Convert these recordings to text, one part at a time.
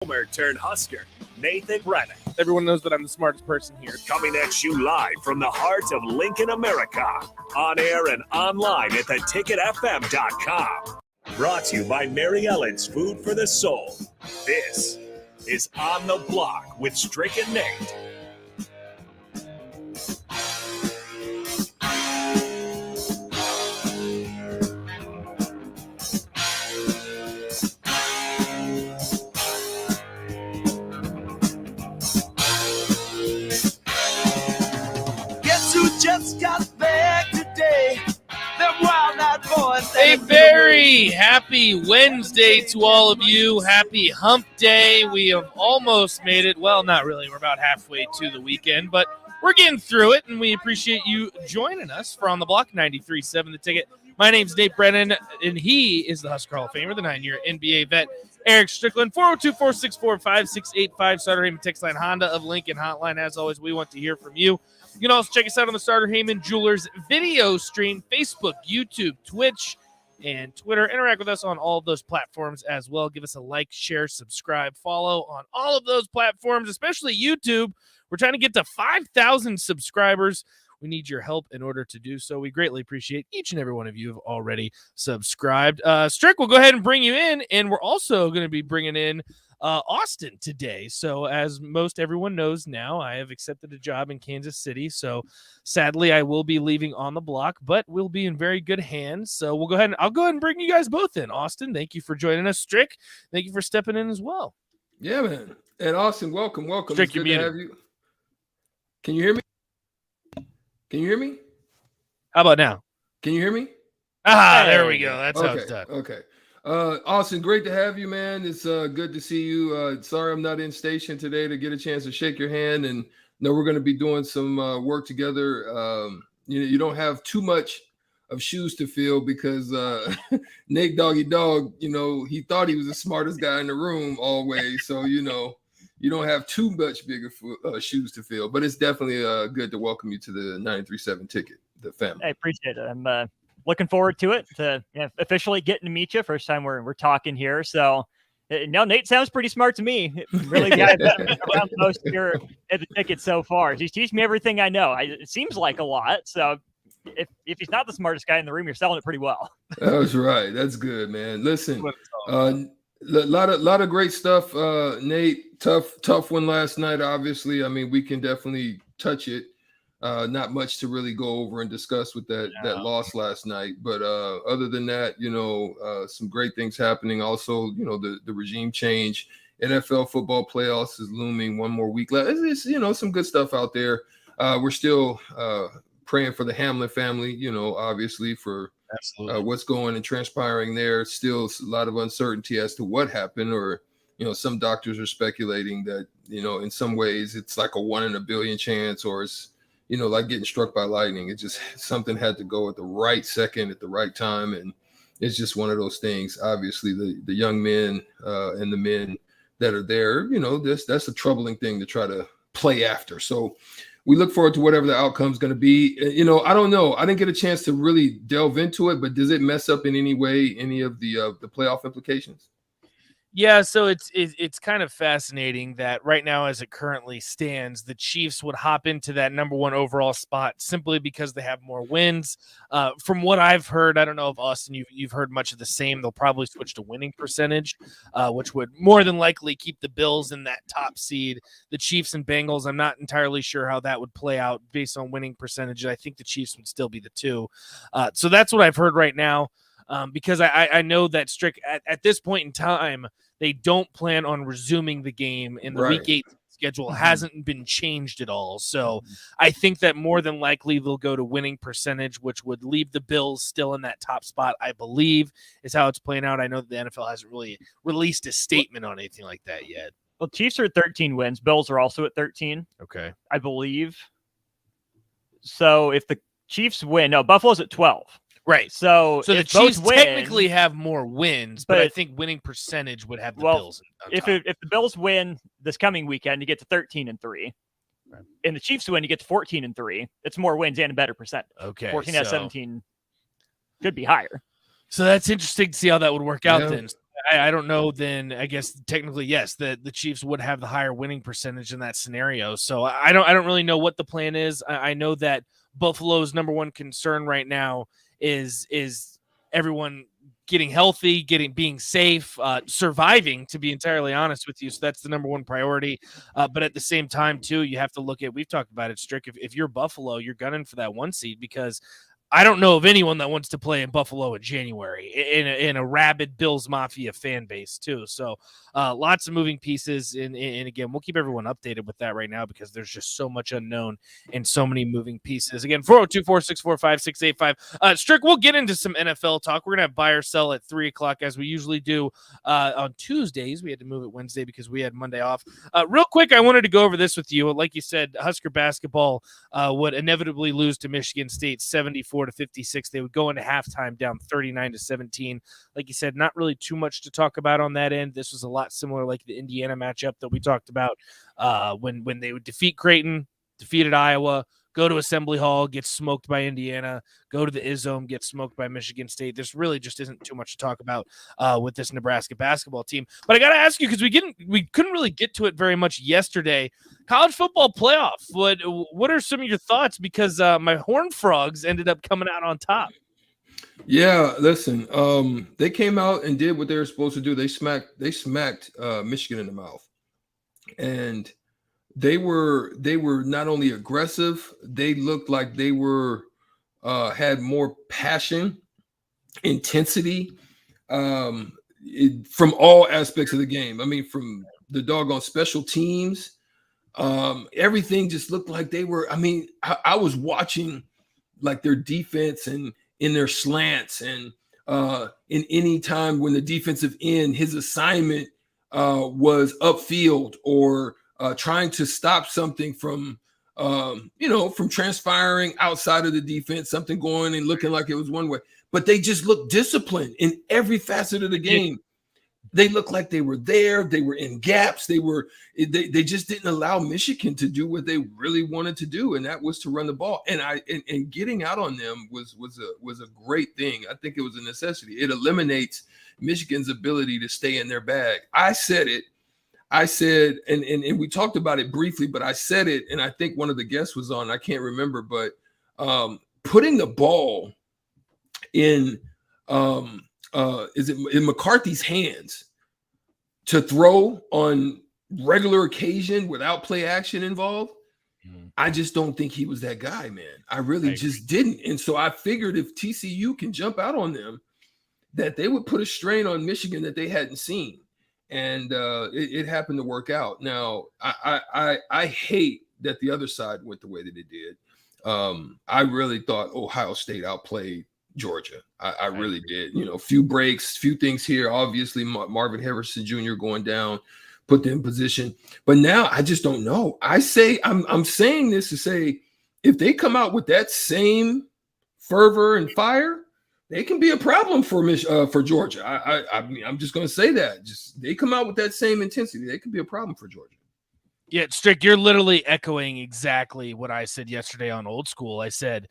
Homer turned Husker, Nathan Brennan. Everyone knows that I'm the smartest person here. Coming at you live from the heart of Lincoln, America. On air and online at theticketfm.com. Brought to you by Mary Ellen's Food for the Soul. This is On the Block with Strick and Nate. Just got back today. Them wild-eyed boys. A very happy Wednesday to all of you. Happy hump day. We have almost made it. Well, not really. We're about halfway to the weekend, but we're getting through it, and we appreciate you joining us for On the Block 93.7 The Ticket. My name's Nate Brennan, and he is the Husker Hall of Famer, the 9-year NBA vet, Eric Strickland. 402-464-5685, Starter Heyman Text Line Honda of Lincoln Hotline. As always, we want to hear from you. You can also check us out on the Starter Heyman Jewelers video stream, Facebook, YouTube, Twitch, and Twitter. Interact with us on all of those platforms as well. Give us a like, share, subscribe, follow on all of those platforms, especially YouTube. We're trying to get to 5,000 subscribers. We need your help in order to do so. We greatly appreciate each and every one of you who have already subscribed. Strick, we'll go ahead and bring you in, and we're also going to be bringing in Austin today. So as most everyone knows now, I have accepted a job in Kansas City. So sadly, I will be leaving On the Block, but we'll be in very good hands. So I'll go ahead and bring you guys both in. Austin, thank you for joining us. Strick, thank you for stepping in as well. Yeah, man. And Austin, welcome. Strick, it's good to have you. Can you hear me? Can you hear me? How about now? Can you hear me? There we go. That's how it's done. Okay. Austin, great to have you, man. It's good to see you. Sorry I'm not in station today to get a chance to shake your hand, and know we're going to be doing some work together. You don't have too much of shoes to fill because Nate Doggy Dog, he thought he was the smartest guy in the room always. So, you don't have too much bigger shoes to fill, but it's definitely good to welcome you to the 93.7 Ticket, the family. I appreciate it. I'm looking forward to it, to officially getting to meet you. First time we're talking here. So Nate sounds pretty smart to me. Really, the guy around most here at the Ticket so far. He's teaching me everything I know. It seems like a lot. So if he's not the smartest guy in the room, you're selling it pretty well. That's right. That's good, man. Listen, lot of great stuff. Nate, tough one last night. Obviously, I mean, we can definitely touch it. Not much to really go over and discuss with that loss last night. But other than that, some great things happening. Also, the regime change, NFL football playoffs is looming. One more week left. It's some good stuff out there. We're still praying for the Hamlin family, obviously for what's going and transpiring there. Still a lot of uncertainty as to what happened, or, some doctors are speculating that, in some ways it's like a 1 in a billion chance, or it's, like getting struck by lightning. It just, something had to go at the right second, at the right time. And it's just one of those things. Obviously the young men and the men that are there, that's a troubling thing to try to play after. So we look forward to whatever the outcome is going to be. I don't know. I didn't get a chance to really delve into it, but does it mess up in any way any of the playoff implications? Yeah, so it's kind of fascinating that right now, as it currently stands, the Chiefs would hop into that number 1 overall spot simply because they have more wins. From what I've heard, I don't know if Austin, you've heard much of the same. They'll probably switch to winning percentage, which would more than likely keep the Bills in that top seed. The Chiefs and Bengals, I'm not entirely sure how that would play out based on winning percentage. I think the Chiefs would still be the 2. So that's what I've heard right now. Because I know that Strick at this point in time, they don't plan on resuming the game, and the Week 8 schedule hasn't been changed at all. So I think that more than likely they'll go to winning percentage, which would leave the Bills still in that top spot, I believe, is how it's playing out. I know that the NFL hasn't really released a statement on anything like that yet. Well, Chiefs are at 13 wins. Bills are also at 13. Okay. I believe. So if the Chiefs win, no, Buffalo's at 12. Right. So the Chiefs technically have more wins, but I think winning percentage would have the Bills. If the Bills win this coming weekend, you get to 13-3. Right. And the Chiefs win, you get to 14-3. It's more wins and a better percent. Okay. 14 out of 17 could be higher. So that's interesting to see how that would work out then. I don't know. Then I guess technically, yes, the Chiefs would have the higher winning percentage in that scenario. So I don't really know what the plan is. I know that Buffalo's number one concern right now is everyone getting healthy, being safe, surviving, to be entirely honest with you. So that's the number one priority. But at the same time, too, you have to look at, we've talked about it, Strick, if you're Buffalo, you're gunning for that 1 seed, because I don't know of anyone that wants to play in Buffalo in January in a rabid Bills Mafia fan base too. So lots of moving pieces. And again, we'll keep everyone updated with that right now because there's just so much unknown and so many moving pieces. Again, 402-464-5685. Strick, we'll get into some NFL talk. We're going to have buy or sell at 3:00 as we usually do on Tuesdays. We had to move it Wednesday because we had Monday off. Real quick, I wanted to go over this with you. Like you said, Husker basketball would inevitably lose to Michigan State 74-56. They would go into halftime down 39-17. Like you said, not really too much to talk about on that end. This was a lot similar like the Indiana matchup that we talked about when they would defeat Creighton, defeated Iowa, go to Assembly Hall, get smoked by Indiana, go to the Izzome, get smoked by Michigan State. There's really just isn't too much to talk about with this Nebraska basketball team. But I got to ask you, because we couldn't really get to it very much yesterday. College football playoff. What are some of your thoughts? Because my Horned Frogs ended up coming out on top. Yeah, listen, they came out and did what they were supposed to do. They smacked Michigan in the mouth, and they were not only aggressive, they looked like they were had more passion, intensity from all aspects of the game. I mean, from the doggone special teams, everything just looked like they were. I mean, I was watching like their defense and in their slants, and in any time when the defensive end, his assignment was upfield or trying to stop something from transpiring outside of the defense, something going and looking like it was one way. But they just looked disciplined in every facet of the game. They looked like they were there. They were in gaps. They just didn't allow Michigan to do what they really wanted to do, and that was to run the ball. And getting out on them was a great thing. I think it was a necessity. It eliminates Michigan's ability to stay in their bag. I said, and we talked about it briefly, but I said it, and I think one of the guests was on. I can't remember, but putting the ball in is it in McCarthy's hands to throw on regular occasion without play action involved? I just don't think he was that guy, man. I really just didn't. And so I figured if TCU can jump out on them, that they would put a strain on Michigan that they hadn't seen. And it happened to work out. Now, I hate that the other side went the way that it did. I really thought Ohio State outplayed Georgia. I really did. A few breaks, few things here. Obviously, Marvin Harrison Jr. going down, put them in position. But now I just don't know. I'm saying this to say, if they come out with that same fervor and fire, they can be a problem for Georgia. I'm just going to say that. Just they come out with that same intensity, they could be a problem for Georgia. Yeah, Strick, you're literally echoing exactly what I said yesterday on Old School. I said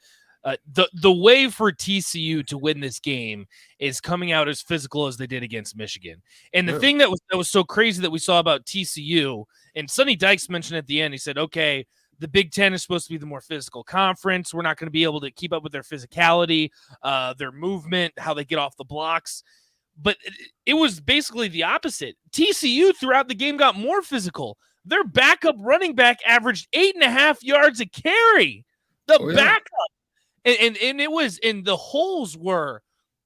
the way for TCU to win this game is coming out as physical as they did against Michigan. And the thing that was so crazy that we saw about TCU, and Sonny Dykes mentioned at the end, he said, okay, the Big Ten is supposed to be the more physical conference. We're not going to be able to keep up with their physicality, their movement, how they get off the blocks. But it was basically the opposite. TCU throughout the game got more physical. Their backup running back averaged 8.5 yards a carry. Backup. And it was, and the holes were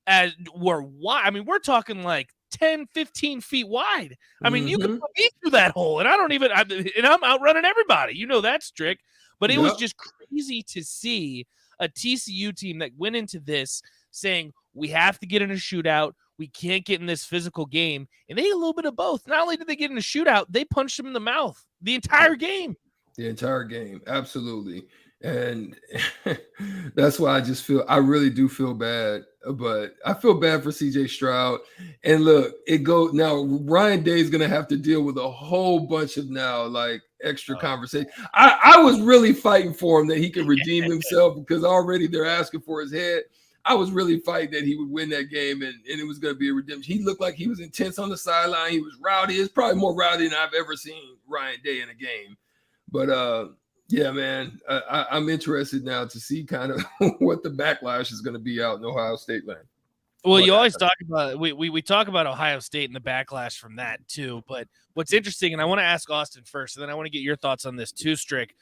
wide. I mean, we're talking like 10, 15 feet wide. I mean, you could put me through that hole, and I'm outrunning everybody. You know that's Strick. But it was just crazy to see a TCU team that went into this saying, we have to get in a shootout. We can't get in this physical game. And they had a little bit of both. Not only did they get in a shootout, they punched them in the mouth the entire game. The entire game. Absolutely. And that's why I really do feel bad, but I feel bad for CJ Stroud. And look, now Ryan Day is going to have to deal with a whole bunch of extra conversation. I was really fighting for him that he could redeem himself, because already they're asking for his head. I was really fighting that he would win that game and it was going to be a redemption. He looked like he was intense on the sideline. He was rowdy. It's probably more rowdy than I've ever seen Ryan Day in a game. But yeah, man, I'm interested now to see kind of what the backlash is going to be out in Ohio State land. Well, you always talk about we talk about Ohio State and the backlash from that too. But what's interesting, and I want to ask Austin first, and then I want to get your thoughts on this too, Strick.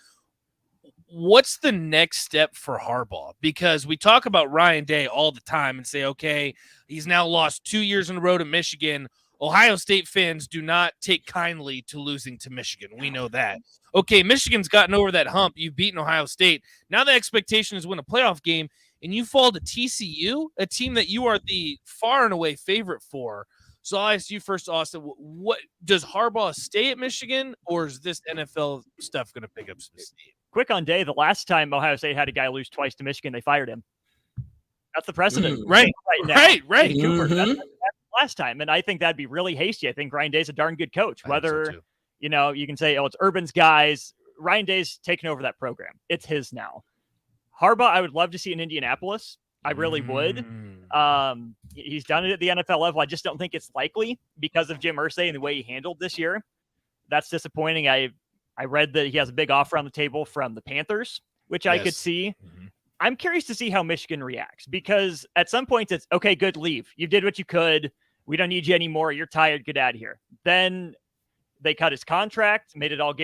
What's the next step for Harbaugh? Because we talk about Ryan Day all the time and say, okay, he's now lost 2 years in a row to Michigan. Ohio State fans do not take kindly to losing to Michigan. We know that. Okay, Michigan's gotten over that hump. You've beaten Ohio State. Now the expectation is win a playoff game, and you fall to TCU, a team that you are the far and away favorite for. So I'll ask you first, Austin, what does Harbaugh stay at Michigan, or is this NFL stuff going to pick up some steam? Quick on Day, the last time Ohio State had a guy lose twice to Michigan, they fired him. That's the precedent. Right now. Right. Cooper, that's last time. And I think that'd be really hasty. I think Ryan Day's a darn good coach. Whether, you can say, it's Urban's guys. Ryan Day's taken over that program. It's his now. Harbaugh, I would love to see in Indianapolis. I really would. He's done it at the NFL level. I just don't think it's likely because of Jim Irsay and the way he handled this year. That's disappointing. I read that he has a big offer on the table from the Panthers, which I could see. I'm curious to see how Michigan reacts because at some points it's, okay, good, leave. You did what you could. We don't need you anymore. You're tired. Get out of here. Then they cut his contract, made it all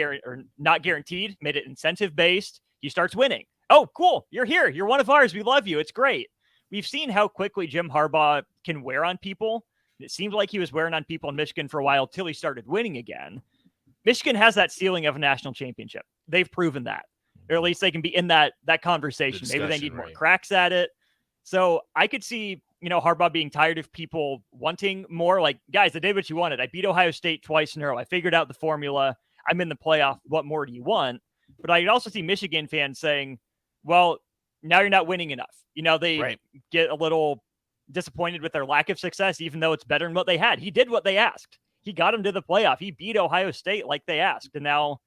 not guaranteed, made it incentive-based. He starts winning. Oh, cool. You're here. You're one of ours. We love you. It's great. We've seen how quickly Jim Harbaugh can wear on people. It seemed like he was wearing on people in Michigan for a while till he started winning again. Michigan has that ceiling of a national championship. They've proven that. Or at least they can be in that conversation. Maybe they need more cracks at it. So I could see, Harbaugh being tired of people wanting more. Like, guys, I did what you wanted. I beat Ohio State twice in a row. I figured out the formula. I'm in the playoff. What more do you want? But I could also see Michigan fans saying, well, now you're not winning enough. They get a little disappointed with their lack of success, even though it's better than what they had. He did what they asked. He got them to the playoff. He beat Ohio State like they asked. And now,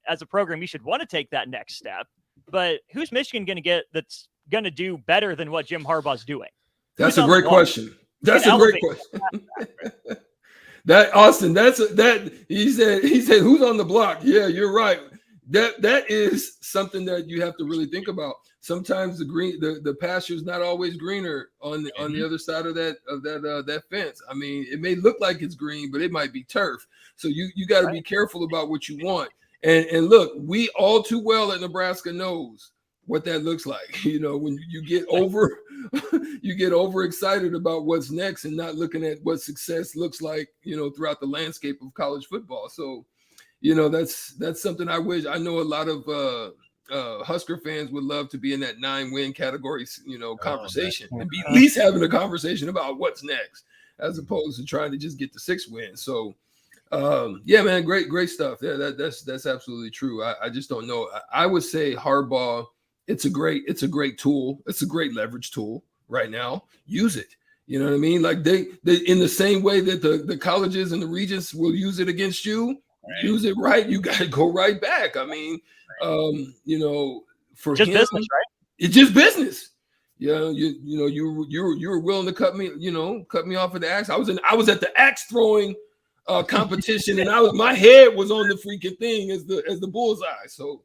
as a program, you should want to take that next step. But who's Michigan going to get that's going to do better than what Jim Harbaugh's doing? That's a great question. That's a great question. That Austin, he said, who's on the block? Yeah, you're right. That is something that you have to really think about. Sometimes the pasture's not always greener on the other side of that fence. I mean, it may look like it's green, but it might be turf. So you got to be careful about what you want. And look, we all too well at Nebraska knows what that looks like. When you get overexcited about what's next and not looking at what success looks like, throughout the landscape of college football. So, that's something I wish. I know a lot of Husker fans would love to be in that 9-win category, conversation and be at least having a conversation about what's next, as opposed to trying to just get the 6 wins. So, yeah, man, great stuff. Yeah, that's absolutely true. I just don't know. I would say Harbaugh. It's a great tool. It's a great leverage tool right now. Use it. You know what I mean? Like they in the same way that the colleges and the regents will use it against you. Right. Use it right. You got to go right back. I mean, for just him, business, right? It's just business. Yeah, you were willing to cut me off of the axe. I was at the axe throwing competition, and my head was on the freaking thing as the bullseye. So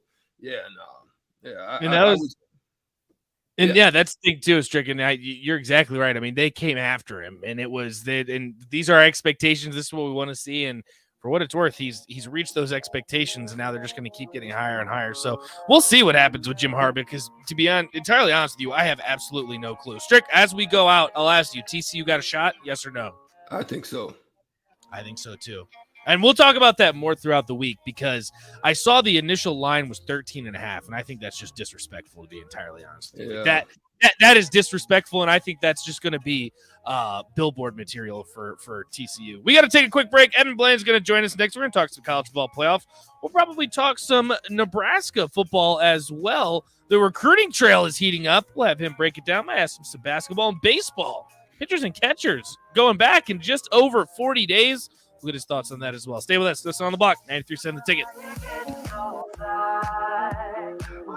that's the thing too, Strick. And you're exactly right. I mean, they came after him, and it was and these are our expectations. This is what we want to see, and for what it's worth, he's reached those expectations, and now they're just going to keep getting higher and higher. So we'll see what happens with Jim Harbaugh, because to be entirely honest with you, I have absolutely no clue. Strick, as we go out, I'll ask you, TCU got a shot, yes or no? I think so. I think so too. And we'll talk about that more throughout the week, because I saw the initial line was 13.5, and I think that's just disrespectful, to be entirely honest with you. That is disrespectful, and I think that's just going to be billboard material for TCU. We got to take a quick break. Evan Bland's going to join us next. We're going to talk some college football playoff. We'll probably talk some Nebraska football as well. The recruiting trail is heating up. We'll have him break it down. Might ask him some basketball and baseball. Pitchers and catchers going back in just over 40 days. We'll get his thoughts on that as well. Stay with us. Listen on the block. 93 The Ticket.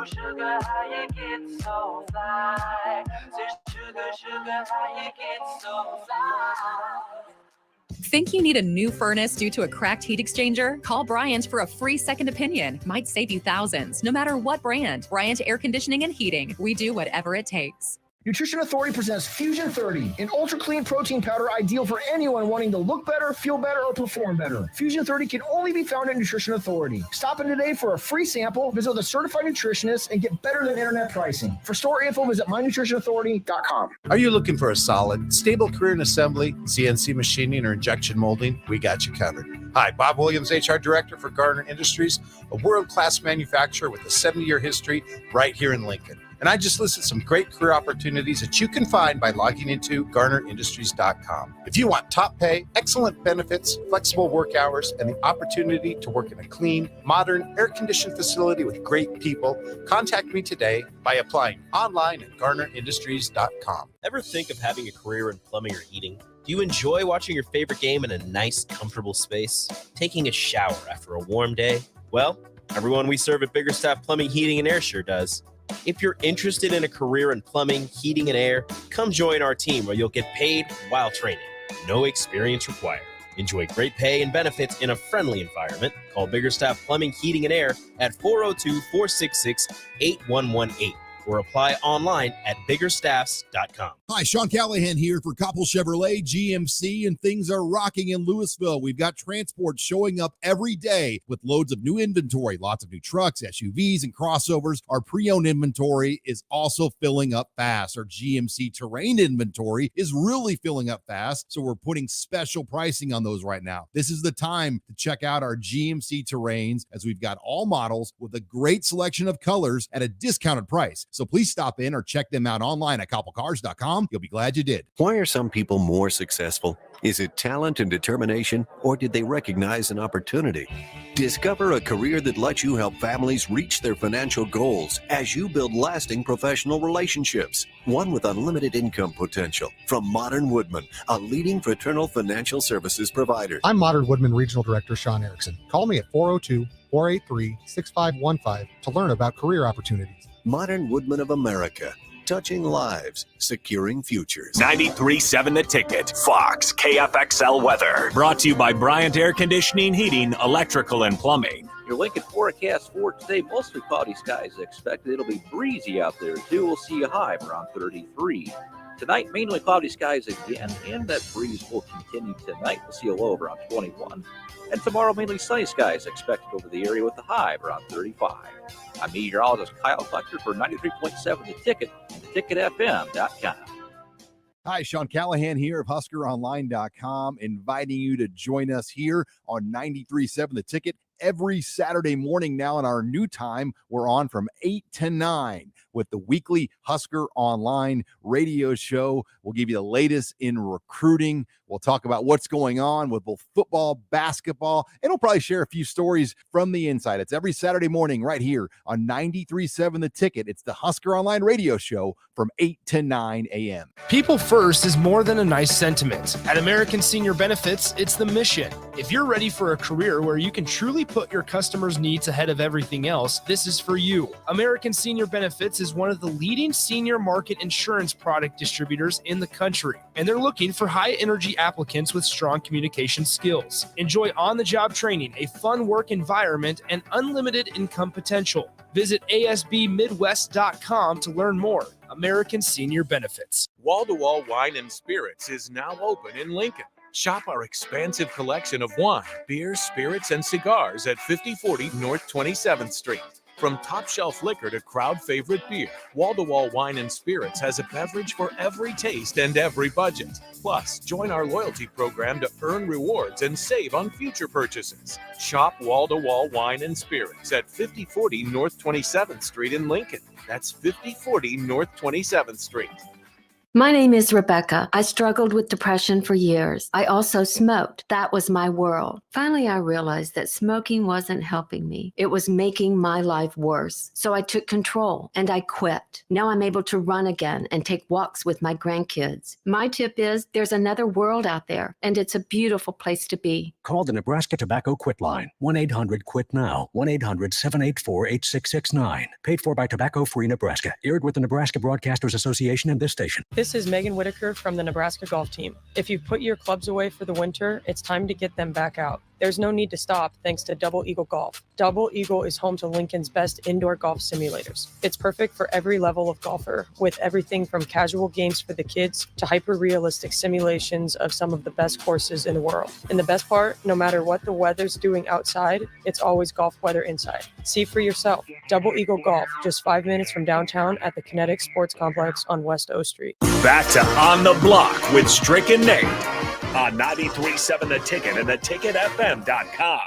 Sugar, how you get so fly? Since you sugar, how you get so fly? Think you need a new furnace due to a cracked heat exchanger? Call Bryant for a free second opinion. Might save you thousands, no matter what brand. Bryant Air Conditioning and Heating. We do whatever it takes. Nutrition Authority presents Fusion 30, an ultra-clean protein powder ideal for anyone wanting to look better, feel better, or perform better. Fusion 30 can only be found at Nutrition Authority. Stop in today for a free sample, visit with a certified nutritionist, and get better than internet pricing. For store info, visit mynutritionauthority.com. Are you looking for a solid, stable career in assembly, CNC machining, or injection molding? We got you covered. Hi, Bob Williams, HR Director for Garner Industries, a world-class manufacturer with a 70-year history right here in Lincoln. And I just listed some great career opportunities that you can find by logging into GarnerIndustries.com. If you want top pay, excellent benefits, flexible work hours, and the opportunity to work in a clean, modern, air-conditioned facility with great people, contact me today by applying online at GarnerIndustries.com. Ever think of having a career in plumbing or heating? Do you enjoy watching your favorite game in a nice, comfortable space? Taking a shower after a warm day? Well, everyone we serve at Biggerstaff Plumbing, Heating, and Air sure does. If you're interested in a career in plumbing, heating, and air, come join our team where you'll get paid while training. No experience required. Enjoy great pay and benefits in a friendly environment. Call Biggerstaff Plumbing, Heating, and Air at 402-466-8118 or apply online at biggerstaffs.com. Hi, Sean Callahan here for Koppel Chevrolet GMC, and things are rocking in Louisville. We've got transport showing up every day with loads of new inventory, lots of new trucks, SUVs, and crossovers. Our pre-owned inventory is also filling up fast. Our GMC Terrain inventory is really filling up fast, so we're putting special pricing on those right now. This is the time to check out our GMC Terrains, as we've got all models with a great selection of colors at a discounted price. So please stop in or check them out online at koppelcars.com. You'll be glad you did. Why are some people more successful? Is it talent and determination, or did they recognize an opportunity? Discover a career that lets you help families reach their financial goals as you build lasting professional relationships. One with unlimited income potential. From Modern Woodman, a leading fraternal financial services provider. I'm Modern Woodman Regional Director Sean Erickson. Call me at 402-483-6515 to learn about career opportunities. Modern Woodman of America. Touching lives, securing futures. 93.7 The Ticket, Fox, KFXL weather. Brought to you by Bryant Air Conditioning, Heating, Electrical, and Plumbing. Your Lincoln forecast for today, mostly cloudy skies expected. It'll be breezy out there, too. We'll see a high around 33. Tonight, mainly cloudy skies again, and that breeze will continue tonight. We'll see a low around 21. And tomorrow, mainly sunny skies expected over the area with a high around 35. I'm meteorologist Kyle Fletcher for 93.7 The Ticket and theticketfm.com. Hi, Sean Callahan here of HuskerOnline.com, inviting you to join us here on 93.7 The Ticket every Saturday morning now. In our new time, we're on from 8 to 9 with the weekly Husker Online radio show. We'll give you the latest in recruiting. We'll talk about what's going on with both football, basketball, and we'll probably share a few stories from the inside. It's every Saturday morning right here on 93.7 The Ticket. It's the Husker Online radio show from 8 to 9 a.m. People first is more than a nice sentiment. At American Senior Benefits, it's the mission. If you're ready for a career where you can truly put your customers' needs ahead of everything else, this is for you. American Senior Benefits is one of the leading senior market insurance product distributors in the country, and they're looking for high-energy applicants with strong communication skills. Enjoy on-the-job training, a fun work environment, and unlimited income potential. Visit ASBMidwest.com to learn more. American Senior Benefits. Wall-to-Wall Wine and Spirits is now open in Lincoln. Shop our expansive collection of wine, beer, spirits, and cigars at 5040 North 27th Street. From top shelf liquor to crowd favorite beer, Wall-to-Wall Wine and Spirits has a beverage for every taste and every budget. Plus, join our loyalty program to earn rewards and save on future purchases. Shop Wall-to-Wall Wine and Spirits at 5040 North 27th Street in Lincoln. That's 5040 North 27th Street. My name is Rebecca. I struggled with depression for years. I also smoked. That was my world. Finally, I realized that smoking wasn't helping me. It was making my life worse. So I took control and I quit. Now I'm able to run again and take walks with my grandkids. My tip is there's another world out there, and it's a beautiful place to be. Call the Nebraska Tobacco Quit Line. 1-800-QUIT-NOW. 1-800-784-8669. Paid for by Tobacco Free Nebraska. Aired with the Nebraska Broadcasters Association and this station. This is Megan Whitaker from the Nebraska golf team. If you've put your clubs away for the winter, it's time to get them back out. There's no need to stop thanks to Double Eagle Golf. Double Eagle is home to Lincoln's best indoor golf simulators. It's perfect for every level of golfer, with everything from casual games for the kids to hyper-realistic simulations of some of the best courses in the world. And the best part, no matter what the weather's doing outside, it's always golf weather inside. See for yourself. Double Eagle Golf, just 5 minutes from downtown at the Kinetic Sports Complex on West O Street. Back to On the Block with Strick and Nate on 93.7 The Ticket and theticketfm.com.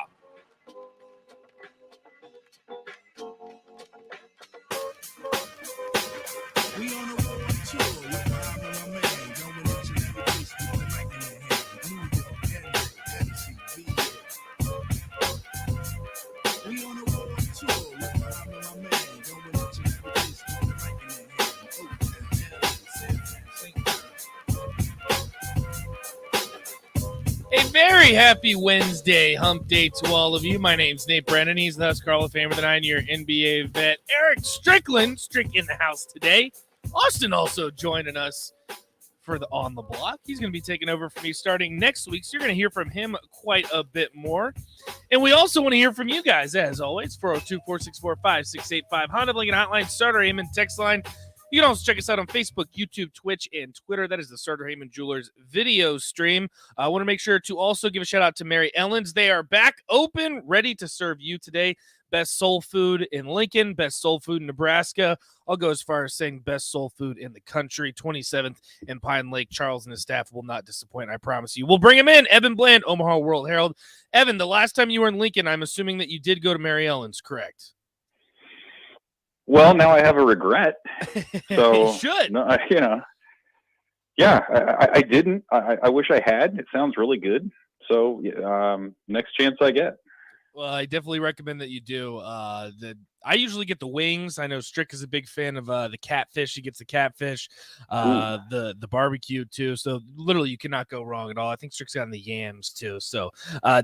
A very happy Wednesday, hump day to all of you. My name's Nate Brennan. He's the Husker Hall of Famer, the 9-year NBA vet. Eric Strickland, Strick in the house today. Austin also joining us for the On the Block. He's going to be taking over for me starting next week, so you're going to hear from him quite a bit more. And we also want to hear from you guys, as always, 402-464-5685. Honda of Lincoln Hotline, Starter Heyman text line. You can also check us out on Facebook, YouTube, Twitch, and Twitter. That is the Starter Heyman Jewelers video stream. I want to make sure to also give a shout out to Mary Ellen's. They are back open, ready to serve you today. Best soul food in Lincoln, best soul food in Nebraska. I'll go as far as saying best soul food in the country. 27th and Pine Lake. Charles and his staff will not disappoint, I promise you. We'll bring him in. Evan Bland, Omaha World Herald. Evan, the last time you were in Lincoln, I'm assuming that you did go to Mary Ellen's, correct? Well, now I have a regret. So you should. No, I didn't. I wish I had. It sounds really good. So next chance I get. Well, I definitely recommend that you do. I usually get the wings. I know Strick is a big fan of the catfish. He gets the catfish, the barbecue too. So literally, you cannot go wrong at all. I think Strick's gotten the yams too. So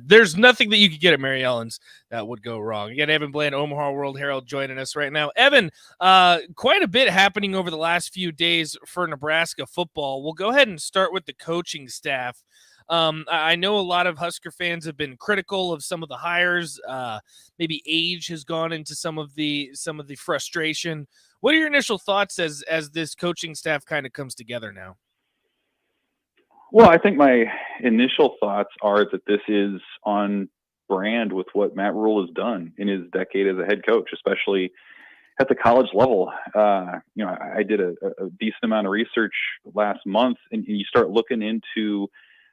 there's nothing that you could get at Mary Ellen's that would go wrong. Again, Evan Bland, Omaha World Herald, joining us right now. Evan, quite a bit happening over the last few days for Nebraska football. We'll go ahead and start with the coaching staff. I know a lot of Husker fans have been critical of some of the hires. Maybe age has gone into some of the frustration. What are your initial thoughts as this coaching staff kind of comes together now? Well, I think my initial thoughts are that this is on brand with what Matt Rule has done in his decade as a head coach, especially at the college level. I did a decent amount of research last month, and you start looking into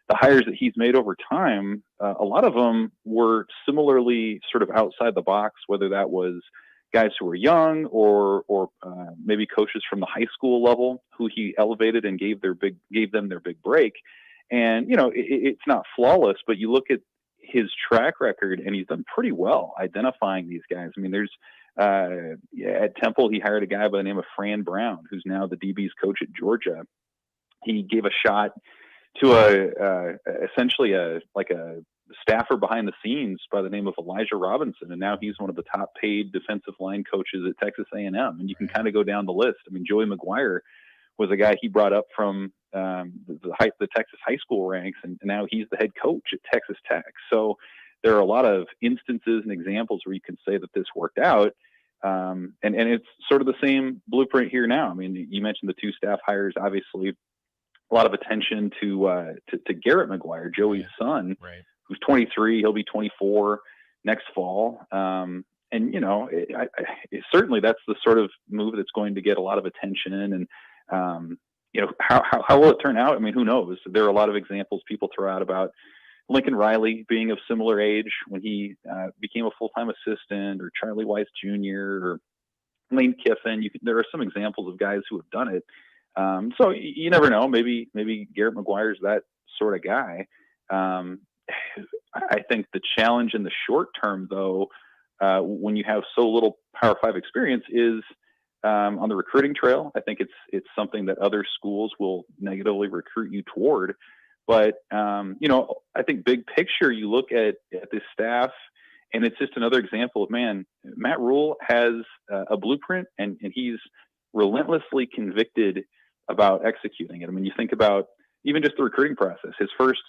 the hires that he's made over time. A lot of them were similarly sort of outside the box, whether that was guys who were young or maybe coaches from the high school level who he elevated and gave them their big break. And, it's not flawless, but you look at his track record and he's done pretty well identifying these guys. I mean, there's at Temple, he hired a guy by the name of Fran Brown, who's now the DB's coach at Georgia. He gave a shot to essentially a staffer behind the scenes by the name of Elijah Robinson, and now he's one of the top paid defensive line coaches at Texas A&M. And you can kind of go down the list. I mean, Joey McGuire was a guy he brought up from the Texas high school ranks, and now he's the head coach at Texas Tech. So there are a lot of instances and examples where you can say that this worked out. And it's sort of the same blueprint here now. I mean, you mentioned the two staff hires, obviously. A lot of attention to Garrett McGuire, Joey's son, right, who's 23. He'll be 24 next fall. Certainly that's the sort of move that's going to get a lot of attention. And how will it turn out? I mean, who knows? There are a lot of examples people throw out about Lincoln Riley being of similar age when he became a full-time assistant, or Charlie Weiss Jr. or Lane Kiffin. There are some examples of guys who have done it. So you never know. Maybe Garrett McGuire's that sort of guy. I think the challenge in the short term, though, when you have so little Power 5 experience, is on the recruiting trail. I think it's something that other schools will negatively recruit you toward. But I think big picture, you look at this staff, and it's just another example of, Matt Rule has a blueprint, and he's relentlessly convicted about executing it. I mean, you think about even just the recruiting process. His first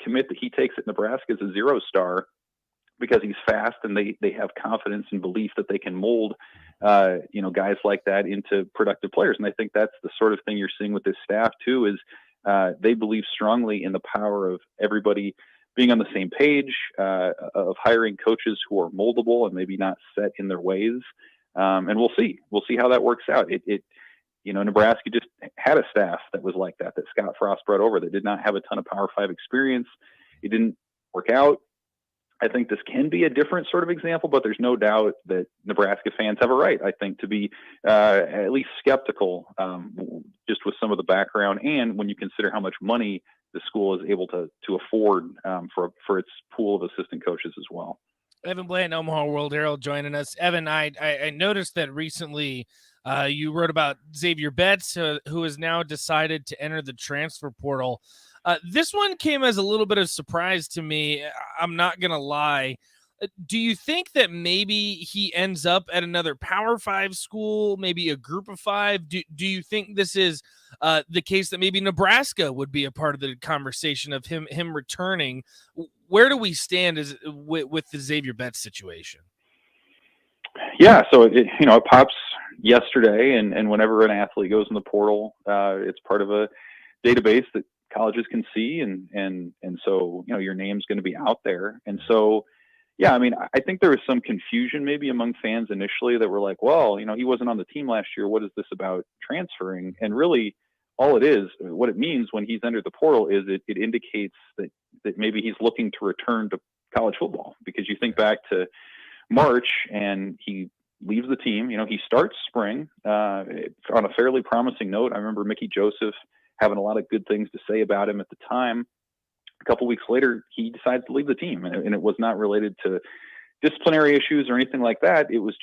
commit that he takes at Nebraska is a 0-star because he's fast and they have confidence and belief that they can mold, guys like that into productive players. And I think that's the sort of thing you're seeing with this staff too, is they believe strongly in the power of everybody being on the same page, of hiring coaches who are moldable and maybe not set in their ways. And we'll see how that works out. Nebraska just had a staff that was like that Scott Frost brought over, that did not have a ton of Power 5 experience. It didn't work out. I think this can be a different sort of example, but there's no doubt that Nebraska fans have a right, I think, to be at least skeptical, just with some of the background, and when you consider how much money the school is able to afford for its pool of assistant coaches as well. Evan Bland, Omaha World Herald, joining us. Evan, I noticed that recently you wrote about Xavier Betts, who has now decided to enter the transfer portal. This one came as a little bit of surprise to me. I'm not going to lie. Do you think that maybe he ends up at another Power 5 school, maybe a Group of 5? Do you think this is the case that maybe Nebraska would be a part of the conversation of him returning? Where do we stand with the Xavier Betts situation? Yeah, so it pops yesterday, and whenever an athlete goes in the portal, it's part of a database that colleges can see, and so your name's going to be out there. And so yeah, I mean, I think there was some confusion maybe among fans initially that were like, well, he wasn't on the team last year, what is this about transferring? And really all it is, what it means when he's entered the portal is it indicates that maybe he's looking to return to college football, because you think back to March and he leaves the team. He starts spring on a fairly promising note. I remember Mickey Joseph having a lot of good things to say about him at the time. A couple weeks later, he decides to leave the team, and it was not related to disciplinary issues or anything like that. It was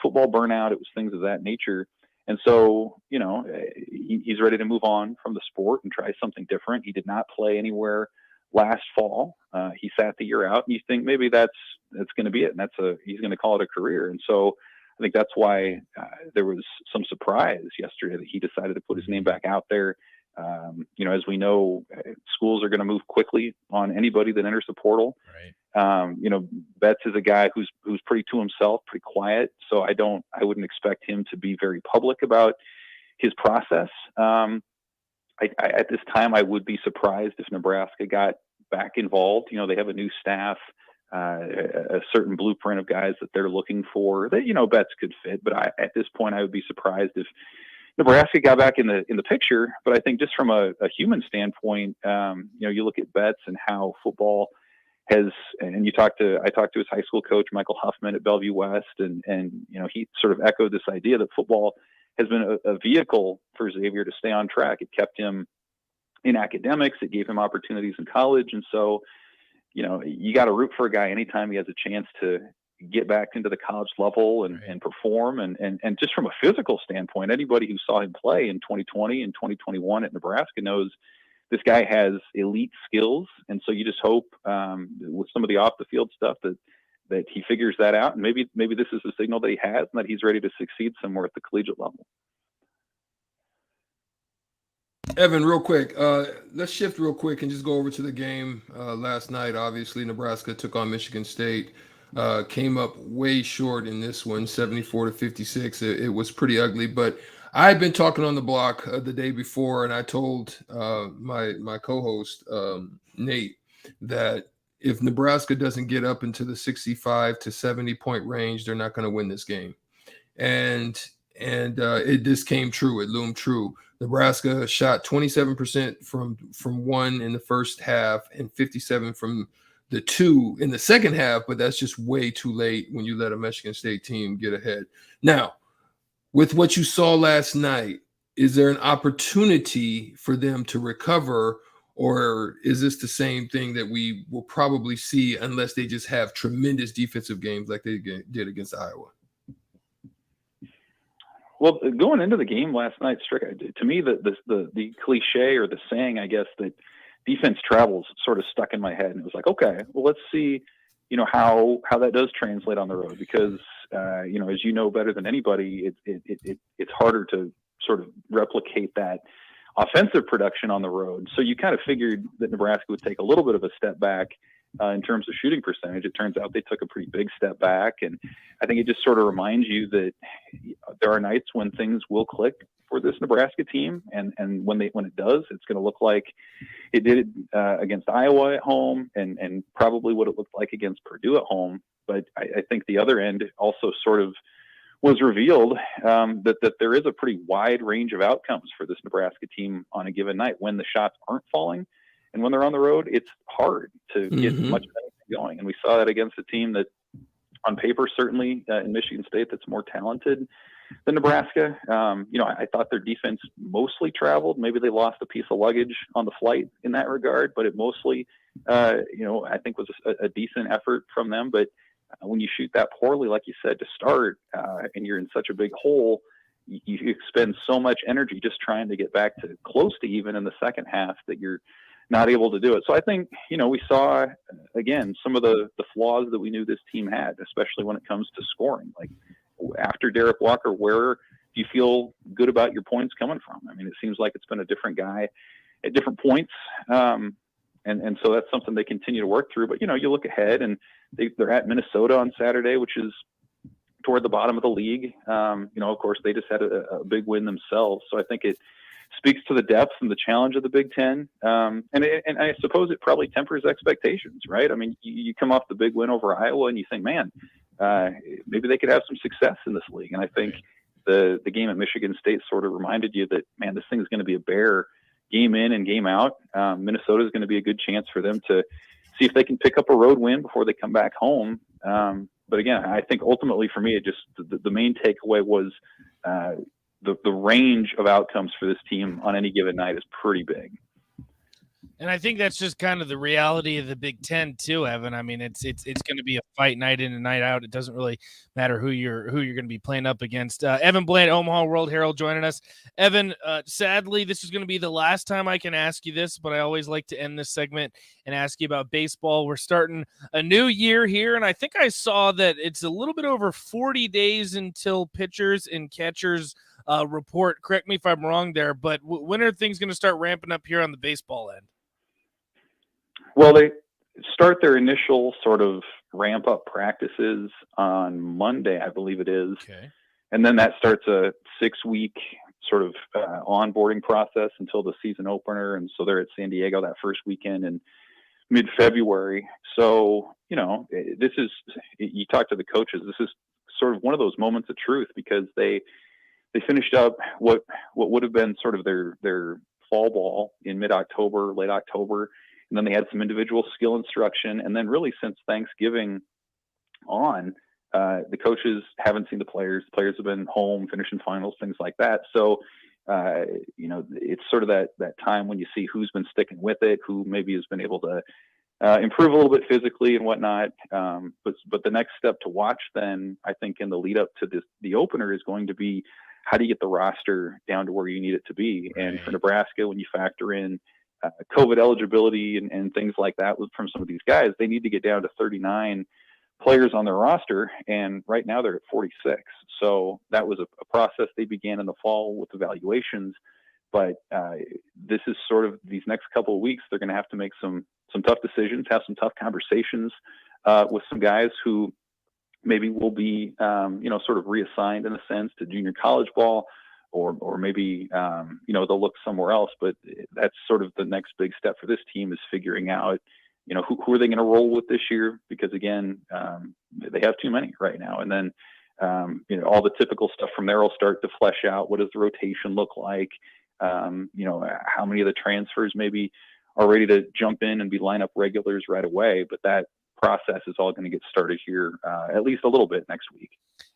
football burnout. It was things of that nature. And so, he's ready to move on from the sport and try something different. He did not play anywhere last fall. He sat the year out, and you think maybe that's going to be it, and he's going to call it a career. And so I think that's why there was some surprise yesterday that he decided to put his name back out there. As we know, schools are going to move quickly on anybody that enters the portal. Right. Betts is a guy who's pretty to himself, pretty quiet. So I wouldn't expect him to be very public about his process. At this time, I would be surprised if Nebraska got back involved. They have a new staff, a certain blueprint of guys that they're looking for that, Betts could fit. But at this point, I would be surprised if Nebraska got back in the picture. But I think just from a human standpoint, you look at Betts and how football has, and I talked to his high school coach, Michael Huffman at Bellevue West, and he sort of echoed this idea that football has been a vehicle for Xavier to stay on track. It kept him in academics. It gave him opportunities in college. And so, you got to root for a guy anytime he has a chance to get back into the college level and perform. And just from a physical standpoint, anybody who saw him play in 2020 and 2021 at Nebraska knows this guy has elite skills. And so you just hope with some of the off the field stuff that he figures that out. And maybe this is the signal that he has and that he's ready to succeed somewhere at the collegiate level. Evan, real quick, let's shift real quick and just go over to the game last night. Obviously, Nebraska took on Michigan State, came up way short in this one, 74-56. It was pretty ugly, but I'd been talking on the block the day before, and I told my co-host, Nate, that if Nebraska doesn't get up into the 65 to 70 point range, they're not going to win this game. And it just came true. It loomed true. Nebraska shot 27% from one in the first half and 57 from the two in the second half, but that's just way too late when you let a Michigan State team get ahead. Now, with what you saw last night, is there an opportunity for them to recover, or is this the same thing that we will probably see unless they just have tremendous defensive games like they did against Iowa? Well, going into the game last night, Strick, to me, the cliche or the saying, I guess, that defense travels sort of stuck in my head. And it was like, okay, well, let's see, how that does translate on the road, because, as you know better than anybody, it's harder to sort of replicate that offensive production on the road. So you kind of figured that Nebraska would take a little bit of a step back in terms of shooting percentage. It turns out they took a pretty big step back. And I think it just sort of reminds you that there are nights when things will click for this Nebraska team. And when it does, it's going to look like it did against Iowa at home and probably what it looked like against Purdue at home. But I think the other end also sort of was revealed that there is a pretty wide range of outcomes for this Nebraska team on a given night when the shots aren't falling. And when they're on the road, it's hard to get much of anything going. And we saw that against a team that on paper, certainly in Michigan State, that's more talented than Nebraska. I thought their defense mostly traveled. Maybe they lost a piece of luggage on the flight in that regard, but it mostly, I think was a decent effort from them. But when you shoot that poorly, like you said, to start, and you're in such a big hole, you expend so much energy just trying to get back to close to even in the second half that you're not able to do it. So I think, we saw, again, some of the flaws that we knew this team had, especially when it comes to scoring. Like after Derek Walker, where do you feel good about your points coming from? I mean, it seems like it's been a different guy at different points. And so that's something they continue to work through. But, you look ahead and they're at Minnesota on Saturday, which is toward the bottom of the league. Of course, they just had a big win themselves. So I think it speaks to the depth and the challenge of the Big Ten. And I suppose it probably tempers expectations, right? I mean, you come off the big win over Iowa and you think, man, maybe they could have some success in this league. And I think the game at Michigan State sort of reminded you that, man, this thing is going to be a bear game in and game out. Minnesota is going to be a good chance for them to see if they can pick up a road win before they come back home. But again, I think ultimately for me, it just the main takeaway was the range of outcomes for this team on any given night is pretty big. And I think that's just kind of the reality of the Big Ten too, Evan. I mean, it's going to be a fight night in and night out. It doesn't really matter who you're going to be playing up against. Evan Bland, Omaha World Herald, joining us. Evan, sadly, this is going to be the last time I can ask you this, but I always like to end this segment and ask you about baseball. We're starting a new year here, and I think I saw that it's a little bit over 40 days until pitchers and catchers report. Correct me if I'm wrong there, but when are things going to start ramping up here on the baseball end? Well, they start their initial sort of ramp up practices on Monday, I believe it is. Okay. And then that starts a 6-week sort of onboarding process until the season opener. And so they're at San Diego that first weekend in mid-February. So, this is, you talk to the coaches, this is sort of one of those moments of truth because they finished up what would have been sort of their fall ball in mid-October, late October. And then they had some individual skill instruction. And then really since Thanksgiving on, the coaches haven't seen the players. The players have been home, finishing finals, things like that. So, it's sort of that time when you see who's been sticking with it, who maybe has been able to improve a little bit physically and whatnot. But the next step to watch then, I think in the lead up to the opener is going to be how do you get the roster down to where you need it to be? Right. And for Nebraska, when you factor in COVID eligibility and things like that from some of these guys, they need to get down to 39 players on their roster. And right now they're at 46. So that was a process they began in the fall with evaluations. But this is sort of these next couple of weeks, they're going to have to make some tough decisions, have some tough conversations with some guys who maybe will be, sort of reassigned in a sense to junior college ball. Or maybe, they'll look somewhere else, but that's sort of the next big step for this team is figuring out, who are they going to roll with this year? Because again, they have too many right now. And then, all the typical stuff from there will start to flesh out. What does the rotation look like? How many of the transfers maybe are ready to jump in and be lineup regulars right away? But that process is all going to get started here, at least a little bit next week.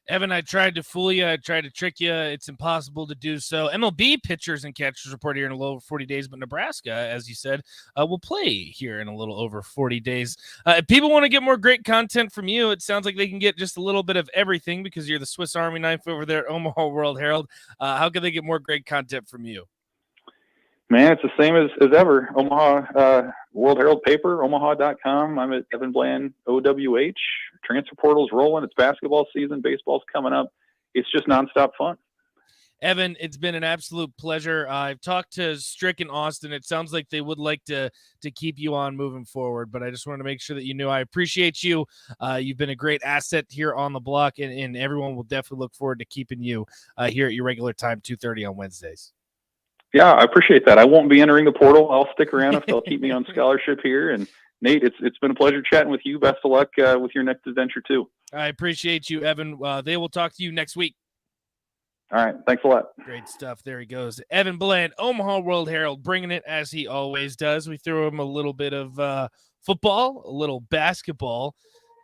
Evan, I tried to fool you. I tried to trick you. It's impossible to do so. MLB pitchers and catchers report here in a little over 40 days, but Nebraska, as you said, will play here in a little over 40 days. If people want to get more great content from you, it sounds like they can get just a little bit of everything because you're the Swiss Army knife over there at Omaha World Herald. How can they get more great content from you? Man, it's the same as ever. Omaha World Herald paper, omaha.com. I'm at Evan Bland, OWH. Transfer portal's rolling. It's basketball season. Baseball's coming up. It's just nonstop fun. Evan, it's been an absolute pleasure. I've talked to Strick and Austin. It sounds like they would like to keep you on moving forward, but I just wanted to make sure that you knew I appreciate you. You've been a great asset here on the block, and everyone will definitely look forward to keeping you here at your regular time, 2:30 on Wednesdays. Yeah, I appreciate that. I won't be entering the portal. I'll stick around if they'll keep me on scholarship here. And Nate, it's been a pleasure chatting with you. Best of luck with your next adventure too. I appreciate you, Evan. They will talk to you next week. All right. Thanks a lot. Great stuff. There he goes. Evan Bland, Omaha World Herald, bringing it as he always does. We threw him a little bit of football, a little basketball,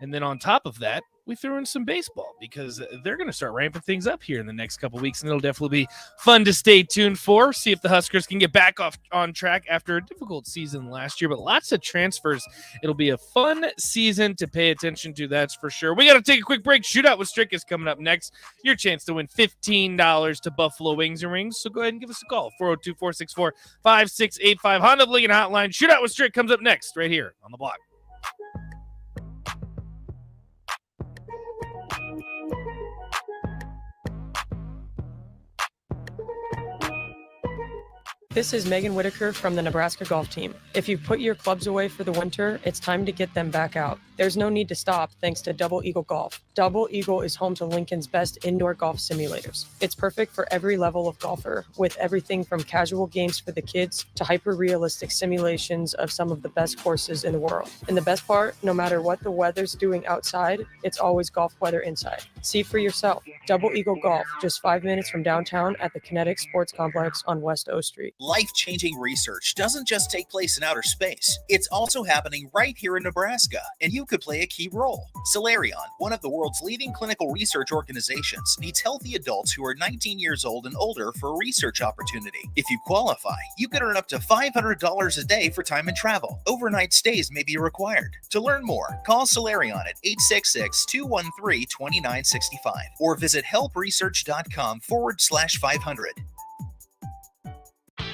and then on top of that, we threw in some baseball because they're going to start ramping things up here in the next couple of weeks, and it'll definitely be fun to stay tuned for. See if the Huskers can get back on track after a difficult season last year, but lots of transfers. It'll be a fun season to pay attention to, that's for sure. We got to take a quick break. Shootout with Strick is coming up next. Your chance to win $15 to Buffalo Wings and Rings, so go ahead and give us a call, 402-464-5685. Honda of Lincoln Hotline. Shootout with Strick comes up next right here on the block. This is Megan Whitaker from the Nebraska golf team. If you've put your clubs away for the winter, it's time to get them back out. There's no need to stop thanks to Double Eagle Golf. Double Eagle is home to Lincoln's best indoor golf simulators. It's perfect for every level of golfer, with everything from casual games for the kids to hyper-realistic simulations of some of the best courses in the world. And the best part, no matter what the weather's doing outside, it's always golf weather inside. See for yourself. Double Eagle Golf, just 5 minutes from downtown at the Kinetic Sports Complex on West O Street. Life-changing research doesn't just take place in outer space. It's also happening right here in Nebraska, and you could play a key role. Solarion, one of the world's leading clinical research organizations, needs healthy adults who are 19 years old and older for a research opportunity. If you qualify, you could earn up to $500 a day for time and travel. Overnight stays may be required. To learn more, call Solarion at 866-213-2965 or visit helpresearch.com/500.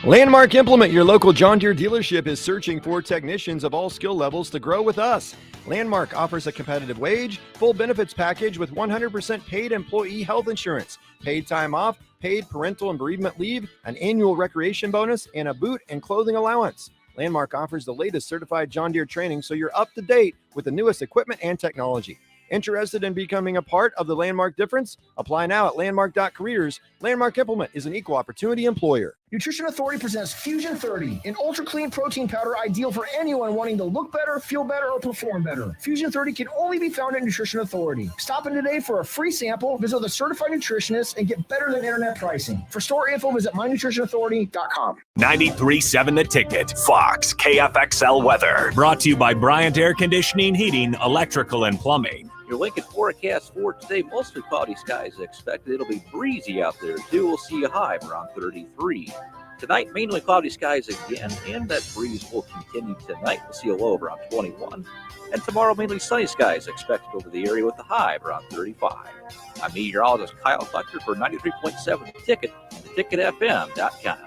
Landmark Implement, your local John Deere dealership, is searching for technicians of all skill levels to grow with us. Landmark offers a competitive wage, full benefits package with 100% paid employee health insurance, paid time off, paid parental and bereavement leave, an annual recreation bonus, and a boot and clothing allowance. Landmark offers the latest certified John Deere training, so you're up to date with the newest equipment and technology. Interested in becoming a part of the Landmark difference? Apply now at landmark.careers. Landmark Implement is an equal opportunity employer. Nutrition Authority presents Fusion 30, an ultra-clean protein powder ideal for anyone wanting to look better, feel better, or perform better. Fusion 30 can only be found at Nutrition Authority. Stop in today for a free sample, visit with a certified nutritionist, and get better than internet pricing. For store info, visit mynutritionauthority.com. 93.7 The Ticket, Fox, KFXL weather. Brought to you by Bryant Air Conditioning, Heating, Electrical, and Plumbing. Your Lincoln forecast for today, mostly cloudy skies expected. It'll be breezy out there too. We'll see a high around 33. Tonight, mainly cloudy skies again, and that breeze will continue tonight. We'll see a low around 21. And tomorrow, mainly sunny skies expected over the area with a high around 35. I'm meteorologist Kyle Fletcher for 93.7 The Ticket and theticketfm.com.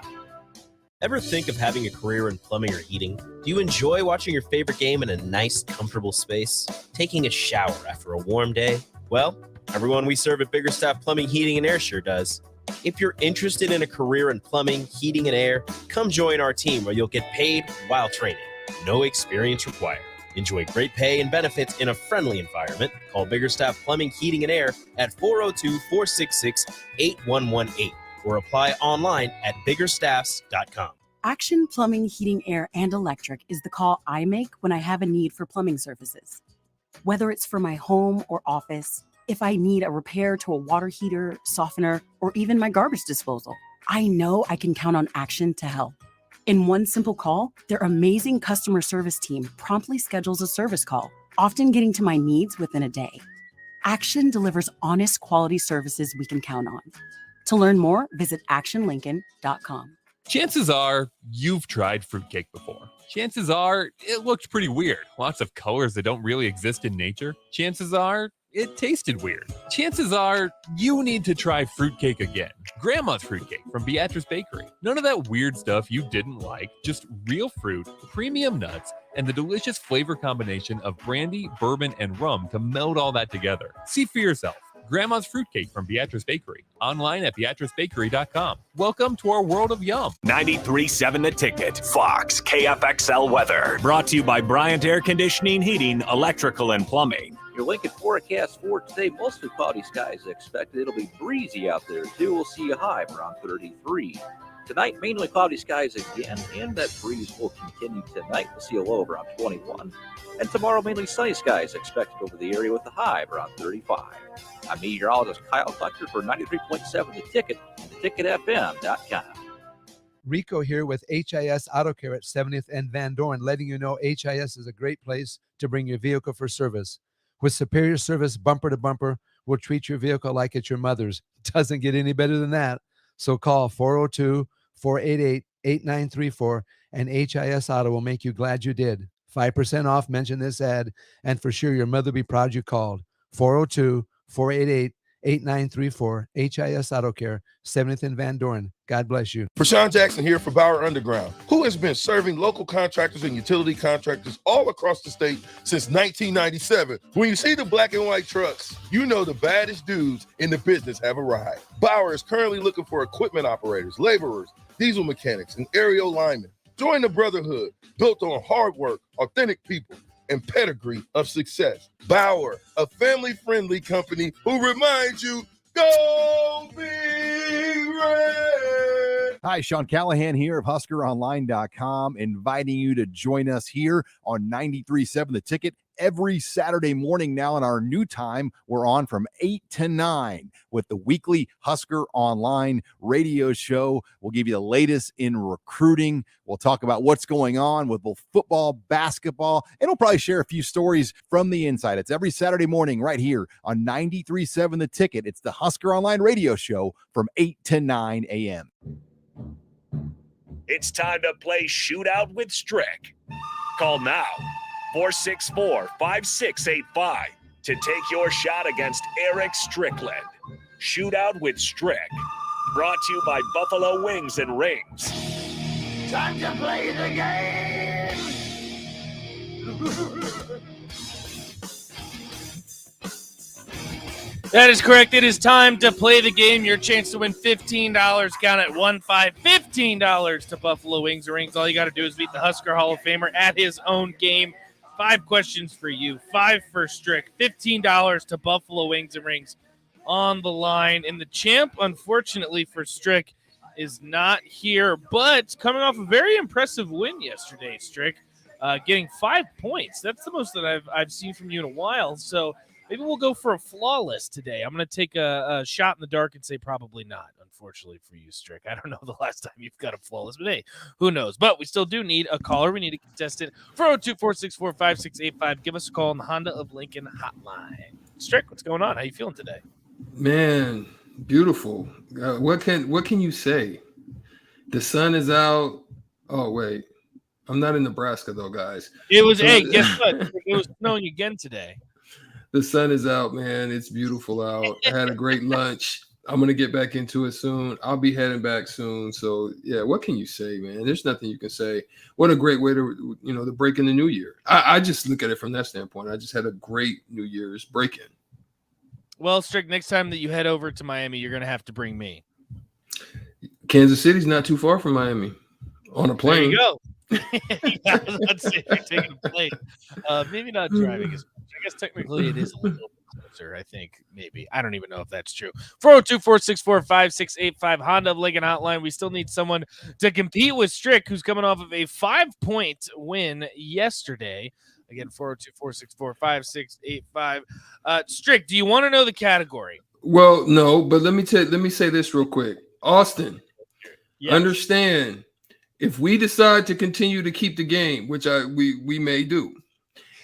Ever think of having a career in plumbing or heating? Do you enjoy watching your favorite game in a nice, comfortable space? Taking a shower after a warm day? Well, everyone we serve at Biggerstaff Plumbing, Heating, and Air sure does. If you're interested in a career in plumbing, heating, and air, come join our team where you'll get paid while training. No experience required. Enjoy great pay and benefits in a friendly environment. Call Biggerstaff Plumbing, Heating, and Air at 402-466-8118. or apply online at biggerstaffs.com. Action Plumbing, Heating, Air, and Electric is the call I make when I have a need for plumbing services. Whether it's for my home or office, if I need a repair to a water heater, softener, or even my garbage disposal, I know I can count on Action to help. In one simple call, their amazing customer service team promptly schedules a service call, often getting to my needs within a day. Action delivers honest, quality services we can count on. To learn more, visit actionlincoln.com. Chances are you've tried fruitcake before. Chances are it looked pretty weird. Lots of colors that don't really exist in nature. Chances are it tasted weird. Chances are you need to try fruitcake again. Grandma's fruitcake from Beatrice Bakery. None of that weird stuff you didn't like, just real fruit, premium nuts, and the delicious flavor combination of brandy, bourbon, and rum to meld all that together. See for yourself. Grandma's Fruitcake from Beatrice Bakery. Online at beatricebakery.com. Welcome to our world of yum. 93.7 The Ticket, Fox, KFXL weather. Brought to you by Bryant Air Conditioning, Heating, Electrical, and Plumbing. Your Lincoln forecast for today, mostly cloudy skies expected. It'll be breezy out there, too. We'll see a high around 33. Tonight, mainly cloudy skies again, and that breeze will continue tonight. We'll see a low around 21. And tomorrow, mainly sunny skies expected over the area with a high around 35. I'm meteorologist Kyle Clucker for 93.7 The Ticket and theticketfm.com. Rico here with HIS Auto Care at 70th and Van Dorn, letting you know HIS is a great place to bring your vehicle for service. With superior service bumper to bumper, we'll treat your vehicle like it's your mother's. It doesn't get any better than that. So call 402-488-8934 and HIS Auto will make you glad you did. 5% off, mention this ad, and for sure your mother will be proud you called. 402-488-8934, HIS Auto Care, 70th and Van Dorn. God bless you. Prashawn Jackson here for Bauer Underground, who has been serving local contractors and utility contractors all across the state since 1997. When you see the black and white trucks, you know the baddest dudes in the business have arrived. Bauer is currently looking for equipment operators, laborers, diesel mechanics, and aerial linemen. Join the brotherhood built on hard work, authentic people, and pedigree of success. Bauer, a family-friendly company who reminds you, go Big Red! Hi, Sean Callahan here of HuskerOnline.com, inviting you to join us here on 93.7 The Ticket every Saturday morning now in our new time. We're on from 8 to 9 with the weekly Husker Online radio show. We'll give you the latest in recruiting. We'll talk about what's going on with both football, basketball, and we'll probably share a few stories from the inside. It's every Saturday morning right here on 93.7 The Ticket. It's the Husker Online radio show from 8 to 9 a.m. It's time to play Shootout with Strick. Call now, 464-5685, to take your shot against Eric Strickland. Shootout with Strick. Brought to you by Buffalo Wings and Rings. Time to play the game! That is correct. It is time to play the game. Your chance to win $15. Count at 1-5. $15 to Buffalo Wings and Rings. All you got to do is beat the Husker Hall of Famer at his own game. 5 questions for you. 5 for Strick. $15 to Buffalo Wings and Rings on the line. And the champ, unfortunately for Strick, is not here, but coming off a very impressive win yesterday, Strick, getting 5 points. That's the most that I've seen from you in a while. So maybe we'll go for a flawless today. I'm going to take a shot in the dark and say probably not, unfortunately for you, Strick. I don't know the last time you've got a flawless, but hey, who knows? But we still do need a caller. We need a contestant. 402-464-5685. Give us a call on the Honda of Lincoln hotline. Strick, what's going on? How you feeling today? Man, beautiful. What can you say? The sun is out. Oh, wait. I'm not in Nebraska, though, guys. It was, hey, guess what? It was snowing again today. The sun is out, man. It's beautiful out. I had a great lunch. I'm going to get back into it soon. I'll be heading back soon. So, yeah, what can you say, man? There's nothing you can say. What a great way to, to break in the new year. I just look at it from that standpoint. I just had a great New Year's break-in. Well, Strick, next time that you head over to Miami, you're going to have to bring me. Kansas City's not too far from Miami on a plane. There you go. Yeah, let's see if you're taking a plane. Maybe not driving as much. I guess technically it is a little bit closer, I think. Maybe. I don't even know if that's true. 402-464-5685, Honda of Lincoln hotline. We still need someone to compete with Strick, who's coming off of a 5-point win yesterday. Again, 402-464-5685. Strick, do you want to know the category? Well, no, but let me say this real quick. Austin, yes. Understand, if we decide to continue to keep the game, which we may do,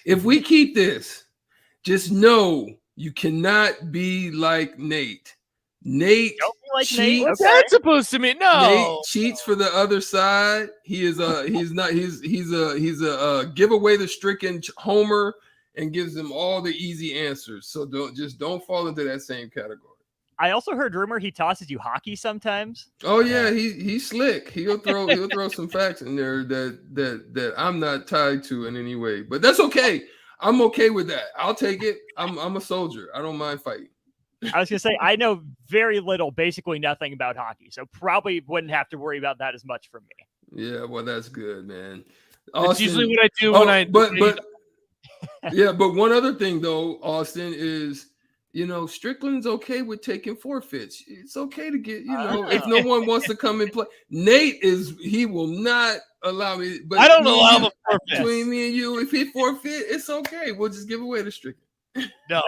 if we keep this, just know you cannot be like Nate. Nate What's cheats. that supposed to mean? No. Nate cheats for the other side. He's a give away the stricken homer and gives them all the easy answers. So don't fall into that same category. I also heard rumor he tosses you hockey sometimes. Oh yeah, he's slick. He'll throw some facts in there that I'm not tied to in any way. But that's okay. I'm okay with that. I'll take it. I'm a soldier. I don't mind fighting. I was going to say, I know very little, basically nothing about hockey, so probably wouldn't have to worry about that as much for me. Yeah, well, that's good, man. That's usually what I do when I. But one other thing though, Austin, is Strickland's okay with taking forfeits. It's okay to get, if no one wants to come and play. Nate he will not allow me. But I don't allow the forfeits. Between me and you, if he forfeit, it's okay. We'll just give away the Strickland. No,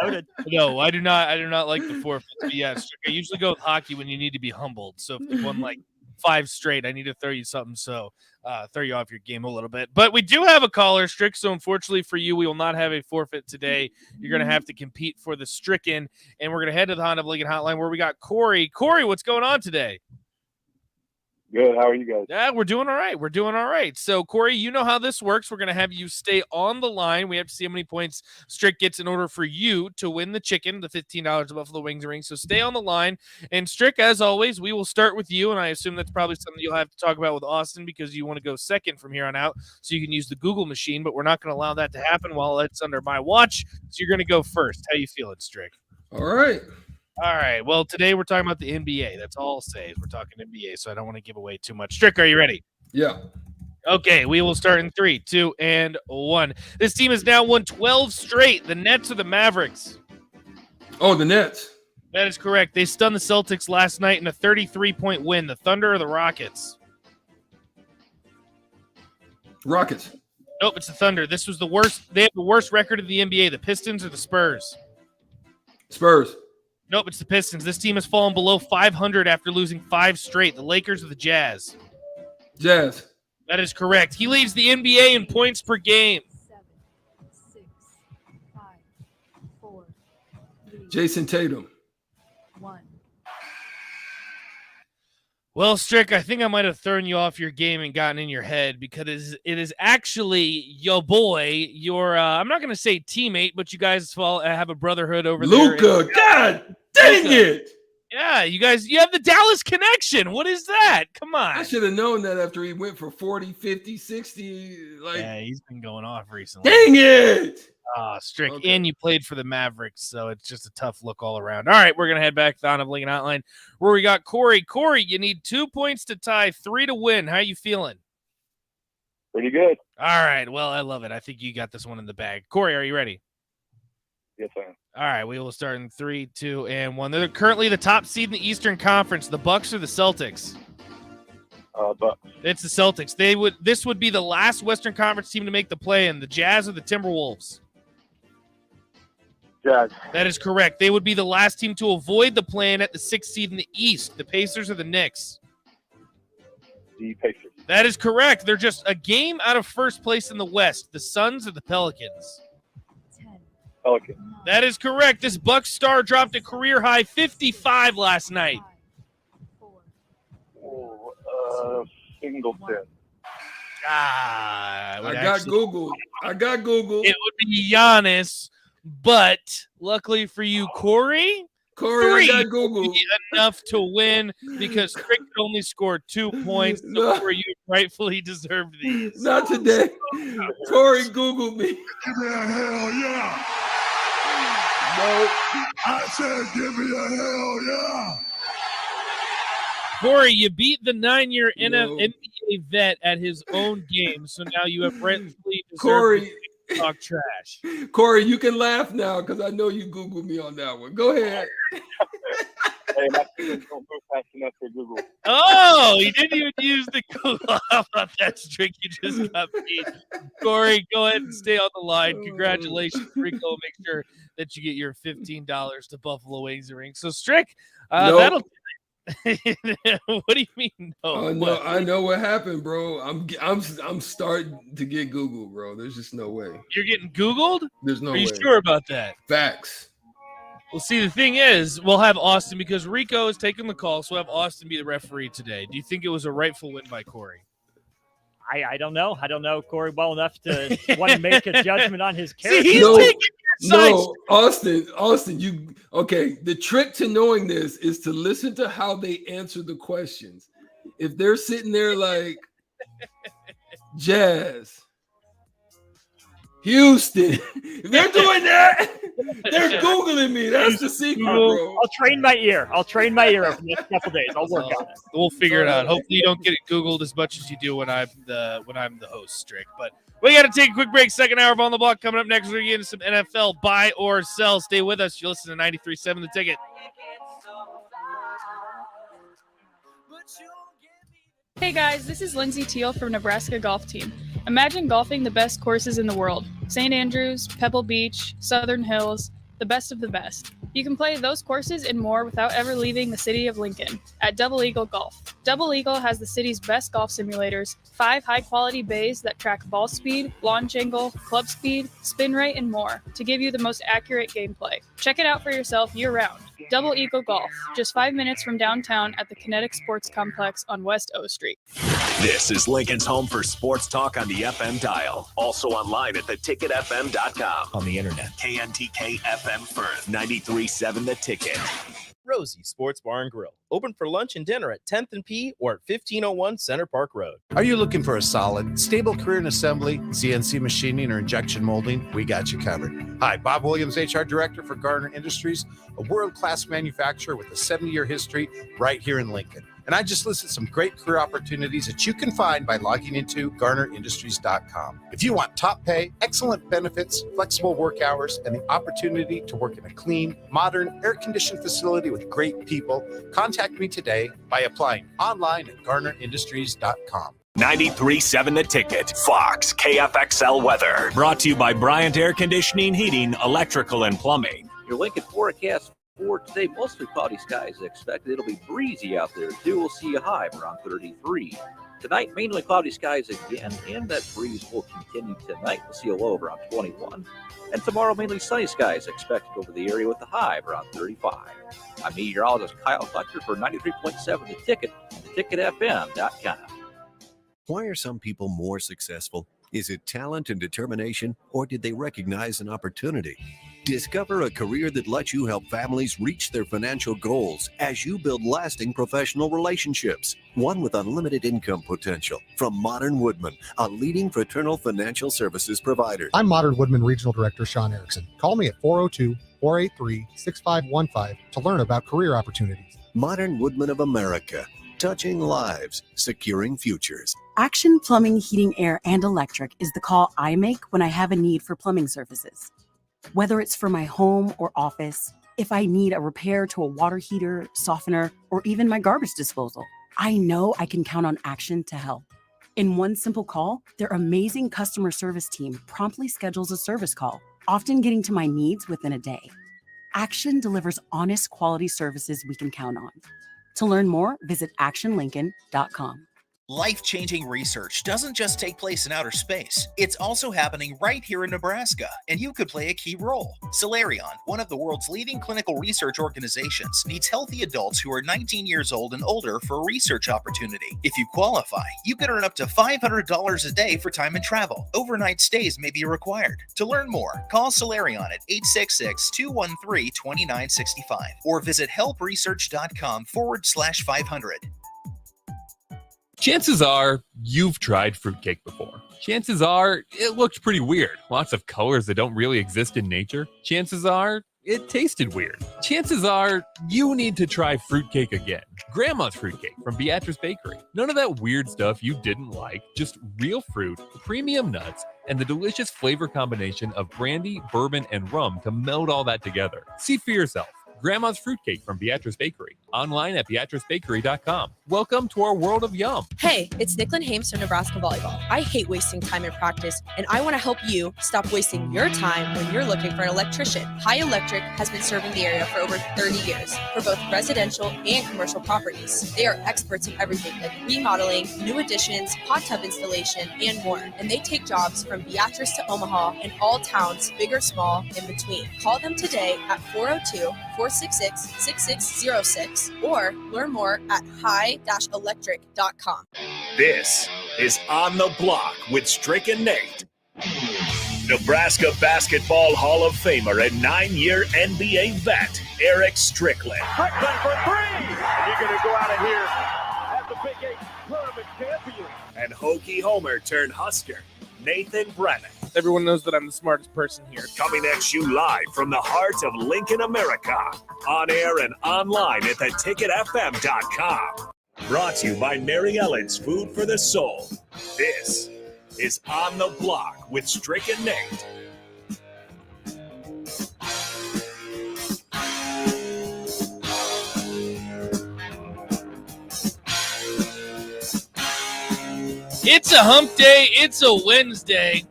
I do not. I do not like the forfeits. But yeah, Strick, I usually go with hockey when you need to be humbled. So if you won like 5 straight, I need to throw you something. So throw you off your game a little bit. But we do have a caller, Strick. So unfortunately for you, we will not have a forfeit today. You're going to have to compete for the Stricken. And we're going to head to the Honda of Lincoln hotline where we got Corey. Corey, what's going on today? Good. How are you guys? Yeah, we're doing all right. We're doing all right. So, Corey, you know how this works. We're going to have you stay on the line. We have to see how many points Strick gets in order for you to win the chicken, the $15 of Buffalo Wings and Rings. So stay on the line. And, Strick, as always, we will start with you. And I assume that's probably something you'll have to talk about with Austin because you want to go second from here on out so you can use the Google machine. But we're not going to allow that to happen while it's under my watch. So you're going to go first. How you feeling, Strick? All right. All right. Well, today we're talking about the NBA. That's all I'll say is we're talking NBA, so I don't want to give away too much. Strick, are you ready? Yeah. Okay, we will start in 3, 2, and 1. This team has now won 12 straight. The Nets or the Mavericks? Oh, the Nets. That is correct. They stunned the Celtics last night in a 33-point win. The Thunder or the Rockets? Rockets. Nope, it's the Thunder. This was the worst. They have the worst record of the NBA. The Pistons or the Spurs? Spurs. Nope, it's the Pistons. This team has fallen below 500 after losing 5 straight. The Lakers or the Jazz? Jazz. That is correct. He leads the NBA in points per game. 7, 6, 5, 4, 3, Jason Tatum. 1. Well, Strick, I think I might have thrown you off your game and gotten in your head because it is actually your boy, your I'm not going to say teammate, but you guys have a brotherhood over there. Luka, God dang it! Yeah, you have the Dallas connection. What is that? Come on. I should have known that after he went for 40, 50, 60. Yeah, he's been going off recently. Dang it! Strick, okay. And you played for the Mavericks, so it's just a tough look all around. All right, we're going to head back to the Honda of Lincoln hotline where we got Corey. Corey, you need 2 points to tie, 3 to win. How are you feeling? Pretty good. All right, well, I love it. I think you got this one in the bag. Corey, are you ready? Yes, I am. All right, we will start in 3, 2, and 1. They're currently the top seed in the Eastern Conference. The Bucks or the Celtics? Bucks. It's the Celtics. This would be the last Western Conference team to make the play-in. The Jazz or the Timberwolves? Jazz. That is correct. They would be the last team to avoid the play-in at the 6th seed in the East. The Pacers or the Knicks? The Pacers. That is correct. They're just a game out of first place in the West. The Suns or the Pelicans? 10. Pelicans. That is correct. This Bucks star dropped a career-high 55 last night. 4. Singleton. I got Google. It would be Giannis, but luckily for you, Corey, I got Google. Enough to win because Strick could only score 2 points. So Corey, you rightfully deserved these. Not today. Corey Googled me. Give me a hell yeah. No. I said give me a hell yeah. Corey, you beat the 9-year NBA vet at his own game, so now you have rightfully deserved Corey. to talk trash. Corey, you can laugh now because I know you Googled me on that one. Go ahead. Hey, my fingers don't move fast enough for Google. Oh, you didn't even use the Google. How about that, Strick? You just got beat. Corey, go ahead and stay on the line. Congratulations, Rico. Make sure that you get your $15 to Buffalo Wings and Rings. So, Strick, that'll. What do you mean? No, no, I know what happened, bro. I'm starting to get Googled, bro. There's just no way. You're getting Googled? There's no way. way. Are you sure about that? Facts. Well, see, the thing is, we'll have Austin because Rico is taking the call, so we'll have Austin be the referee today. Do you think it was a rightful win by Corey? I don't know. I don't know Corey well enough to want to make a judgment on his character. See, he's taking your side. No, Austin, you okay. The trick to knowing this is to listen to how they answer the questions. If they're sitting there like Jazz, Houston. They're doing that. They're Googling me. That's the secret, bro. I'll train my ear. Over the next couple days. I'll work on it. We'll figure it out. Hopefully, you don't get it Googled as much as you do when I'm the host, Strick. But we got to take a quick break. Second hour of On the Block coming up next. We're going to get into some NFL buy or sell. Stay with us. You're listening to 93.7 The Ticket. Hey guys, this is Lindsay Teal from Nebraska Golf Team. Imagine golfing the best courses in the world. St. Andrews, Pebble Beach, Southern Hills, the best of the best. You can play those courses and more without ever leaving the city of Lincoln at Double Eagle Golf. Double Eagle has the city's best golf simulators, 5 high-quality bays that track ball speed, launch angle, club speed, spin rate, and more to give you the most accurate gameplay. Check it out for yourself year-round. Double Eagle Golf, just 5 minutes from downtown at the Kinetic Sports Complex on West O Street. This is Lincoln's home for sports talk on the FM dial. Also online at theticketfm.com. On the internet. KNTK FM Firth, 93.7 The Ticket. Rosie Sports Bar and Grill. Open for lunch and dinner at 10th and P or at 1501 Center Park Road. Are you looking for a solid, stable career in assembly, CNC machining, or injection molding? We got you covered. Hi, Bob Williams, HR Director for Garner Industries, a world-class manufacturer with a 70-year history right here in Lincoln. And I just listed some great career opportunities that you can find by logging into GarnerIndustries.com. If you want top pay, excellent benefits, flexible work hours, and the opportunity to work in a clean, modern, air-conditioned facility with great people, contact me today by applying online at GarnerIndustries.com. 93.7 The Ticket. Fox KFXL weather. Brought to you by Bryant Air Conditioning, Heating, Electrical, and Plumbing. Your Lincoln forecast for today, mostly cloudy skies expected. It'll be breezy out there too. We'll see a high around 33. Tonight, mainly cloudy skies again, and that breeze will continue tonight. We'll see a low of around 21. And tomorrow, mainly sunny skies expected over the area with a high of around 35. I'm meteorologist Kyle Fletcher for 93.7 The Ticket and theticketfm.com. Why are some people more successful? Is it talent and determination, or did they recognize an opportunity? Discover a career that lets you help families reach their financial goals as you build lasting professional relationships. One with unlimited income potential. From Modern Woodman, a leading fraternal financial services provider. I'm Modern Woodman Regional Director Sean Erickson. Call me at 402-483-6515 to learn about career opportunities. Modern Woodman of America. Touching lives, securing futures. Action Plumbing, Heating, Air, and Electric is the call I make when I have a need for plumbing services. Whether it's for my home or office, if I need a repair to a water heater, softener, or even my garbage disposal, I know I can count on Action to help. In one simple call, their amazing customer service team promptly schedules a service call, often getting to my needs within a day. Action delivers honest quality services we can count on. To learn more, visit actionlincoln.com. Life-changing research doesn't just take place in outer space. It's also happening right here in Nebraska, and you could play a key role. Solarion, one of the world's leading clinical research organizations, needs healthy adults who are 19 years old and older for a research opportunity. If you qualify, you can earn up to $500 a day for time and travel. Overnight stays may be required. To learn more, call Solarion at 866-213-2965 or visit helpresearch.com/500. Chances are you've tried fruitcake before. Chances are it looked pretty weird. Lots of colors that don't really exist in nature. Chances are it tasted weird. Chances are you need to try fruitcake again. Grandma's fruitcake from Beatrice Bakery. None of that weird stuff you didn't like, just real fruit, premium nuts, and the delicious flavor combination of brandy, bourbon, and rum to meld all that together. See for yourself. Grandma's Fruitcake from Beatrice Bakery. Online at beatricebakery.com. Welcome to our world of yum. Hey, it's Nicklin Hames from Nebraska Volleyball. I hate wasting time in practice, and I want to help you stop wasting your time when you're looking for an electrician. High Electric has been serving the area for over 30 years for both residential and commercial properties. They are experts in everything like remodeling, new additions, hot tub installation, and more. And they take jobs from Beatrice to Omaha and all towns, big or small, in between. Call them today at 402-466-6606 or learn more at high-electric.com. This is On the Block with Strick and Nate. Nebraska Basketball Hall of Famer and 9-year NBA vet, Eric Strickland. Strickland for three! And you're going to go out of here as the Big 8 tournament champion. And Hokie Homer turned Husker, Nathan Brennan. Everyone knows that I'm the smartest person here. Coming at you live from the heart of Lincoln, America. On air and online at theticketfm.com. Brought to you by Mary Ellen's Food for the Soul. This is On the Block with Strick and Nate. It's a hump day. It's a Wednesday.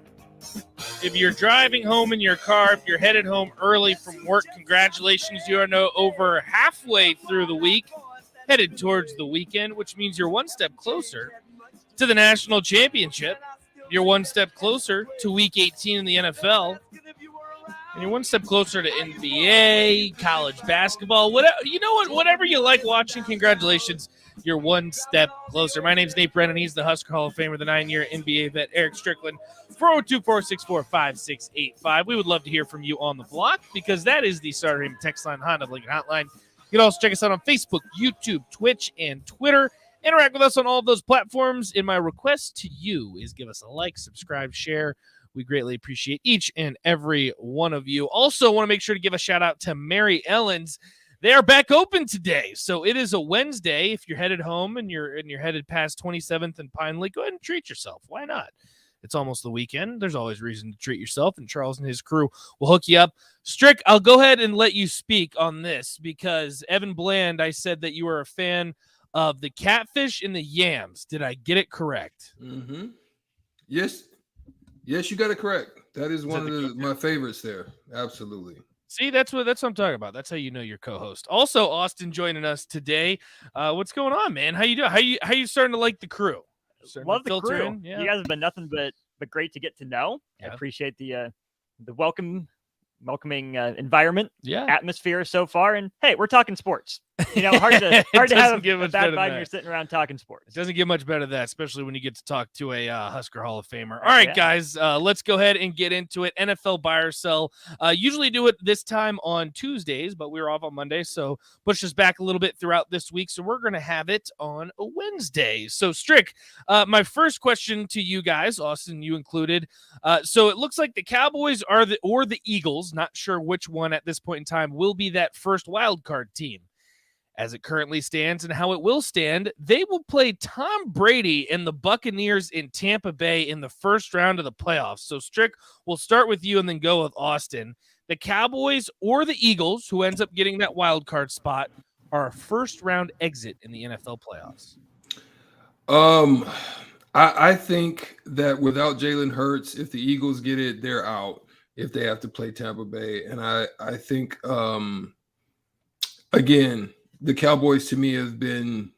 If you're driving home in your car, if you're headed home early from work, congratulations. You are now over halfway through the week, headed towards the weekend, which means you're one step closer to the national championship. You're one step closer to week 18 in the NFL. And you're one step closer to NBA, college basketball, whatever. You know what? Whatever you like watching, congratulations. You're one step closer. My name's Nate Brennan. He's the Husker Hall of Famer, the 9-year NBA vet, Eric Strickland. 402-464-5685. We would love to hear from you on the block because that is the Starter Heyman text line, Honda of Lincoln hotline. You can also check us out on Facebook, YouTube, Twitch, and Twitter. Interact with us on all of those platforms. And my request to you is give us a like, subscribe, share. We greatly appreciate each and every one of you. Also, want to make sure to give a shout out to Mary Ellen's. They are back open today. So it is a Wednesday. If you're headed home and you're headed past 27th and Pine Lake, go ahead and treat yourself. Why not? It's almost the weekend. There's always reason to treat yourself, and Charles and his crew will hook you up. Strick, I'll go ahead and let you speak on this because Evan Bland, I said that you were a fan of the catfish and the yams. Did I get it correct? Mm-hmm. Yes, you got it correct. That is one of my favorites there. Absolutely. See, that's what I'm talking about. That's how you know your co-host. Also, Austin joining us today. What's going on, man? How you doing? How you starting to like the crew? Love the crew. Yeah. You guys have been nothing but great to get to know. Yeah. I appreciate the welcoming environment, atmosphere so far. And hey, we're talking sports. You know, hard to have a bad vibe when you're sitting around talking sports. It doesn't get much better than that, especially when you get to talk to a Husker Hall of Famer. All right, guys, let's go ahead and get into it. NFL buy or sell. Usually do it this time on Tuesdays, but we were off on Monday, so push us back a little bit throughout this week. So we're going to have it on a Wednesday. So Strick, my first question to you guys, Austin, you included. So it looks like the Cowboys or the Eagles, not sure which one at this point in time, will be that first wild card team. As it currently stands and how it will stand, they will play Tom Brady and the Buccaneers in Tampa Bay in the first round of the playoffs. So, Strick, we'll start with you and then go with Austin. The Cowboys or the Eagles, who ends up getting that wild card spot, are a first round exit in the NFL playoffs. I think that without Jalen Hurts, if the Eagles get it, they're out if they have to play Tampa Bay. And I think, again, the Cowboys to me have been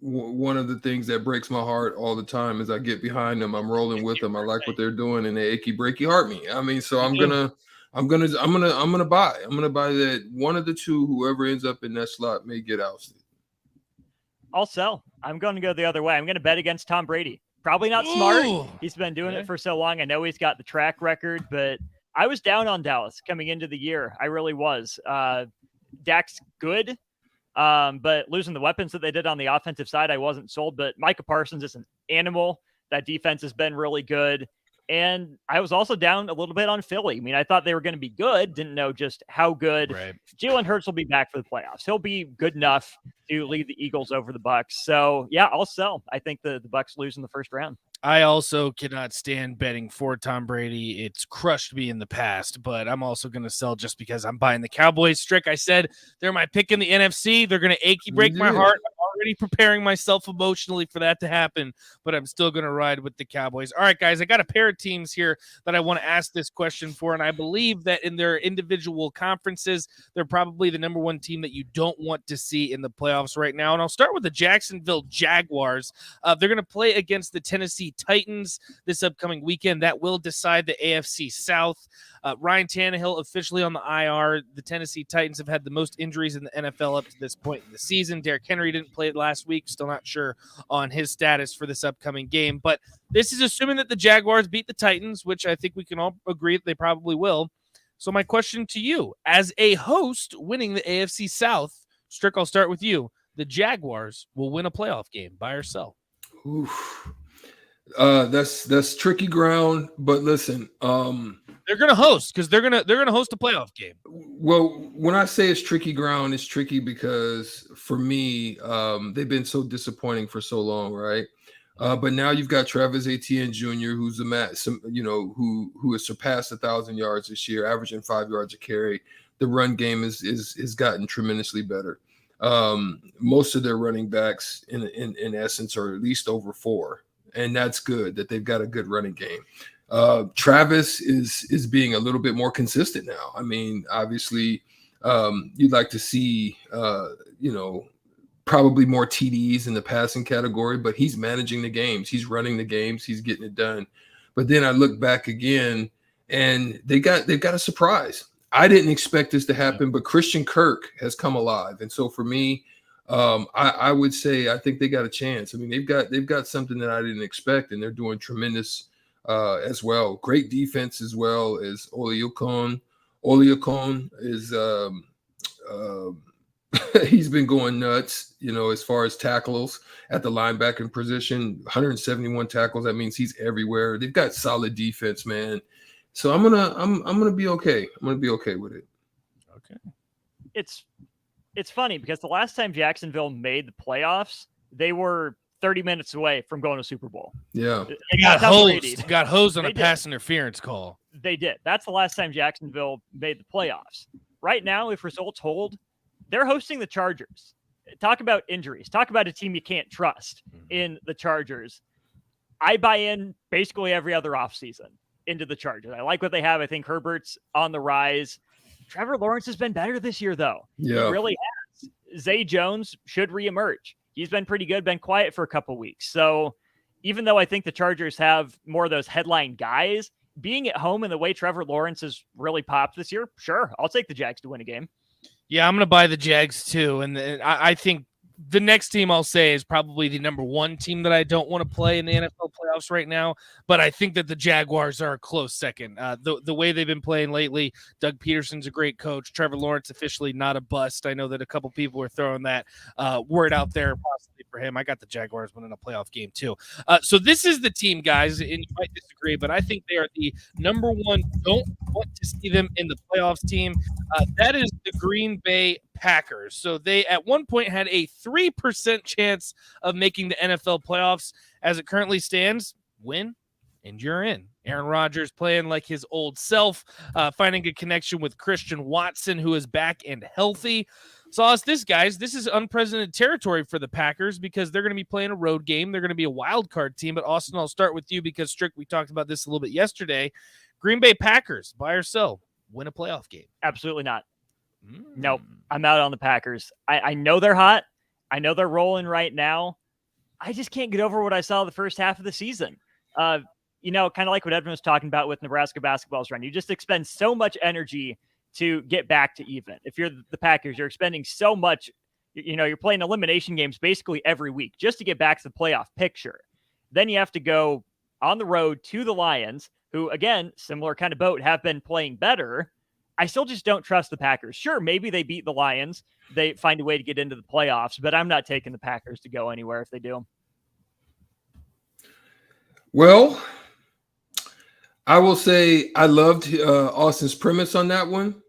one of the things that breaks my heart all the time. As I get behind them, I'm rolling with them. I like what they're doing, and they achy breaky heart me. I mean, so I'm gonna buy. I'm gonna buy that one of the two, whoever ends up in that slot, may get ousted. I'll sell. I'm going to go the other way. I'm going to bet against Tom Brady. Probably not smart. He's been doing it for so long. I know he's got the track record, but I was down on Dallas coming into the year. I really was. Dak's good. But losing the weapons that they did on the offensive side, I wasn't sold. But Micah Parsons is an animal. That defense has been really good. And I was also down a little bit on Philly. I mean, I thought they were going to be good. Didn't know just how good. Right. Jalen Hurts will be back for the playoffs. He'll be good enough to lead the Eagles over the Bucs. So, yeah, I'll sell. I think the Bucs lose in the first round. I also cannot stand betting for Tom Brady. It's crushed me in the past, but I'm also going to sell just because I'm buying the Cowboys. Strick, I said they're my pick in the NFC. They're going to achy break my heart. I'm already preparing myself emotionally for that to happen, but I'm still going to ride with the Cowboys. All right, guys, I got a pair of teams here that I want to ask this question for, and I believe that in their individual conferences, they're probably the number one team that you don't want to see in the playoffs right now. And I'll start with the Jacksonville Jaguars. They're going to play against the Tennessee Titans this upcoming weekend. That will decide the AFC South. Ryan Tannehill officially on the IR. The Tennessee Titans have had the most injuries in the NFL up to this point in the season. Derrick Henry didn't play last week. Still not sure on his status for this upcoming game. But this is assuming that the Jaguars beat the Titans, which I think we can all agree that they probably will. So my question to you, as a host winning the AFC South, Strick, I'll start with you. The Jaguars will win a playoff game, buy or sell? Oof. That's tricky ground, but listen, they're gonna host because they're gonna host a playoff game. well, when I say it's tricky ground, it's tricky because for me, they've been so disappointing for so long, right? But now you've got Travis Etienne Jr., who's who has surpassed 1,000 yards this year, averaging 5 yards a carry. The run game is gotten tremendously better. Most of their running backs, in essence, are at least over 4, and that's good that they've got a good running game. Travis is being a little bit more consistent now. I mean, obviously, you'd like to see probably more TDs in the passing category, but he's managing the games, he's running the games, he's getting it done. But then I look back again, and they've got a surprise. I didn't expect this to happen, but Christian Kirk has come alive, and so for me, I would say I think they got a chance. I mean, they've got something that I didn't expect, and they're doing tremendous as well. Great defense as well as Oliokon. Oliokon is he's been going nuts, as far as tackles at the linebacker position. 171 tackles. That means he's everywhere. They've got solid defense, man. So I'm gonna be okay. I'm gonna be okay with it. Okay. It's funny because the last time Jacksonville made the playoffs, they were 30 minutes away from going to Super Bowl. Yeah. They got hosed on a pass interference call. They did. That's the last time Jacksonville made the playoffs. Right now, if results hold, they're hosting the Chargers. Talk about injuries. Talk about a team you can't trust in the Chargers. I buy in basically every other offseason into the Chargers. I like what they have. I think Herbert's on the rise. Trevor Lawrence has been better this year, though. Yeah. He really has. Zay Jones should reemerge. He's been pretty good, been quiet for a couple weeks. So even though I think the Chargers have more of those headline guys, being at home and the way Trevor Lawrence has really popped this year, sure, I'll take the Jags to win a game. Yeah, I'm going to buy the Jags too. And I think the next team I'll say is probably the number one team that I don't want to play in the NFL playoffs right now. But I think that the Jaguars are a close second. The way they've been playing lately, Doug Peterson's a great coach. Trevor Lawrence officially not a bust. I know that a couple people were throwing that word out there possibly for him. I got the Jaguars winning a playoff game too. So this is the team, guys, and you might disagree, but I think they are the number one. Don't want to see them in the playoffs team. That is the Green Bay Packers. So they at one point had a 3% chance of making the NFL playoffs. As it currently stands, win and you're in. Aaron Rodgers playing like his old self, finding a connection with Christian Watson, who is back and healthy. So this is unprecedented territory for the Packers because they're going to be playing a road game. They're going to be a wild card team. But Austin, I'll start with you because Strick, we talked about this a little bit yesterday. Green Bay Packers, buy or sell, win a playoff game? Absolutely not. Nope. I'm out on the Packers. I know they're hot. I know they're rolling right now. I just can't get over what I saw the first half of the season. Kind of like what Edwin was talking about with Nebraska basketball's run. You just expend so much energy to get back to even. If you're the Packers, you're expending so much. You're playing elimination games basically every week just to get back to the playoff picture. Then you have to go on the road to the Lions, who, again, similar kind of boat, have been playing better. I still just don't trust the Packers. Sure, maybe they beat the Lions. They find a way to get into the playoffs, but I'm not taking the Packers to go anywhere if they do. Well, I will say I loved Austin's premise on that one,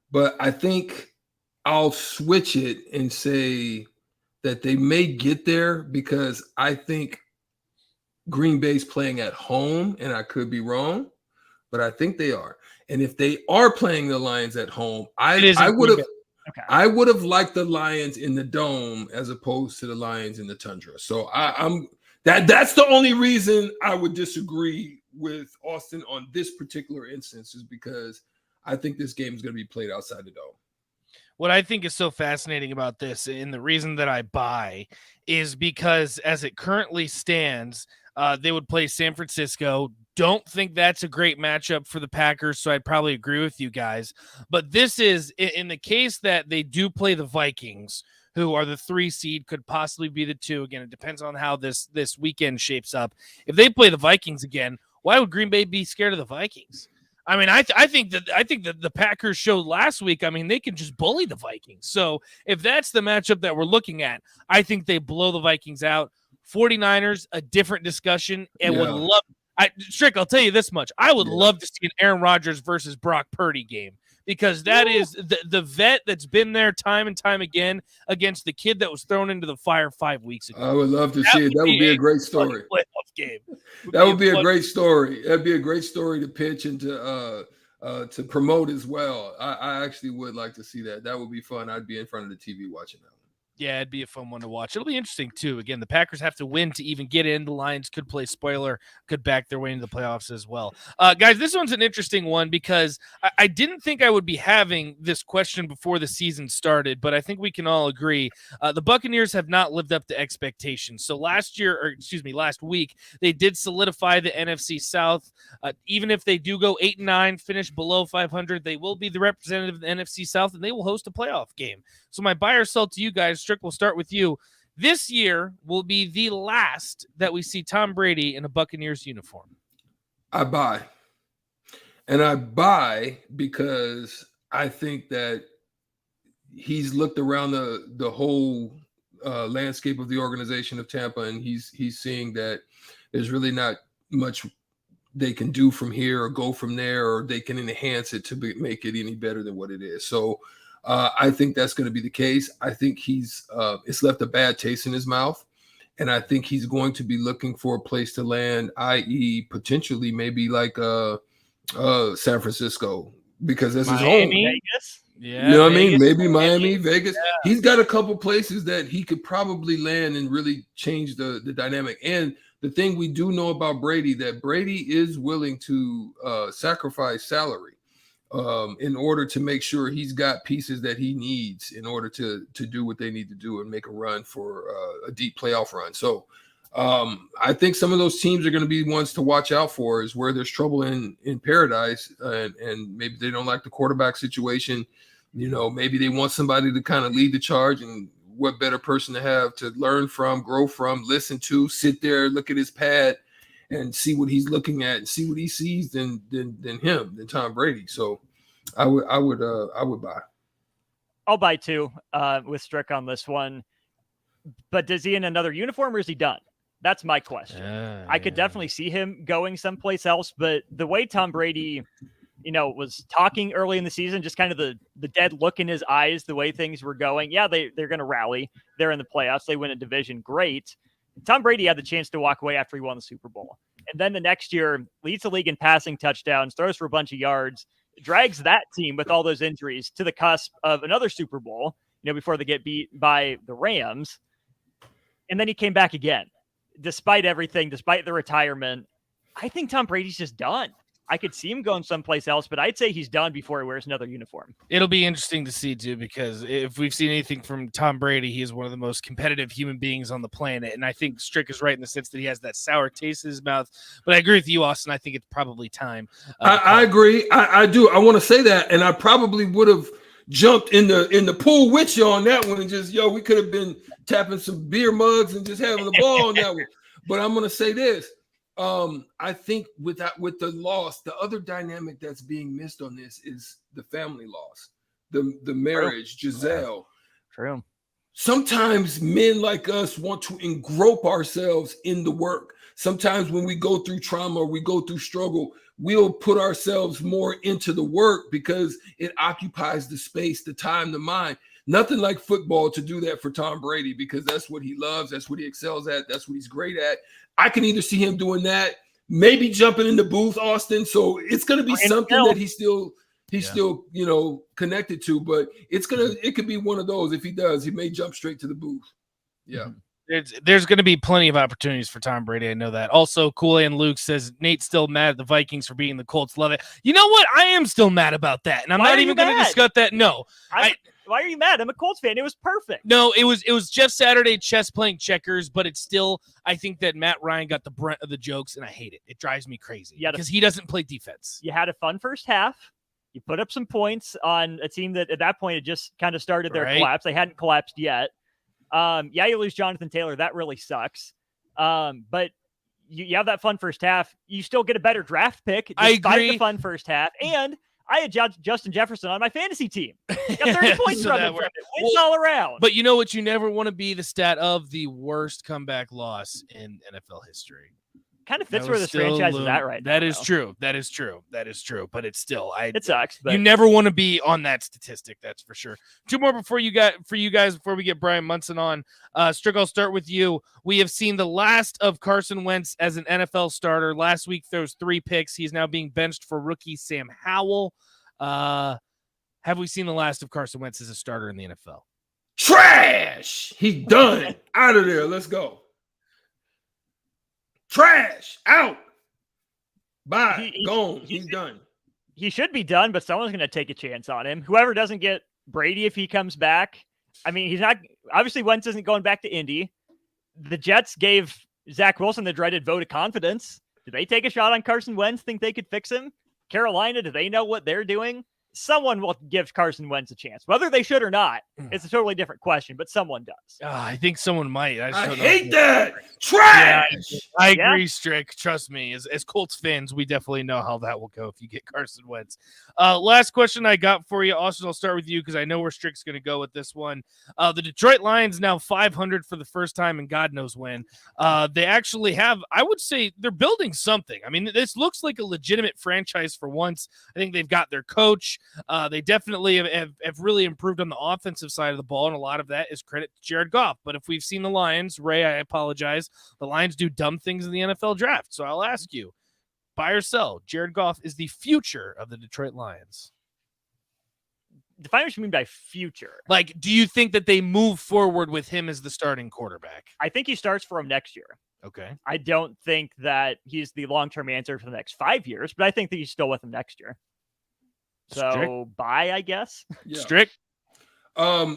but I think I'll switch it and say that they may get there because I think Green Bay's playing at home, and I could be wrong, but I think they are. And if they are playing the Lions at home, I would have liked the Lions in the Dome as opposed to the Lions in the Tundra. So that's the only reason I would disagree with Austin on this particular instance, is because I think this game is going to be played outside the Dome. What I think is so fascinating about this, and the reason that I buy, is because as it currently stands, they would play San Francisco. Don't think that's a great matchup for the Packers, so I'd probably agree with you guys. But this is, in the case that they do play the Vikings, who are the 3 seed, could possibly be the 2. Again, it depends on how this weekend shapes up. If they play the Vikings again, why would Green Bay be scared of the Vikings? I mean, I think that the Packers showed last week, I mean, they can just bully the Vikings. So if that's the matchup that we're looking at, I think they blow the Vikings out. 49ers, a different discussion, and would Yeah. love. Strick, I'll tell you this much. I would love to see an Aaron Rodgers versus Brock Purdy game, because that is the vet that's been there time and time again against the kid that was thrown into the fire 5 weeks ago. I would love to see it. That would be a great story. Playoff game. That would be a great story. That'd be a great story to pitch and to promote as well. I actually would like to see that. That would be fun. I'd be in front of the TV watching that. Yeah, it'd be a fun one to watch. It'll be interesting, too. Again, the Packers have to win to even get in. The Lions could play spoiler, could back their way into the playoffs as well. Guys, this one's an interesting one because I didn't think I would be having this question before the season started, but I think we can all agree the Buccaneers have not lived up to expectations. So last week, they did solidify the NFC South. Even if they do go 8-9, finish below 500, they will be the representative of the NFC South, and they will host a playoff game. So my buy or sell to you guys, Strick, we'll start with you. This year will be the last that we see Tom Brady in a Buccaneers uniform. I buy. And I buy because I think that he's looked around the whole landscape of the organization of Tampa, and he's seeing that there's really not much they can do from here or go from there, or they can enhance it to make it any better than what it is. So I think that's going to be the case. I think it's left a bad taste in his mouth, and I think he's going to be looking for a place to land, i.e. potentially maybe like San Francisco, because that's his home. Vegas? Yeah, you know what Vegas, I mean? Maybe Miami, Vegas. Yeah. He's got a couple places that he could probably land and really change the dynamic. And the thing we do know about Brady, that Brady is willing to sacrifice salary in order to make sure he's got pieces that he needs in order to do what they need to do and make a run for a deep playoff run. So I think some of those teams are going to be ones to watch out for, is where there's trouble in paradise, and maybe they don't like the quarterback situation. You know, maybe they want somebody to kind of lead the charge, and what better person to have to learn from, grow from, listen to, sit there, look at his pad and see what he's looking at and see what he sees than Tom Brady. So I would buy. I'll buy too with Strick on this one. But does he in another uniform, or is he done? That's my question. I could definitely see him going someplace else, but the way Tom Brady, was talking early in the season, just kind of the dead look in his eyes, the way things were going. Yeah, they're going to rally. They're in the playoffs. They win a division. Great. Tom Brady had the chance to walk away after he won the Super Bowl. And then the next year leads the league in passing touchdowns, throws for a bunch of yards, drags that team with all those injuries to the cusp of another Super Bowl, before they get beat by the Rams. And then he came back again. Despite everything, despite the retirement, I think Tom Brady's just done. I could see him going someplace else, but I'd say he's done before he wears another uniform. It'll be interesting to see, too, because if we've seen anything from Tom Brady, he is one of the most competitive human beings on the planet. And I think Strick is right in the sense that he has that sour taste in his mouth. But I agree with you, Austin. I think it's probably time. I agree. I do. I want to say that. And I probably would have jumped in the pool with you on that one and just, we could have been tapping some beer mugs and just having the ball on that one. But I'm going to say this. I think with the loss, the other dynamic that's being missed on this is the family loss, the marriage, Giselle. True. Sometimes men like us want to engrope ourselves in the work. Sometimes when we go through trauma or we go through struggle, we'll put ourselves more into the work because it occupies the space, the time, the mind. Nothing like football to do that for Tom Brady, because that's what he loves. That's what he excels at. That's what he's great at. I can either see him doing that, maybe jumping in the booth, Austin. So it's going to be something that he's still connected to, but it could be one of those. If he does, he may jump straight to the booth. Yeah. There's going to be plenty of opportunities for Tom Brady. I know that. Also, Kool-Aid Luke says Nate's still mad at the Vikings for beating the Colts. Love it. You know what? I am still mad about that, and I'm not even going to discuss that. No. Why are you mad? I'm a Colts fan. It was perfect. No, it was Jeff Saturday chess playing checkers, but it's still, I think that Matt Ryan got the brunt of the jokes, and I hate it. It drives me crazy because he doesn't play defense. You had a fun first half. You put up some points on a team that at that point had just kind of started their collapse. They hadn't collapsed yet. You lose Jonathan Taylor. That really sucks. But you have that fun first half. You still get a better draft pick despite the fun first half. And I had Justin Jefferson on my fantasy team. Got 30 points So from that him. worked. Wins all around. But you know what? You never want to be the stat of the worst comeback loss in NFL history. Kind of fits That where was this still franchise is at right now. That is though. true. That is true. That is true. But it's still, It sucks. But you never want to be on that statistic. That's for sure. Two more for you guys before we get Brian Munson on. Strick, I'll start with you. We have seen the last of Carson Wentz as an NFL starter. Last week throws 3 picks. He's now being benched for rookie Sam Howell. Have we seen the last of Carson Wentz as a starter in the NFL? Trash. He done. Out of there. Let's go. Trash. Out. Bye. Gone. He's done. He should be done, but someone's going to take a chance on him. Whoever doesn't get Brady if he comes back. I mean, he's not obviously Wentz isn't going back to Indy. The Jets gave Zach Wilson the dreaded vote of confidence. Do they take a shot on Carson Wentz? Think they could fix him? Carolina, do they know what they're doing? Someone will give Carson Wentz a chance. Whether they should or not, it's a totally different question, but someone does. I think someone might. I hate that. Trash. Yeah, I agree, Strick. Trust me. As Colts fans, we definitely know how that will go if you get Carson Wentz. Last question I got for you. Austin, I'll start with you because I know where Strick's going to go with this one. The Detroit Lions now 500 for the first time, and God knows when. They actually have, I would say, they're building something. I mean, this looks like a legitimate franchise for once. I think they've got their coach. They definitely have really improved on the offensive side of the ball, and a lot of that is credit to Jared Goff. But if we've seen the Lions, Ray, I apologize, the Lions do dumb things in the NFL draft. So I'll ask you, buy or sell, Jared Goff is the future of the Detroit Lions. Define what you mean by future. Like, do you think that they move forward with him as the starting quarterback? I think he starts for him next year. Okay. I don't think that he's the long-term answer for the next 5 years, but I think that he's still with him next year. So Strick? bye, I guess. Yeah. Strick? I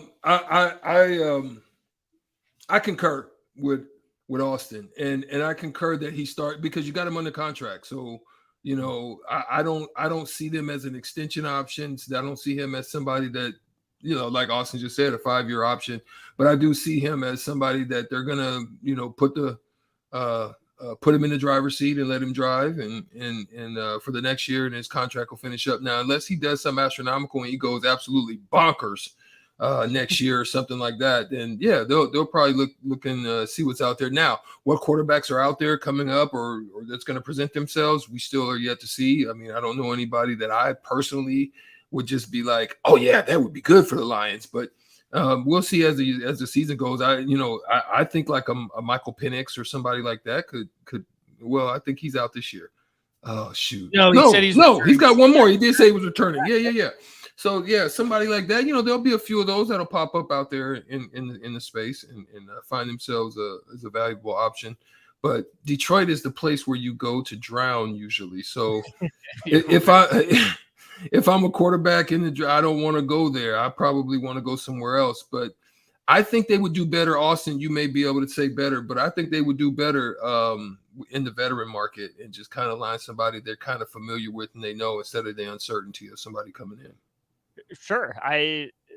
concur with Austin, and I concur that he start because you got him under contract. So you know, I don't see them as an extension option. I don't see him as somebody that, you know, like Austin just said, a 5-year option. But I do see him as somebody that they're gonna, you know, put him in the driver's seat and let him drive, and for the next year, and his contract will finish up. Now, unless he does something astronomical and he goes absolutely bonkers next year or something like that, then yeah, they'll probably look and see what's out there. Now, what quarterbacks are out there coming up or that's going to present themselves, we still are yet to see. I mean, I don't know anybody that I personally would just be like, oh yeah, that would be good for the Lions, but we'll see as the season goes. I think like a Michael Penix or somebody like that could. Well, I think he's out this year. Oh shoot! No, he said he's got one more. He did say he was returning. Yeah. So yeah, somebody like that. You know, there'll be a few of those that'll pop up out there in the space and find themselves as a valuable option. But Detroit is the place where you go to drown usually. So if I'm a quarterback in the, I don't want to go there. I probably want to go somewhere else. But I think they would do better. Austin, you may be able to say better, but I think they would do better in the veteran market and just kind of line somebody they're kind of familiar with and they know, instead of the uncertainty of somebody coming in. Sure.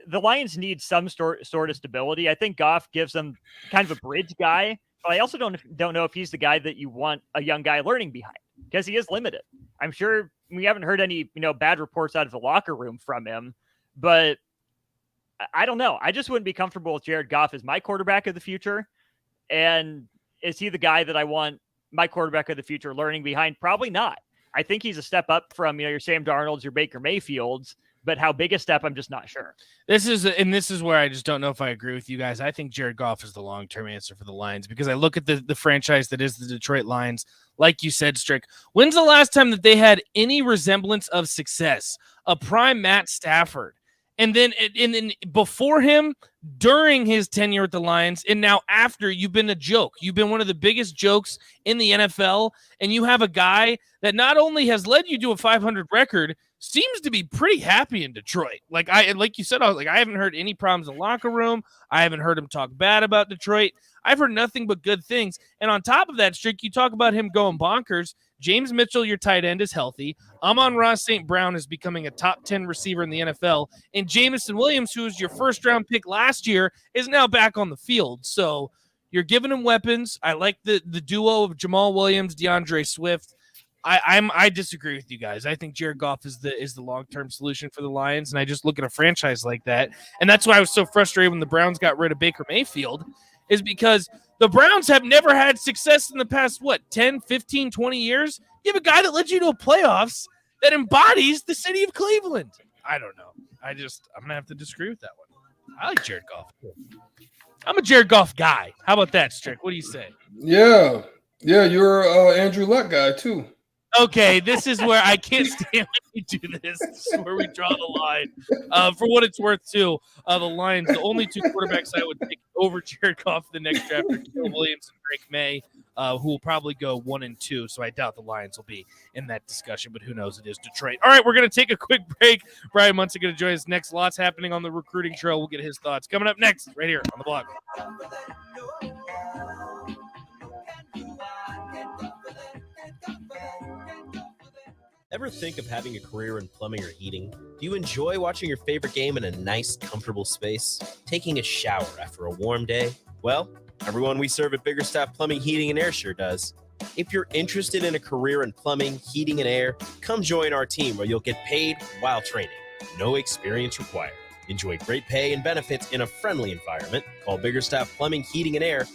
The Lions need some sort of stability. I think Goff gives them kind of a bridge guy, but I also don't know if he's the guy that you want a young guy learning behind, because he is limited. I'm sure we haven't heard any, bad reports out of the locker room from him, but I don't know. I just wouldn't be comfortable with Jared Goff as my quarterback of the future. And is he the guy that I want my quarterback of the future learning behind? Probably not. I think he's a step up from, your Sam Darnolds, your Baker Mayfields, but how big a step, I'm just not sure. This is where I just don't know if I agree with you guys. I think Jared Goff is the long-term answer for the Lions, because I look at the franchise that is the Detroit Lions. Like you said, Strick, when's the last time that they had any resemblance of success? A prime Matt Stafford. And then before him, during his tenure at the Lions, and now after, you've been a joke. You've been one of the biggest jokes in the NFL, and you have a guy that not only has led you to a 500 record, seems to be pretty happy in Detroit. Like you said, I haven't heard any problems in the locker room. I haven't heard him talk bad about Detroit. I've heard nothing but good things. And on top of that, Strick, you talk about him going bonkers. James Mitchell, your tight end, is healthy. Amon-Ra St. Brown is becoming a top 10 receiver in the NFL. And Jameson Williams, who was your first-round pick last year, is now back on the field. So you're giving him weapons. I like the duo of Jamal Williams, DeAndre Swift. I disagree with you guys. I think Jared Goff is the long-term solution for the Lions, and I just look at a franchise like that, and that's why I was so frustrated when the Browns got rid of Baker Mayfield, is because the Browns have never had success in the past, 10, 15, 20 years? You have a guy that led you to playoffs that embodies the city of Cleveland. I don't know. I'm going to have to disagree with that one. I like Jared Goff. I'm a Jared Goff guy. How about that, Strick? What do you say? Yeah. Yeah, you're Andrew Luck guy, too. Okay, this is where I can't stand when we do this. This is where we draw the line. For what it's worth, too, the Lions, the only two quarterbacks I would pick over Jared Goff the next draft are Caleb Williams and Drake May, who will probably go 1 and 2. So I doubt the Lions will be in that discussion, but who knows? It is Detroit. All right, we're going to take a quick break. Brian Muntz is going to join us next. Lots happening on the recruiting trail. We'll get his thoughts coming up next, right here on the block. Ever think of having a career in plumbing or heating? Do you enjoy watching your favorite game in a nice, comfortable space? Taking a shower after a warm day? Well, everyone we serve at Biggerstaff Plumbing, Heating, and Air sure does. If you're interested in a career in plumbing, heating, and air, come join our team where you'll get paid while training. No experience required. Enjoy great pay and benefits in a friendly environment. Call Biggerstaff Plumbing, Heating, and Air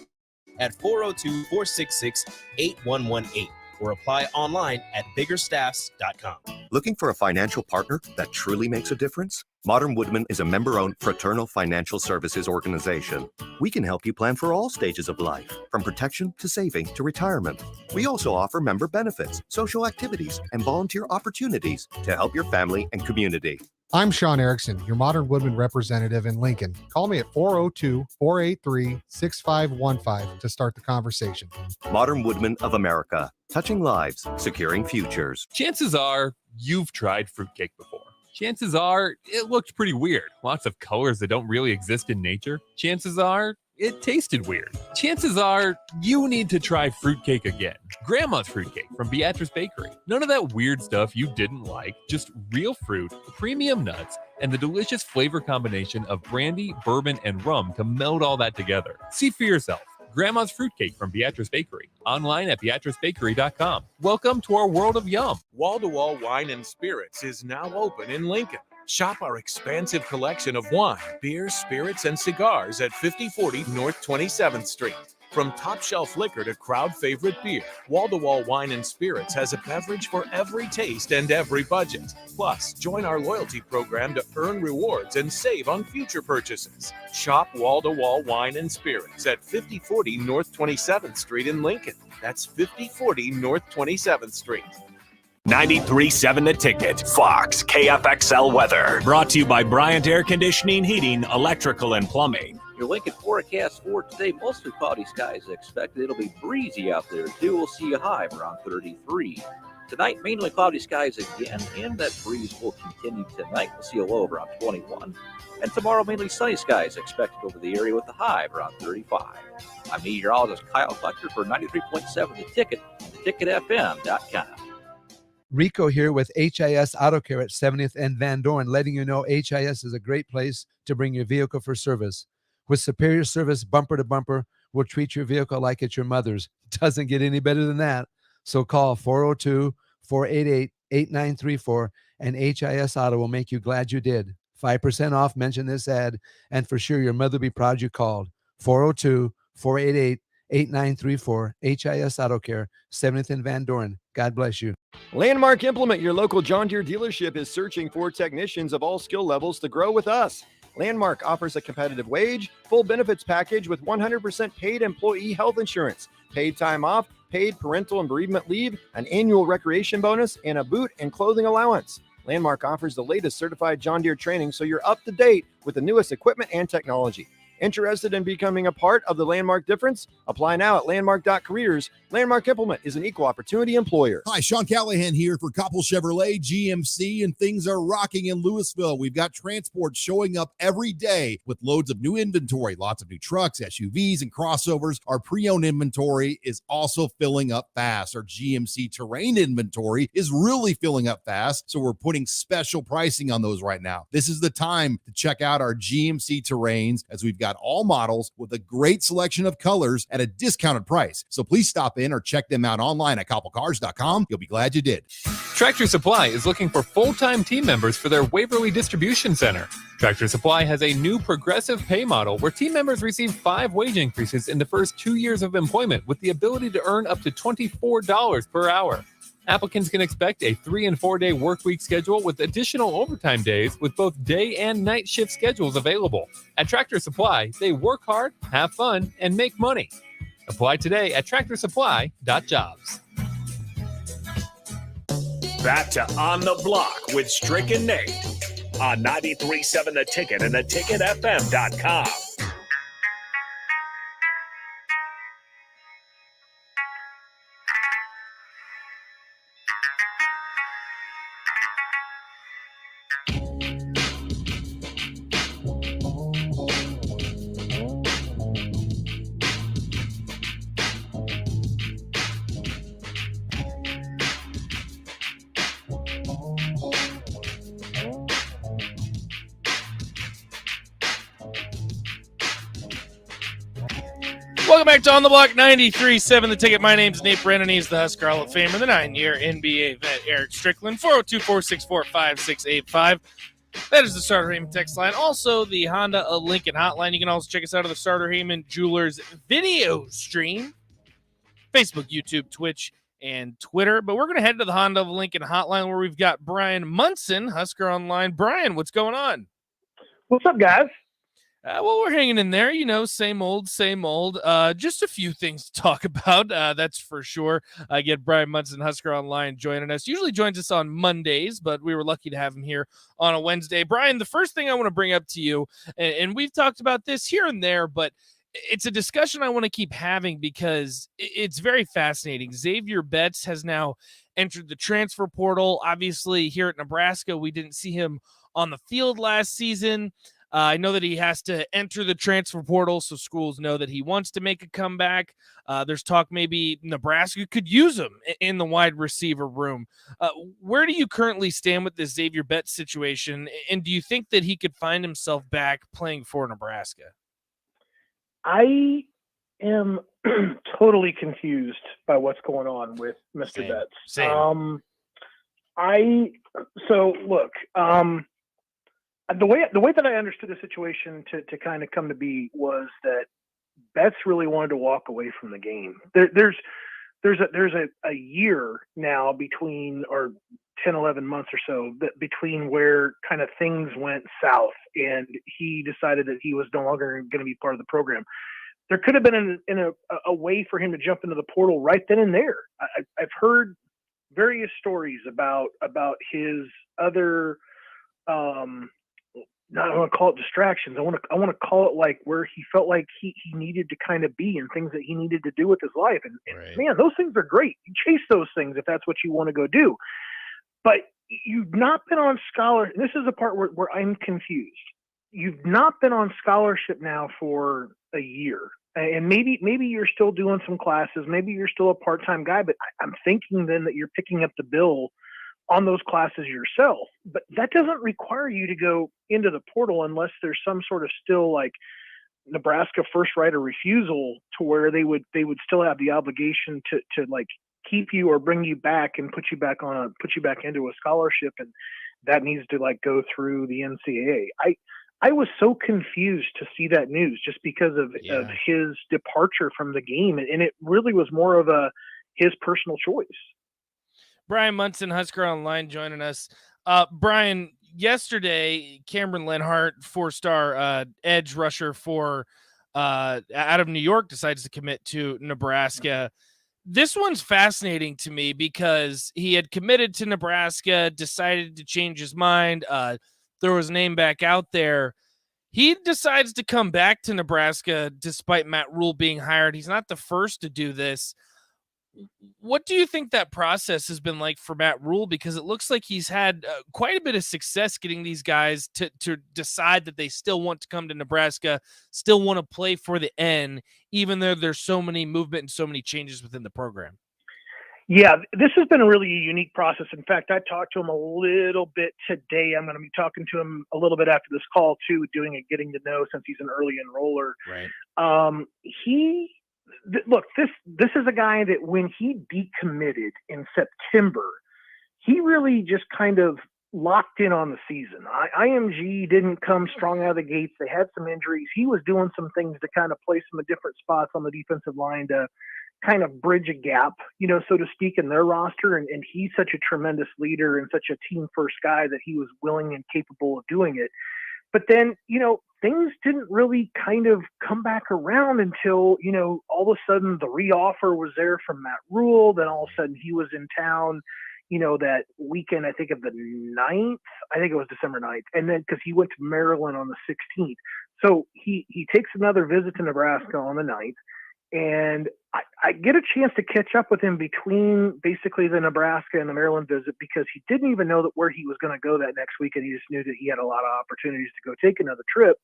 at 402-466-8118. or apply online at biggerstaffs.com. Looking for a financial partner that truly makes a difference? Modern Woodman is a member-owned fraternal financial services organization. We can help you plan for all stages of life, from protection to saving to retirement. We also offer member benefits, social activities, and volunteer opportunities to help your family and community. I'm Sean Erickson, your Modern Woodman representative in Lincoln. Call me at 402-483-6515 to start the conversation. Modern Woodman of America, touching lives, securing futures. Chances are you've tried fruitcake before. Chances are it looked pretty weird. Lots of colors that don't really exist in nature. Chances are it tasted weird. Chances are you need to try fruitcake again. Grandma's fruitcake from Beatrice Bakery. None of that weird stuff you didn't like, just real fruit, premium nuts, and the delicious flavor combination of brandy, bourbon, and rum to meld all that together. See for yourself. Grandma's fruitcake from Beatrice Bakery. Online at beatricebakery.com. Welcome to our world of yum. Wall-to-Wall Wine and Spirits is now open in Lincoln. Shop our expansive collection of wine, beer, spirits, and cigars at 5040 North 27th Street. From top shelf liquor to crowd favorite beer, Wall-to-Wall Wine and Spirits has a beverage for every taste and every budget. Plus, join our loyalty program to earn rewards and save on future purchases. Shop Wall-to-Wall Wine and Spirits at 5040 North 27th Street in Lincoln. That's 5040 North 27th Street. 93.7 The Ticket, Fox, KFXL weather. Brought to you by Bryant Air Conditioning, Heating, Electrical, and Plumbing. Your Lincoln forecast for today, mostly cloudy skies expected. It'll be breezy out there, too. We'll see a high around 33. Tonight, mainly cloudy skies again, and that breeze will continue tonight. We'll see a low around 21. And tomorrow, mainly sunny skies expected over the area with a high around 35. I'm meteorologist Kyle Fletcher for 93.7 The Ticket, ticketfm.com. Rico here with HIS Auto Care at 70th and Van Dorn, letting you know HIS is a great place to bring your vehicle for service. With superior service bumper to bumper, we'll treat your vehicle like it's your mother's. Doesn't get any better than that. So call 402-488-8934 and HIS Auto will make you glad you did. 5% off, mention this ad, and for sure your mother will be proud you called. 402-488-8934, HIS Auto Care, 70th and Van Dorn. God bless you. Landmark Implement, your local John Deere dealership, is searching for technicians of all skill levels to grow with us. Landmark offers a competitive wage, full benefits package with 100% paid employee health insurance, paid time off, paid parental and bereavement leave, an annual recreation bonus, and a boot and clothing allowance. Landmark offers the latest certified John Deere training so you're up to date with the newest equipment and technology. Interested in becoming a part of the Landmark difference? Apply now at landmark.careers. Landmark Implement is an equal opportunity employer. Hi, Sean Callahan here for Koppel Chevrolet GMC, and things are rocking in Louisville. We've got transport showing up every day with loads of new inventory, lots of new trucks, SUVs, and crossovers. Our pre-owned inventory is also filling up fast. Our GMC Terrain inventory is really filling up fast, so we're putting special pricing on those right now. This is the time to check out our GMC Terrains, as we've got got all models with a great selection of colors at a discounted price. So please stop in or check them out online at koppelcars.com. You'll be glad you did. Tractor Supply is looking for full-time team members for their Waverly Distribution Center. Tractor Supply has a new progressive pay model where team members receive 5 wage increases in the first 2 years of employment with the ability to earn up to $24 per hour. Applicants can expect a 3- and 4-day work week schedule with additional overtime days with both day and night shift schedules available. At Tractor Supply, they work hard, have fun, and make money. Apply today at tractorsupply.jobs. Back to On the Block with Strick and Nate on 93.7 The Ticket and theticketfm.com. Welcome back to On the Block 93.7 The Ticket. My name's Nate Brennan. He's the Husker Hall of Famer, the 9-year NBA vet Eric Strickland. 402-464-5685. That is the Starter Heyman text line. Also, the Honda of Lincoln hotline. You can also check us out on the Starter Heyman Jewelers video stream. Facebook, YouTube, Twitch, and Twitter. But we're going to head to the Honda of Lincoln hotline where we've got Brian Munson, Husker Online. Brian, what's going on? What's up, guys? Well, we're hanging in there, same old, same old. Just a few things to talk about, that's for sure. Get Brian Munson, Husker Online, joining us. Usually joins us on Mondays, but we were lucky to have him here on a Wednesday. Brian, the first thing I want to bring up to you, and we've talked about this here and there, but it's a discussion I want to keep having because it's very fascinating. Xavier Betts has now entered the transfer portal. Obviously, here at Nebraska, we didn't see him on the field last season. I know that he has to enter the transfer portal so schools know that he wants to make a comeback. There's talk maybe Nebraska could use him in the wide receiver room. Where do you currently stand with this Xavier Betts situation? And do you think that he could find himself back playing for Nebraska? I am totally confused by what's going on with Mr. Betts. Same. The way that I understood the situation to kind of come to be was that Betts really wanted to walk away from the game. There's a year now between, or 10, 11 months or so, between where kind of things went south and he decided that he was no longer going to be part of the program. There could have been a way for him to jump into the portal right then and there. I've heard various stories about his other, I don't want to call it distractions. I want to call it like where he felt like he needed to kind of be and things that he needed to do with his life. And man, those things are great. You chase those things if that's what you want to go do. But you've not been on scholarship. This is the part where I'm confused. You've not been on scholarship now for a year. And maybe you're still doing some classes. Maybe you're still a part-time guy, but I'm thinking then that you're picking up the bill on those classes yourself. But that doesn't require you to go into the portal unless there's some sort of still like Nebraska first right of refusal to where they would still have the obligation to like keep you or bring you back and put you back into a scholarship, and that needs to like go through the NCAA. I was so confused to see that news just because of his departure from the game, and it really was more of his personal choice. Brian Munson, Husker Online, joining us. Brian, yesterday, Cameron Lenhart, 4-star edge rusher for out of New York, decides to commit to Nebraska. This one's fascinating to me because he had committed to Nebraska, decided to change his mind, throw his name back out there. He decides to come back to Nebraska despite Matt Rule being hired. He's not the first to do this. What do you think that process has been like for Matt Rule? Because it looks like he's had quite a bit of success getting these guys to decide that they still want to come to Nebraska, still want to play for the N, even though there's so many movement and so many changes within the program. Yeah, this has been a really unique process. In fact, I talked to him a little bit today. I'm going to be talking to him a little bit after this call too, doing a getting to know since he's an early enroller. Right. Look, this is a guy that when he decommitted in September, he really just kind of locked in on the season. IMG didn't come strong out of the gates. They had some injuries. He was doing some things to kind of place them in different spots on the defensive line to kind of bridge a gap, so to speak, in their roster. And he's such a tremendous leader and such a team first guy that he was willing and capable of doing it. But then, things didn't really kind of come back around until, all of a sudden the reoffer was there from Matt Rule. Then all of a sudden he was in town, that weekend, I think of the 9th, I think it was December 9th. And then because he went to Maryland on the 16th. So he takes another visit to Nebraska on the 9th. And I get a chance to catch up with him between basically the Nebraska and the Maryland visit because he didn't even know that where he was going to go that next week. And he just knew that he had a lot of opportunities to go take another trip.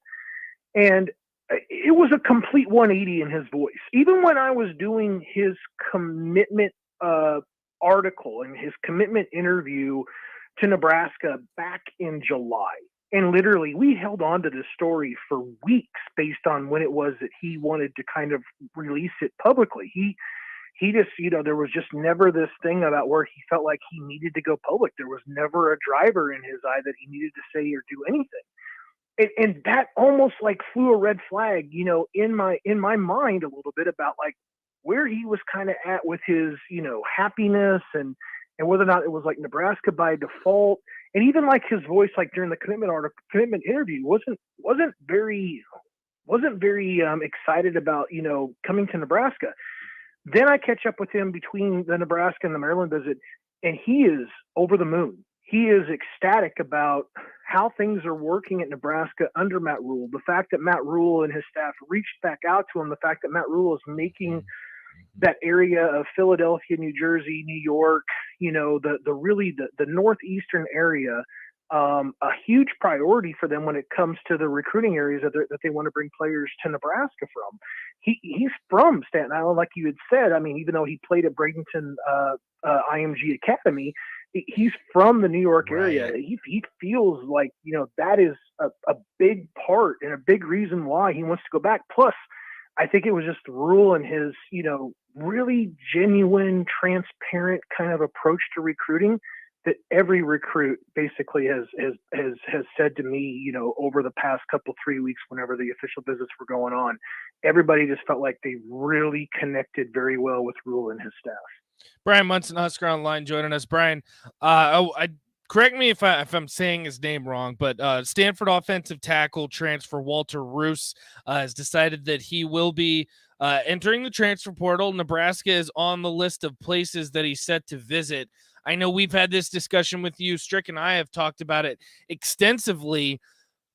And it was a complete 180 in his voice. Even when I was doing his commitment article and his commitment interview to Nebraska back in July, and literally we held on to this story for weeks based on when it was that he wanted to kind of release it publicly. He just, there was just never this thing about where he felt like he needed to go public. There was never a driver in his eye that he needed to say or do anything. And that almost like flew a red flag, in my mind a little bit about like where he was kind of at with his, happiness and whether or not it was like Nebraska by default. And even like his voice, like during the commitment interview wasn't very excited about, coming to Nebraska. Then I catch up with him between the Nebraska and the Maryland visit, and he is over the moon. He is ecstatic about how things are working at Nebraska under Matt Rule. The fact that Matt Rule and his staff reached back out to him, the fact that Matt Rule is making that area of Philadelphia, New Jersey, New York, the northeastern area, a huge priority for them when it comes to the recruiting areas that they want to bring players to Nebraska from. He's from Staten Island, like you had said. I mean, even though he played at Bradenton IMG Academy, he's from the New York area. He feels like, that is a big part and a big reason why he wants to go back. Plus, I think it was just the Rule and his, really genuine, transparent kind of approach to recruiting that every recruit basically has said to me, over the past couple 3 weeks, whenever the official visits were going on, everybody just felt like they really connected very well with Rule and his staff. Brian Munson, Husker Online, joining us. Brian, correct me if I'm saying his name wrong, but Stanford offensive tackle transfer Walter Roos has decided that he will be entering the transfer portal. Nebraska is on the list of places that he's set to visit. I know we've had this discussion with you. Strick and I have talked about it extensively.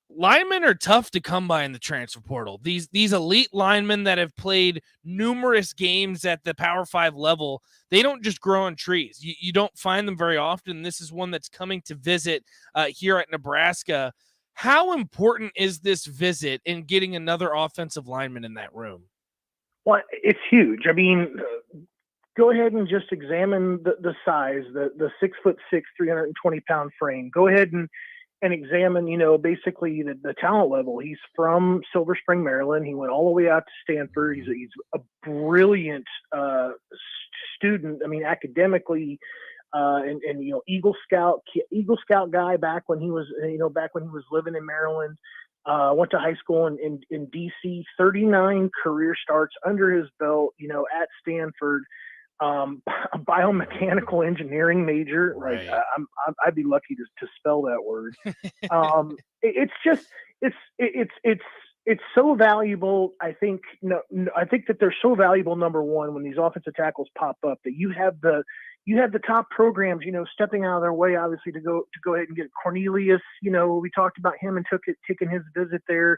Linemen are tough to come by in the transfer portal. These elite linemen that have played numerous games at the Power 5 level, they don't just grow on trees. You don't find them very often. This is one that's coming to visit here at Nebraska. How important is this visit in getting another offensive lineman in that room? Well, it's huge. I mean, go ahead and just examine the size, the 6'6", 320-pound frame. Go ahead and examine, basically the talent level. He's from Silver Spring, Maryland. He went all the way out to Stanford. He's a brilliant student. I mean, academically, and Eagle Scout guy back when he was living in Maryland. Went to high school in DC. 39 career starts under his belt. At Stanford. A biomechanical engineering major. Right. Like I'd be lucky to spell that word. It's so valuable. I think that they're so valuable. Number one, when these offensive tackles pop up, that you have the top programs, stepping out of their way, obviously, to go ahead and get Cornelius. We talked about him and taking his visit there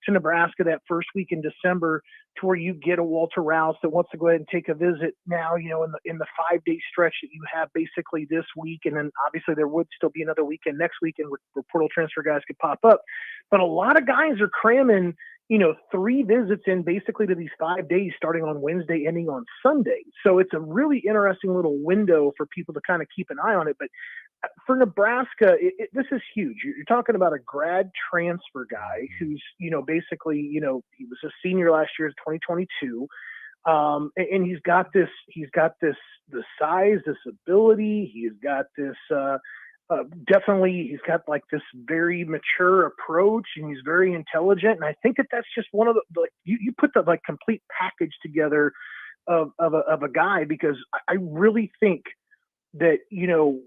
to Nebraska that first week in December, to where you get a Walter Rouse that wants to go ahead and take a visit now, in the 5-day stretch that you have basically this week. And then obviously there would still be another weekend next weekend where portal transfer guys could pop up. But a lot of guys are cramming, 3 visits in basically to these 5 days, starting on Wednesday, ending on Sunday. So it's a really interesting little window for people to kind of keep an eye on it. But for Nebraska, this is huge. You're talking about a grad transfer guy who's, basically, he was a senior last year, 2022. And he's got the size, this ability. He's got this, definitely he's got like this very mature approach, and he's very intelligent. And I think that's just one of the, you put the like complete package together of a guy, because I really think that,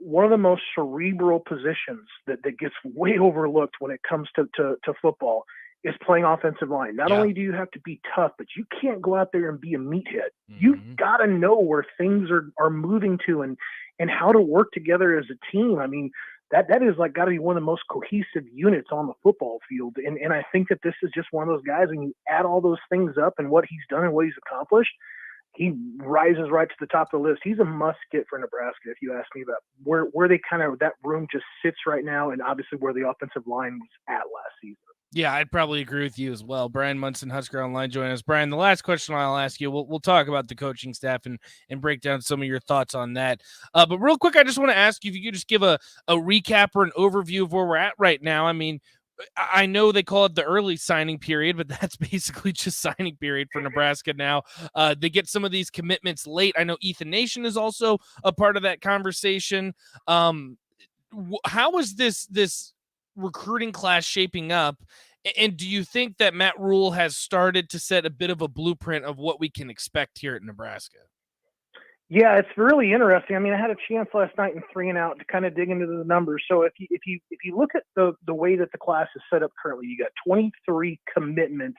one of the most cerebral positions that gets way overlooked when it comes to football is playing offensive line. Not only do you have to be tough, but you can't go out there and be a meathead. You've got to know where things are moving to and how to work together as a team. I mean, that is like got to be one of the most cohesive units on the football field. And I think that this is just one of those guys, and you add all those things up and what he's done and what he's accomplished, he rises right to the top of the list. He's a must get for Nebraska, if you ask me about where they kind of, that room just sits right now, and obviously where the offensive line was at last season. Yeah, I'd probably agree with you as well. Brian Munson, Husker Online, joining us. Brian, the last question I'll ask you, we'll talk about the coaching staff and break down some of your thoughts on that. But real quick, I just want to ask you if you could just give a recap or an overview of where we're at right now. I mean, I know they call it the early signing period, but that's basically just signing period for Nebraska now. They get some of these commitments late. I know Ethan Nation is also a part of that conversation. How is this recruiting class shaping up? And do you think that Matt Rule has started to set a bit of a blueprint of what we can expect here at Nebraska? Yeah, it's really interesting. I mean, I had a chance last night in 3 and Out to kind of dig into the numbers. So if you look at the way that the class is set up currently, you got 23 commitments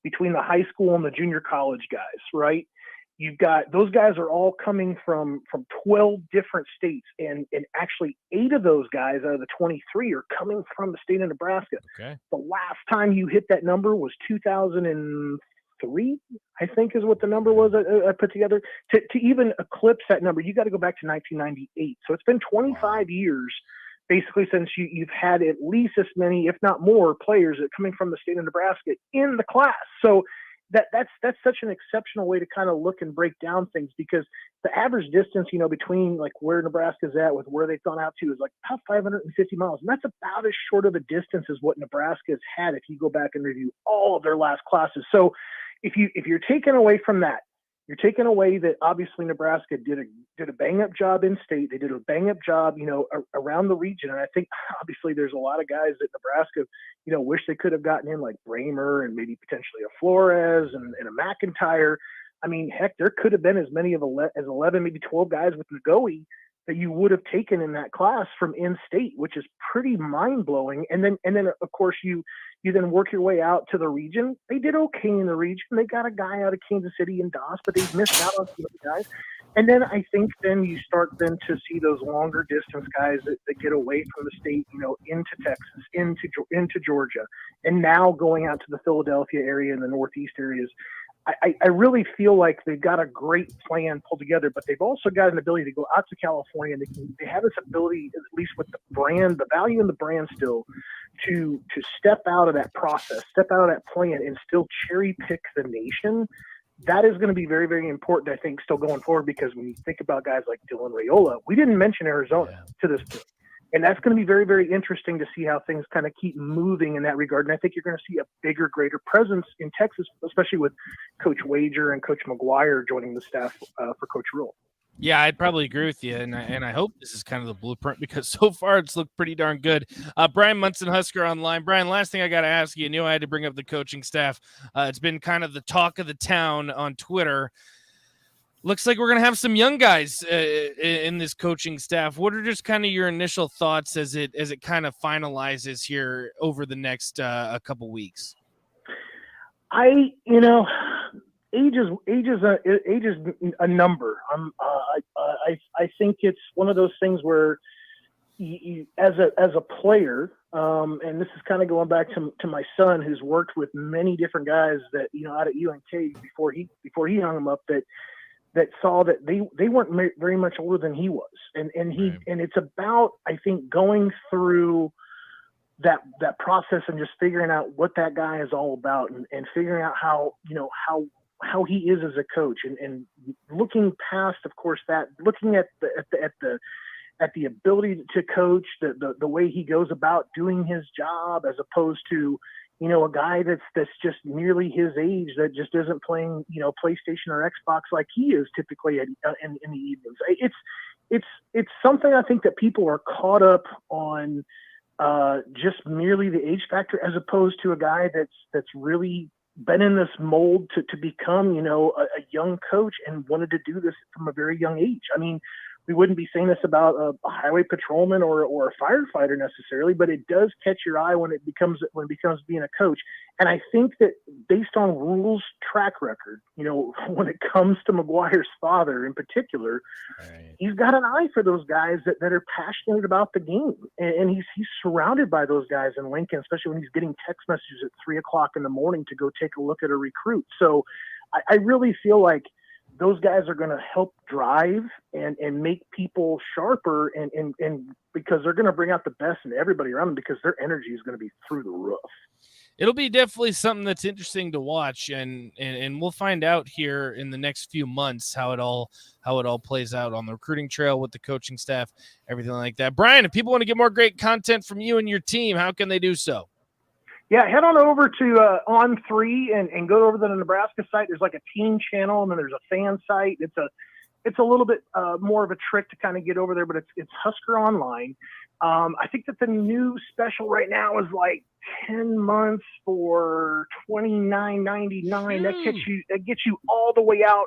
between the high school and the junior college guys, right? You've got those guys are all coming from 12 different states, and actually 8 of those guys out of the 23 are coming from the state of Nebraska. Okay. The last time you hit that number was 2003, I think is what the number was I put together. To even eclipse that number, you got to go back to 1998. So it's been 25 years basically since you've had at least as many, if not more, players that coming from the state of Nebraska in the class. So that's such an exceptional way to kind of look and break down things, because the average distance, between like where Nebraska's at with where they've gone out to is like about 550 miles. And that's about as short of a distance as what Nebraska has had if you go back and review all of their last classes. So if you're taken away from that, you're taking away that obviously Nebraska did a bang up job in state. They did a bang up job, around the region. And I think obviously there's a lot of guys that Nebraska, wish they could have gotten in, like Bramer and maybe potentially a Flores and a McIntyre. I mean, heck, there could have been as many as 11, maybe 12 guys with Ngoi that you would have taken in that class from in-state, which is pretty mind-blowing. And then of course you then work your way out to the region. They did okay in the region. They got a guy out of Kansas City and Doss, but they missed out on some other guys. And then I think then you start then to see those longer distance guys that get away from the state, into Texas, into Georgia, and now going out to the Philadelphia area and the Northeast areas. I really feel like they've got a great plan pulled together, but they've also got an ability to go out to California. And they have this ability, at least with the brand, the value in the brand still, to step out of that process, step out of that plan, and still cherry pick the nation. That is going to be very, very important, I think, still going forward, because when you think about guys like Dylan Raiola, we didn't mention Arizona to this point. And that's going to be very, very interesting to see how things kind of keep moving in that regard. And I think you're going to see a bigger, greater presence in Texas, especially with Coach Wager and Coach McGuire joining the staff for Coach Rule. Yeah, I'd probably agree with you, and I hope this is kind of the blueprint, because so far it's looked pretty darn good. Brian Munson, Husker Online. Brian, last thing I got to ask you, I knew I had to bring up the coaching staff. It's been kind of the talk of the town on Twitter. Looks like we're going to have some young guys in this coaching staff. What are just kind of your initial thoughts as it kind of finalizes here over the next a couple weeks? Age is a number. I think it's one of those things where you, as a player, and this is kind of going back to my son, who's worked with many different guys that out at UNK before he hung them up, that saw that they weren't very much older than he was, and it's about, I think, going through that process and just figuring out what that guy is all about, and figuring out how he is as a coach, and looking past, of course, that looking at the ability to coach, the way he goes about doing his job, as opposed to, a guy that's just nearly his age that just isn't playing, PlayStation or Xbox like he is typically in the evenings. It's something I think that people are caught up on, just merely the age factor, as opposed to a guy that's really been in this mold to become, a young coach and wanted to do this from a very young age. I mean, we wouldn't be saying this about a highway patrolman or a firefighter necessarily, but it does catch your eye when it becomes being a coach. And I think that based on Rule's track record, when it comes to McGuire's father in particular, he's got an eye for those guys that are passionate about the game. And he's surrounded by those guys in Lincoln, especially when he's getting text messages at 3:00 in the morning to go take a look at a recruit. So I really feel like those guys are going to help drive and make people sharper, and because they're going to bring out the best in everybody around them, because their energy is going to be through the roof. It'll be definitely something that's interesting to watch, and we'll find out here in the next few months how it all plays out on the recruiting trail with the coaching staff, everything like that. Brian, if people want to get more great content from you and your team, how can they do so? Yeah, head on over to On3 and go over to the Nebraska site. There's like a team channel, and then there's a fan site. It's a little bit more of a trick to kind of get over there, but it's Husker Online. I think that the new special right now is like 10 months for $29.99. That gets you all the way out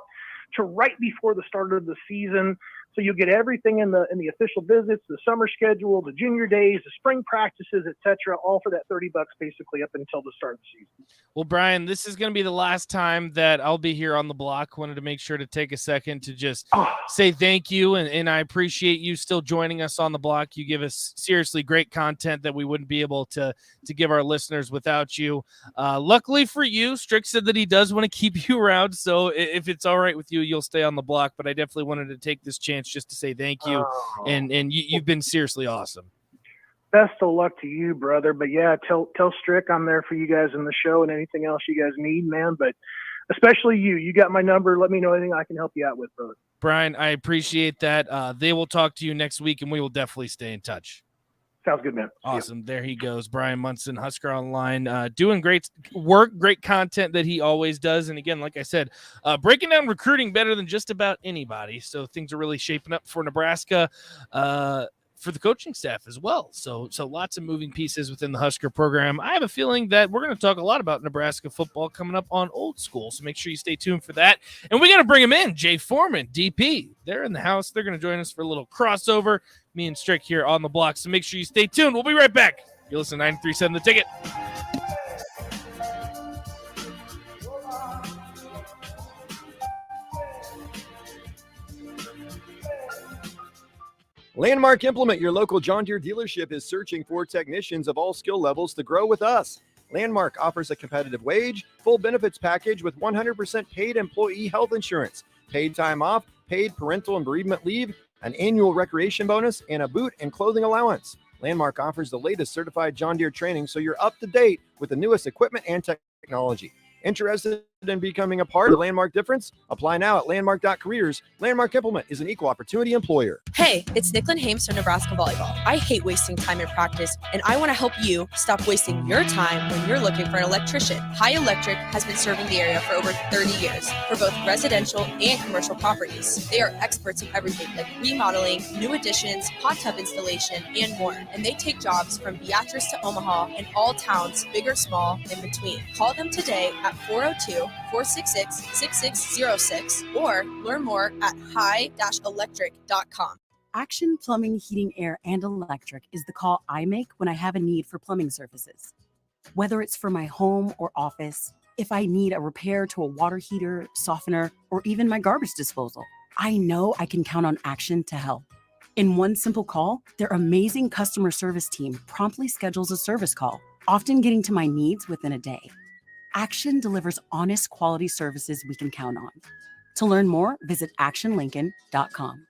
to right before the start of the season. So you'll get everything in the official visits, the summer schedule, the junior days, the spring practices, etc., all for that $30 basically up until the start of the season. Well, Brian, this is going to be the last time that I'll be here on the block. Wanted to make sure to take a second to just say thank you, and I appreciate you still joining us on the block. You give us seriously great content that we wouldn't be able to give our listeners without you. Luckily for you, Strick said that he does want to keep you around, so if it's all right with you, you'll stay on the block, but I definitely wanted to take this chance just to say thank you, and you've been seriously awesome. Best of luck to you, brother. But yeah, tell Strick I'm there for you guys in the show and anything else you guys need, man. But especially you got my number. Let me know anything I can help you out with, brother. Brian, I appreciate that. They will talk to you next week, and we will definitely stay in touch. Sounds good, man. Awesome. There he goes. Brian Munson, Husker Online, doing great work, great content that he always does. And again, like I said, breaking down recruiting better than just about anybody. So things are really shaping up for Nebraska, for the coaching staff as well. So lots of moving pieces within the Husker program. I have a feeling that we're going to talk a lot about Nebraska football coming up on Old School. So make sure you stay tuned for that. And we got to bring him in. Jay Foreman, DP. They're in the house. They're going to join us for a little crossover. Me and Strick here on the block. So make sure you stay tuned. We'll be right back. You listen to 93.7 The Ticket. Landmark Implement, your local John Deere dealership, is searching for technicians of all skill levels to grow with us. Landmark offers a competitive wage, full benefits package with 100% paid employee health insurance, paid time off, paid parental and bereavement leave, an annual recreation bonus, and a boot and clothing allowance. Landmark offers the latest certified John Deere training, so you're up to date with the newest equipment and technology. Interested in becoming a part of the Landmark difference? Apply now at landmark.careers. Landmark Implement is an equal opportunity employer. Hey, it's Nicklin Hames from Nebraska Volleyball. I hate wasting time in practice, and I want to help you stop wasting your time when you're looking for an electrician. High Electric has been serving the area for over 30 years for both residential and commercial properties. They are experts in everything like remodeling, new additions, hot tub installation, and more. And they take jobs from Beatrice to Omaha and all towns, big or small, in between. Call them today at 402-466-6606 or learn more at high-electric.com. Action Plumbing, Heating, Air, and Electric is the call I make when I have a need for plumbing services. Whether it's for my home or office, if I need a repair to a water heater, softener, or even my garbage disposal, I know I can count on Action to help. In one simple call, their amazing customer service team promptly schedules a service call, often getting to my needs within a day. Action delivers honest quality services we can count on. To learn more, visit actionlincoln.com.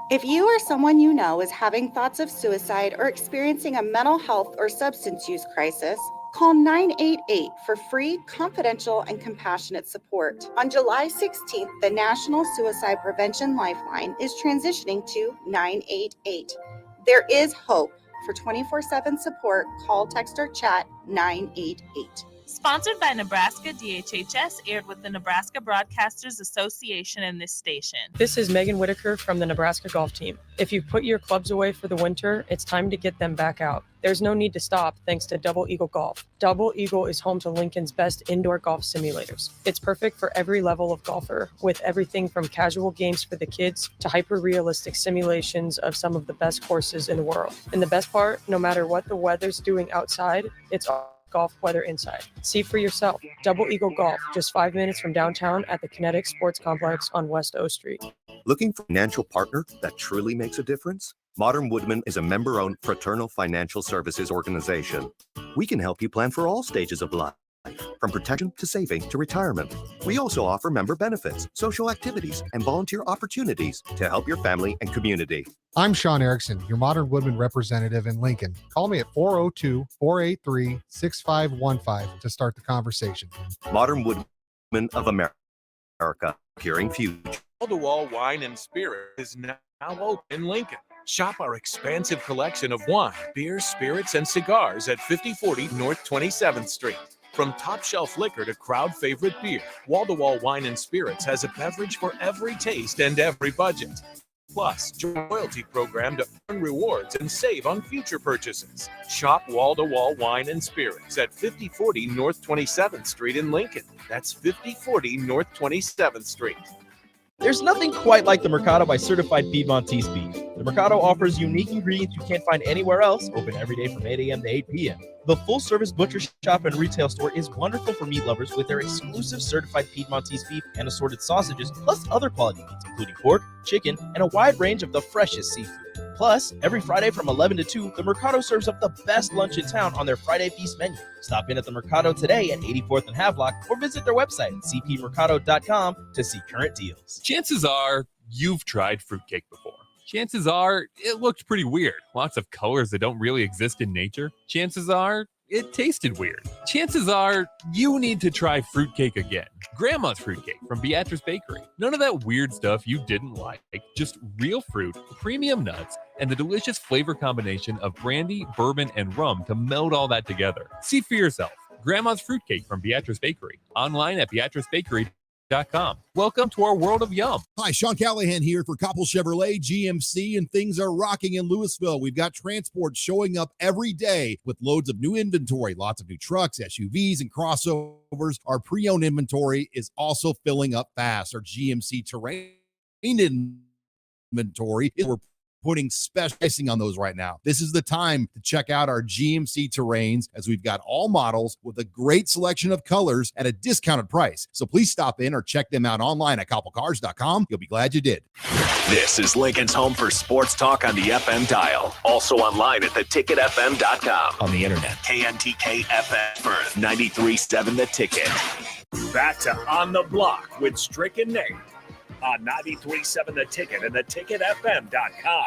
If you or someone you know is having thoughts of suicide or experiencing a mental health or substance use crisis, call 988 for free, confidential, and compassionate support. On July 16th, the National Suicide Prevention Lifeline is transitioning to 988. There is hope. For 24/7 support, call, text, or chat 988. Sponsored by Nebraska DHHS, aired with the Nebraska Broadcasters Association and this station. This is Megan Whitaker from the Nebraska golf team. If you've put your clubs away for the winter, it's time to get them back out. There's no need to stop thanks to Double Eagle Golf. Double Eagle is home to Lincoln's best indoor golf simulators. It's perfect for every level of golfer, with everything from casual games for the kids to hyper-realistic simulations of some of the best courses in the world. And the best part, no matter what the weather's doing outside, it's golf weather inside. See for yourself. Double Eagle Golf, just 5 minutes from downtown at the Kinetic Sports Complex on West O Street. Looking for a financial partner that truly makes a difference? Modern Woodman is a member-owned fraternal financial services organization. We can help you plan for all stages of life, from protection to saving to retirement. We also offer member benefits, social activities, and volunteer opportunities to help your family and community. I'm Sean Erickson, your Modern Woodman representative in Lincoln. Call me at 402-483-6515 to start the conversation. Modern Woodman of America, curing future. Wall-to-Wall Wine and Spirit is now open in Lincoln. Shop our expansive collection of wine, beer, spirits, and cigars at 5040 North 27th Street. From top shelf liquor to crowd favorite beer, Wall-to-Wall Wine and Spirits has a beverage for every taste and every budget. Plus, join a loyalty program to earn rewards and save on future purchases. Shop Wall-to-Wall Wine and Spirits at 5040 North 27th Street in Lincoln. That's 5040 North 27th Street. There's nothing quite like the Mercado by Certified Piedmontese beef. The Mercado offers unique ingredients you can't find anywhere else, open every day from 8 a.m. to 8 p.m. The full-service butcher shop and retail store is wonderful for meat lovers with their exclusive certified Piedmontese beef and assorted sausages, plus other quality meats, including pork, chicken, and a wide range of the freshest seafood. Plus, every Friday from 11 to 2, the Mercado serves up the best lunch in town on their Friday Feast menu. Stop in at the Mercado today at 84th and Havelock or visit their website at cpmercado.com to see current deals. Chances are you've tried fruitcake before. Chances are it looked pretty weird. Lots of colors that don't really exist in nature. Chances are it tasted weird. Chances are you need to try fruitcake again. Grandma's fruitcake from Beatrice Bakery. None of that weird stuff you didn't like. Just real fruit, premium nuts, and the delicious flavor combination of brandy, bourbon, and rum to meld all that together. See for yourself. Grandma's fruitcake from Beatrice Bakery. Online at beatricebakery.com. Welcome to our world of yum. Hi, Sean Callahan here for Koppel Chevrolet GMC, and things are rocking in Louisville. We've got transport showing up every day with loads of new inventory, lots of new trucks, SUVs, and crossovers. Our pre-owned inventory is also filling up fast. Our GMC Terrain inventory, we're putting special pricing on those right now. This is the time to check out our GMC Terrains, as we've got all models with a great selection of colors at a discounted price. So please stop in or check them out online at koppelcars.com. You'll be glad you did. This is Lincoln's home for sports talk on the FM dial. Also online at theticketfm.com. On the internet. KNTK FM for 93.7 The Ticket. Back to On the Block with Strick and Nate on 93.7 The Ticket and theticketfm.com.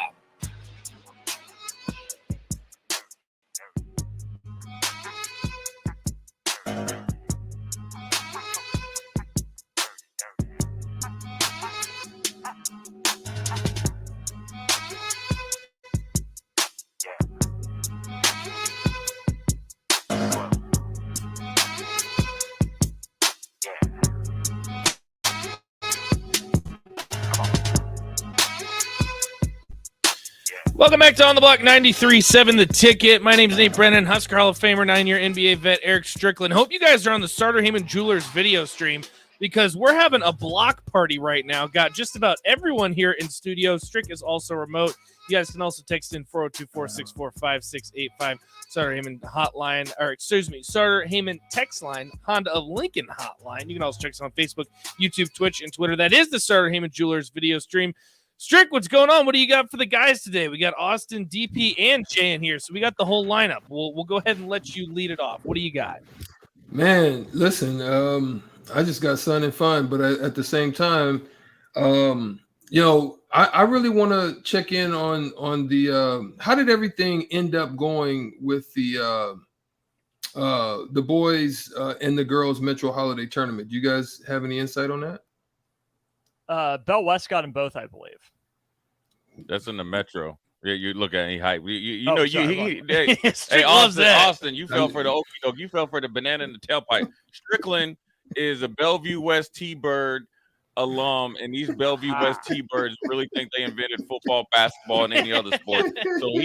Welcome back to On the Block 93.7 The Ticket. My name is Nate Brennan, Husker Hall of Famer, 9-year NBA vet Eric Strickland. Hope you guys are on the Starter Heyman Jewelers video stream, because we're having a block party right now. Got just about everyone here in studio. Strick is also remote. You guys can also text in 402-464-5685. Starter Heyman hotline, or excuse me, Starter Heyman text line, Honda of Lincoln hotline. You can also check us on Facebook, YouTube, Twitch, and Twitter. That is the Starter Heyman Jewelers video stream. Strick, what's going on? What do you got for the guys today? We got Austin, DP, and Jay in here, so we got the whole lineup. We'll go ahead and let you lead it off. What do you got? Man, listen, I just got sun and fun, but at the same time, I really want to check in on the how did everything end up going with the boys and the girls Metro Holiday Tournament. Do you guys have any insight on that? Bell West got them both, I believe. That's in the Metro. Yeah, you look at any hype. You Oh, know, sorry, hey, Austin, you fell for the okie doke. You fell for the banana in the tailpipe. Strickland is a Bellevue West T-Bird alum, and these Bellevue West T-Birds really think they invented football, basketball, and any other sport. So he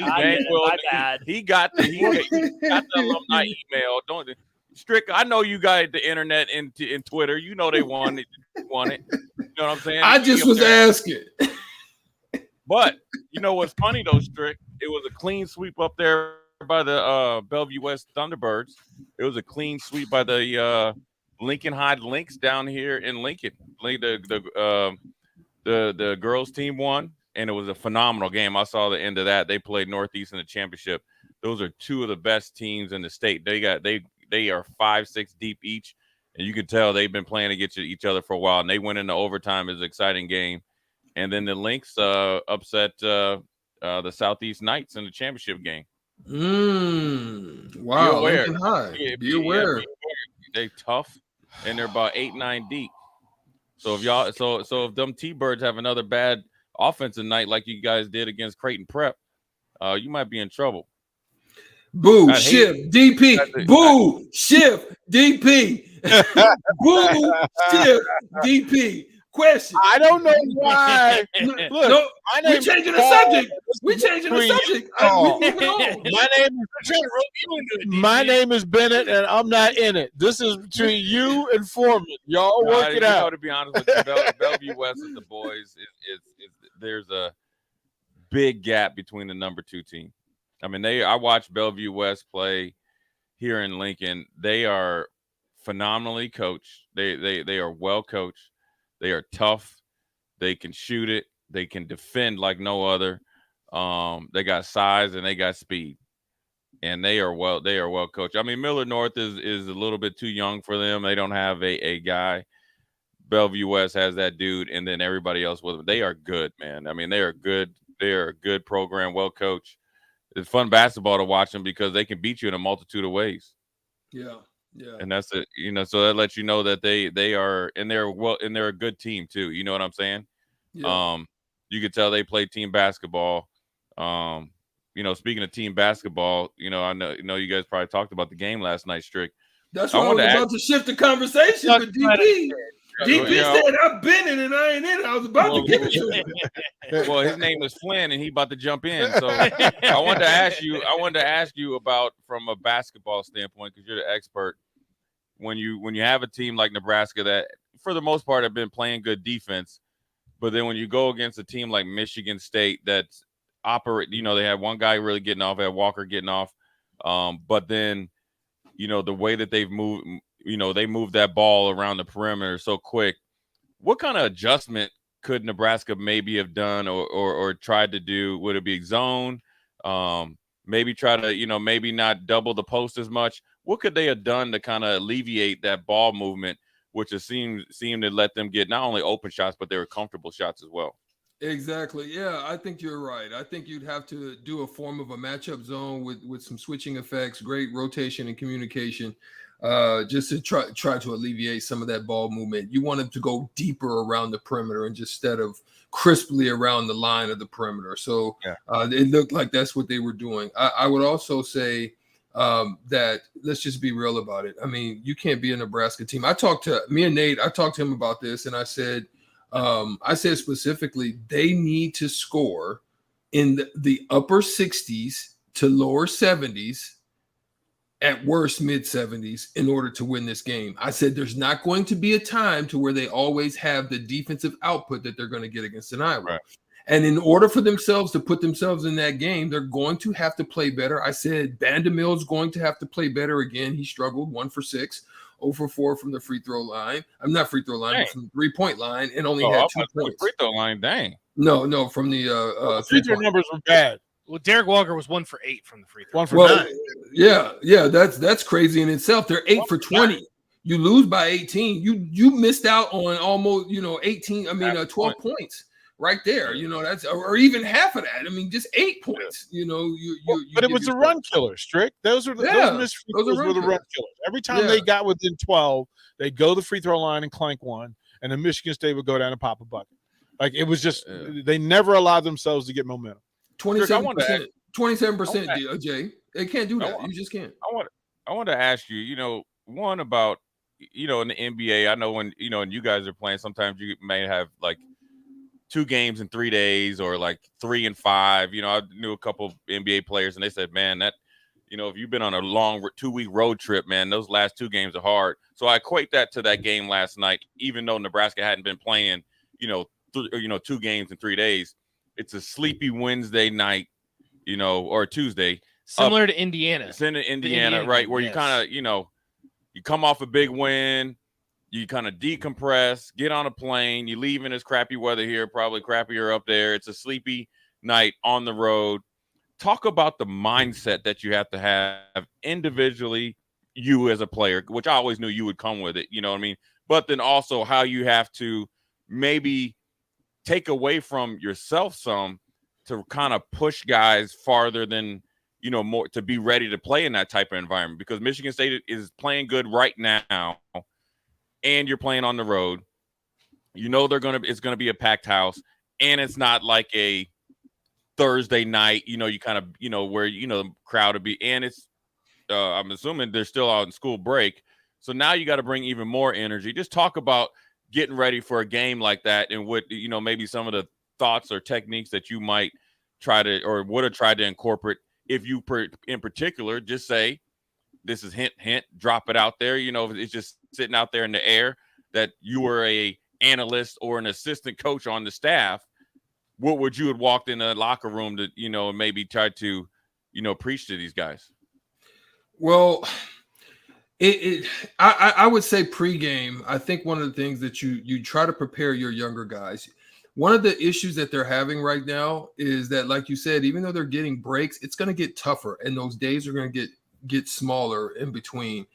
he got the alumni email. Don't Strick? I know you got the internet and Twitter. You know they won it. You know what I'm saying? I just was asking. But you know what's funny though, Strick? It was a clean sweep up there by the Bellevue West Thunderbirds. It was a clean sweep by the Lincoln High Lynx down here in Lincoln. The girls team won, and it was a phenomenal game. I saw the end of that. They played Northeast in the championship. Those are two of the best teams in the state. They are 5-6 deep each, and you can tell they've been playing against each other for a while. And they went into overtime. It was an exciting game. And then the Lynx upset the Southeast Knights in the championship game. Wow, Lincoln High. Be aware. They tough, and they're about 8-9 deep. So if y'all, so if them T-Birds have another bad offensive night like you guys did against Creighton Prep, you might be in trouble. Boo, shift, DP. Boo, shift, DP. Boo, shift, DP. Question. I don't know why. Look, no, we're changing the subject. We're changing the subject. My name is Bennett, and I'm not in it. This is between you and Foreman. Y'all work it out. To be honest with you, Bellevue West and the boys, there's a big gap between the number 2 team. I mean, I watched Bellevue West play here in Lincoln. They are phenomenally coached. They are well coached. They are tough. They can shoot it. They can defend like no other. They got size and they got speed, and they are well coached. I mean, Miller North is a little bit too young for them. They don't have a guy. Bellevue West has that dude, and then everybody else with them. They are good, man. I mean, they are good. They are a good program, well coached. It's fun basketball to watch them because they can beat you in a multitude of ways. Yeah. Yeah. And that's it, so that lets you know that they are, and they're a good team too. You know what I'm saying? Yeah. You could tell they play team basketball. Speaking of team basketball, I know you guys probably talked about the game last night, Strick. That's why I was about to shift the conversation with DP. DP said I've been in and I ain't in it. I was about to give it to him. Well, his name is Flynn, and he about to jump in. So I wanted to ask you about, from a basketball standpoint, because you're the expert. When you have a team like Nebraska that, for the most part, have been playing good defense, but then when you go against a team like Michigan State that's they had one guy really getting off, they had Walker getting off, but then, the way that they've moved, they moved that ball around the perimeter so quick. What kind of adjustment could Nebraska maybe have done or tried to do? Would it be zone? Maybe try to, maybe not double the post as much. What could they have done to kind of alleviate that ball movement, which has seemed to let them get not only open shots, but they were comfortable shots as well? Exactly. Yeah, I think you're right. I think you'd have to do a form of a matchup zone with some switching effects, great rotation and communication, just to try to alleviate some of that ball movement. You want them to go deeper around the perimeter and just instead of crisply around the line of the perimeter. So it looked like that's what they were doing. I would also say that let's just be real about it. I mean, you can't be a Nebraska team. I talked to him about this, and I said specifically, they need to score in the upper 60s to lower 70s, at worst mid 70s, in order to win this game. I said there's not going to be a time to where they always have the defensive output that they're going to get against an Iowa. Right. And in order for themselves to put themselves in that game, they're going to have to play better. I said Vandemil's going to have to play better again. He struggled 1 for 6, 0 for 4 from the free throw line. I'm not free throw line, but from the 3-point line, and only had 2 points. Free throw line, dang. No, from the free throw numbers were bad. Well, Derek Walker was 1 for 8 from the free throw. 1 for 9. Yeah, that's crazy in itself. They're 8 for 20. You lose by 18. You missed out on almost 12 points right there. You know, that's or even half of that. I mean, just 8 points. You know, but it was the run killer, Strick. Those missed free throws were the run killers. Every time they got within 12, they'd go to the free throw line and clank one, and then Michigan State would go down and pop a bucket. Like it was just they never allowed themselves to get momentum. 27%, 27%, Jay. They can't do that. You just can't. I want to ask you, you know, one about, you know, in the NBA, I know when, you know, and you guys are playing, sometimes you may have like 2 games in 3 days or like 3 and 5. You know, I knew a couple of NBA players and they said, man, that, you know, if you've been on a long 2-week road trip, man, those last 2 games are hard. So I equate that to that game last night, even though Nebraska hadn't been playing, you know, 2 games in 3 days. It's a sleepy Wednesday night, you know, or Tuesday. Similar to Indiana. It's in Indiana, right, where you kind of, you know, you come off a big win, you kind of decompress, get on a plane, you leave in this crappy weather here, probably crappier up there. It's a sleepy night on the road. Talk about the mindset that you have to have individually, you as a player, which I always knew you would come with it, you know what I mean? But then also how you have to maybe take away from yourself some to kind of push guys farther than, you know, more to be ready to play in that type of environment, because Michigan State is playing good right now and you're playing on the road. You know, it's going to be a packed house, and it's not like a Thursday night, you know, you kind of, you know, where, you know, the crowd would be, and it's, I'm assuming they're still out in school break. So now you got to bring even more energy. Just talk about getting ready for a game like that, and what, you know, maybe some of the thoughts or techniques that you might try to, or would have tried to incorporate. If you, in particular, just say, this is hint, drop it out there. You know, it's just sitting out there in the air that you were a analyst or an assistant coach on the staff. What would you have walked in the locker room to, you know, maybe try to, you know, preach to these guys? Well, I would say pregame. I think one of the things that you try to prepare your younger guys. One of the issues that they're having right now is that, like you said, even though they're getting breaks, it's going to get tougher, and those days are going to get smaller in between.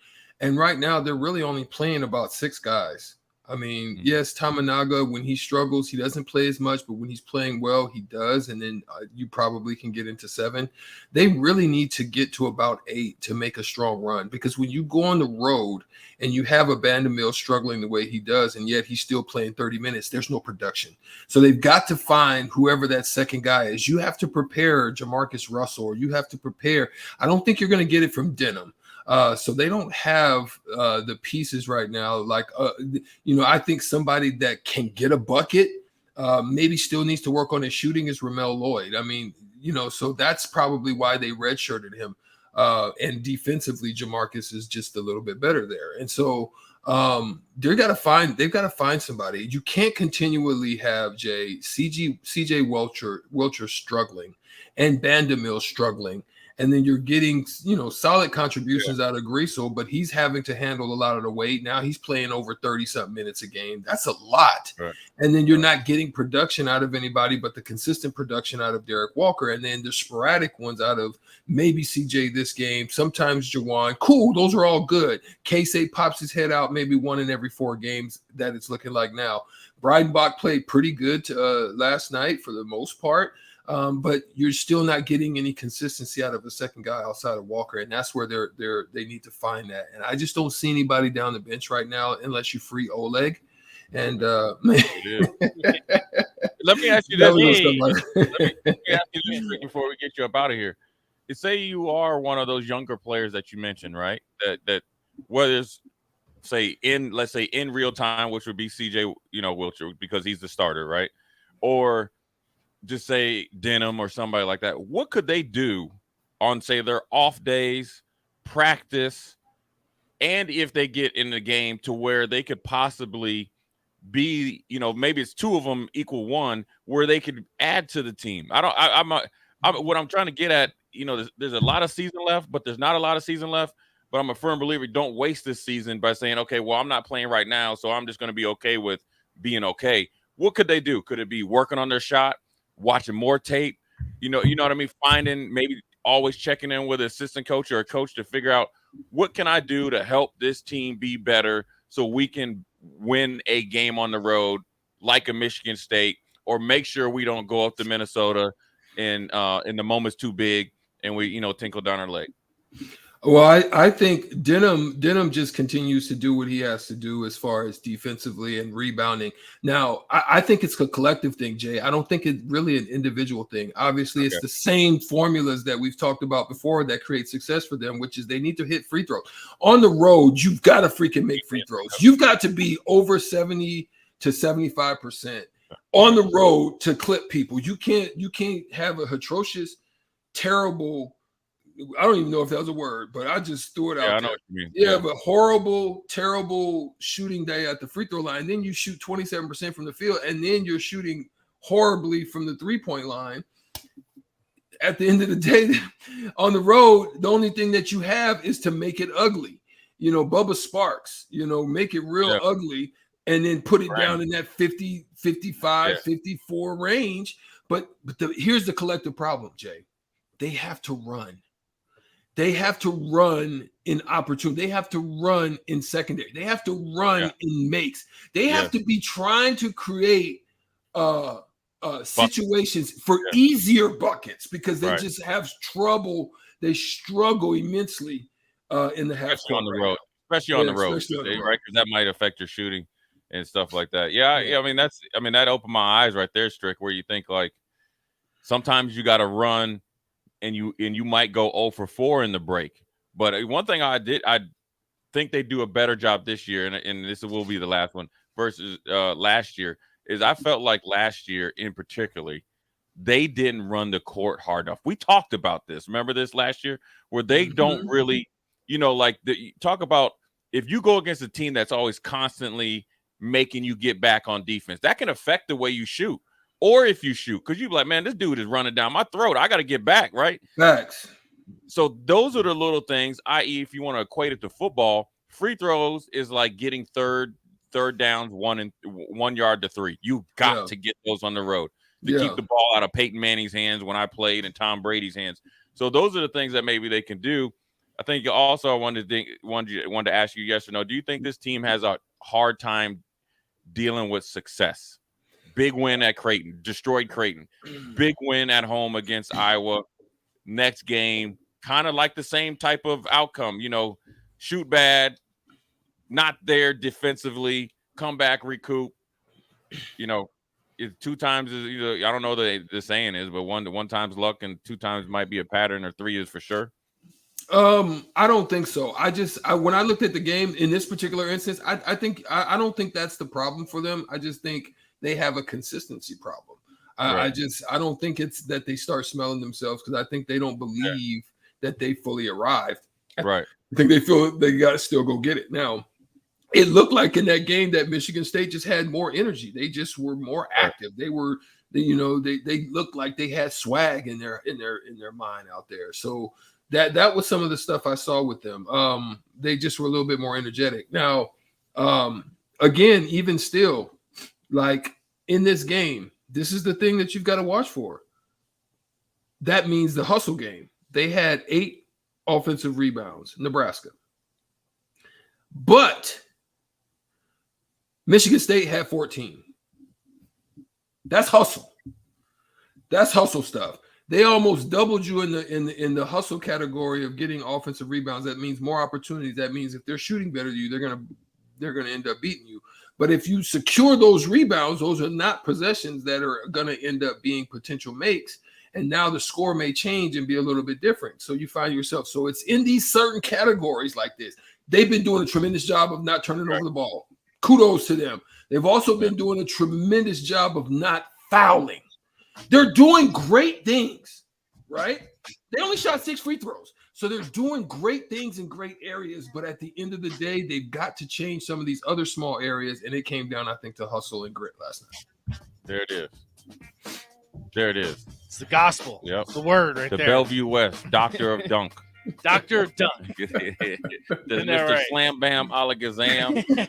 And right now, they're really only playing about 6 guys. I mean, yes, Tamanaga, when he struggles, he doesn't play as much, but when he's playing well, he does. And then you probably can get into 7. They really need to get to about 8 to make a strong run, because when you go on the road and you have a Vanderbilt struggling the way he does, and yet he's still playing 30 minutes, there's no production. So they've got to find whoever that second guy is. You have to prepare Jamarcus Russell, or you have to prepare. I don't think you're going to get it from Denham. So they don't have the pieces right now. Like, you know, I think somebody that can get a bucket maybe still needs to work on his shooting is Ramel Lloyd. I mean, you know, so that's probably why they redshirted him. And defensively, Jamarcus is just a little bit better there. And so they've got to find somebody. You can't continually have CJ Welcher struggling and Vanderbilt struggling. And then you're getting, you know, solid contributions out of Griesel, but he's having to handle a lot of the weight. Now he's playing over 30-something minutes a game. That's a lot. Right. And then you're not getting production out of anybody but the consistent production out of Derek Walker. And then the sporadic ones out of maybe CJ this game, sometimes Jawan. Cool, those are all good. K-State pops his head out maybe 1 in every 4 games that it's looking like now. Breidenbach played pretty good last night for the most part. But you're still not getting any consistency out of a second guy outside of Walker, and that's where they need to find that. And I just don't see anybody down the bench right now unless you free Oleg. And let me ask you this. Let me ask you this before we get you up out of here. Say you are one of those younger players that you mentioned, right? That whether it's let's say in real time, which would be CJ, you know, Wilcher, because he's the starter, right? Or just say Denham or somebody like that. What could they do on, say, their off days, practice, and if they get in the game to where they could possibly be, you know, maybe it's 2 of them equal 1, where they could add to the team? What I'm trying to get at, you know, there's a lot of season left, but there's not a lot of season left. But I'm a firm believer, don't waste this season by saying, okay, well, I'm not playing right now, so I'm just going to be okay with being okay. What could they do? Could it be working on their shot, watching more tape, you know what I mean? Finding, maybe always checking in with an assistant coach or a coach to figure out, what can I do to help this team be better so we can win a game on the road like a Michigan State, or make sure we don't go up to Minnesota and the moment's too big and we, tinkle down our leg. Well, I think Denham just continues to do what he has to do as far as defensively and rebounding. Now, I think it's a collective thing, Jay. I don't think it's really an individual thing. Obviously, it's the same formulas that we've talked about before that create success for them, which is they need to hit free throws. On the road, you've got to freaking make free throws. You've got to be over 70 to 75% on the road to clip people. You can't have a atrocious, terrible, I don't even know if that was a word, but I just threw it out. I there. know what you mean. You have a horrible, terrible shooting day at the free throw line. Then you shoot 27% from the field, and then you're shooting horribly from the three-point line. At the end of the day, on the road, the only thing that you have is to make it ugly. Bubba Sparks, make it real ugly, and then put it down in that 50, 55, 54 range. But here's the collective problem, Jay. They have to run. They have to run in opportunity. They have to run in secondary. They have to run in makes. They have to be trying to create situations for easier buckets because they just have trouble. They struggle immensely in the half especially on the road. Especially on the road, right? Because that might affect your shooting and stuff like that. Yeah. I mean that opened my eyes right there, Strick, where you think like sometimes you got to run. And you might go 0 for 4 in the break. But one thing I think they do a better job this year, and this will be the last one versus last year, is I felt like last year in particularly, they didn't run the court hard enough. We talked about this. Remember this last year? Where they don't really, talk about if you go against a team that's always constantly making you get back on defense, that can affect the way you shoot. Or if you shoot, because you're like, man, this dude is running down my throat. I got to get back, right? Facts. So those are the little things, i.e., if you want to equate it to football, free throws is like getting third downs 1 yard to 3. You got to get those on the road to keep the ball out of Peyton Manning's hands when I played and Tom Brady's hands. So those are the things that maybe they can do. I think also I wanted to ask you yes or no. Do you think this team has a hard time dealing with success? Big win at Creighton, destroyed Creighton. Big win at home against Iowa. Next game, kind of like the same type of outcome. Shoot bad, not there defensively, come back, recoup. 2 times is I don't know the saying is, but one time's luck and 2 times might be a pattern, or 3 is for sure. I don't think so. When I looked at the game in this particular instance, I don't think that's the problem for them. I just think they have a consistency problem. I don't think it's that they start smelling themselves because I think they don't believe that they fully arrived. Right. I think they feel they got to still go get it. Now, it looked like in that game that Michigan State just had more energy. They just were more active. They looked like they had swag in their mind out there. So that was some of the stuff I saw with them. They just were a little bit more energetic. Now, again, even still, like in this game, this is the thing that you've got to watch for. That means the hustle game. They had 8 offensive rebounds, Nebraska. But Michigan State had 14. That's hustle. That's hustle stuff. They almost doubled you in the hustle category of getting offensive rebounds. That means more opportunities. That means if they're shooting better than you, they're gonna end up beating you. But if you secure those rebounds, those are not possessions that are gonna end up being potential makes. And now the score may change and be a little bit different. So you find yourself. So it's in these certain categories like this. They've been doing a tremendous job of not turning over the ball. Kudos to them. They've also been doing a tremendous job of not fouling. They're doing great things, right? They only shot 6 free throws. So they're doing great things in great areas. But at the end of the day, they've got to change some of these other small areas. And it came down, I think, to hustle and grit last night. There it is. There it is. It's the gospel. Yep. The word right the there. The Bellevue West, Doctor of Dunk. Doctor of Dunk. The Mr. Right? Slam Bam Alakazam.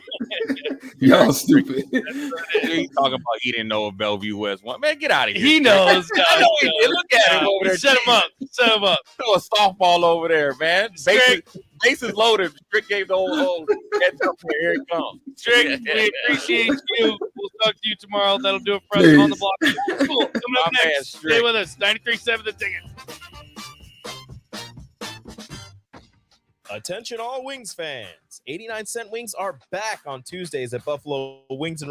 Y'all stupid. He talking about he didn't know if Bellevue West won. Man, get out of here. He knows. I know he did. Look at him over there. Set him up. Set him up. Throw a softball over there, man. Bases loaded. Strick gave the old heads up. Here it comes. Strick, we appreciate you. We'll talk to you tomorrow. That'll do it for us on the block. Cool. Coming up My man, next. Strick. Stay with us. 93.7 The Ticket. Attention all Wings fans. 89 cent wings are back on Tuesdays at Buffalo Wings and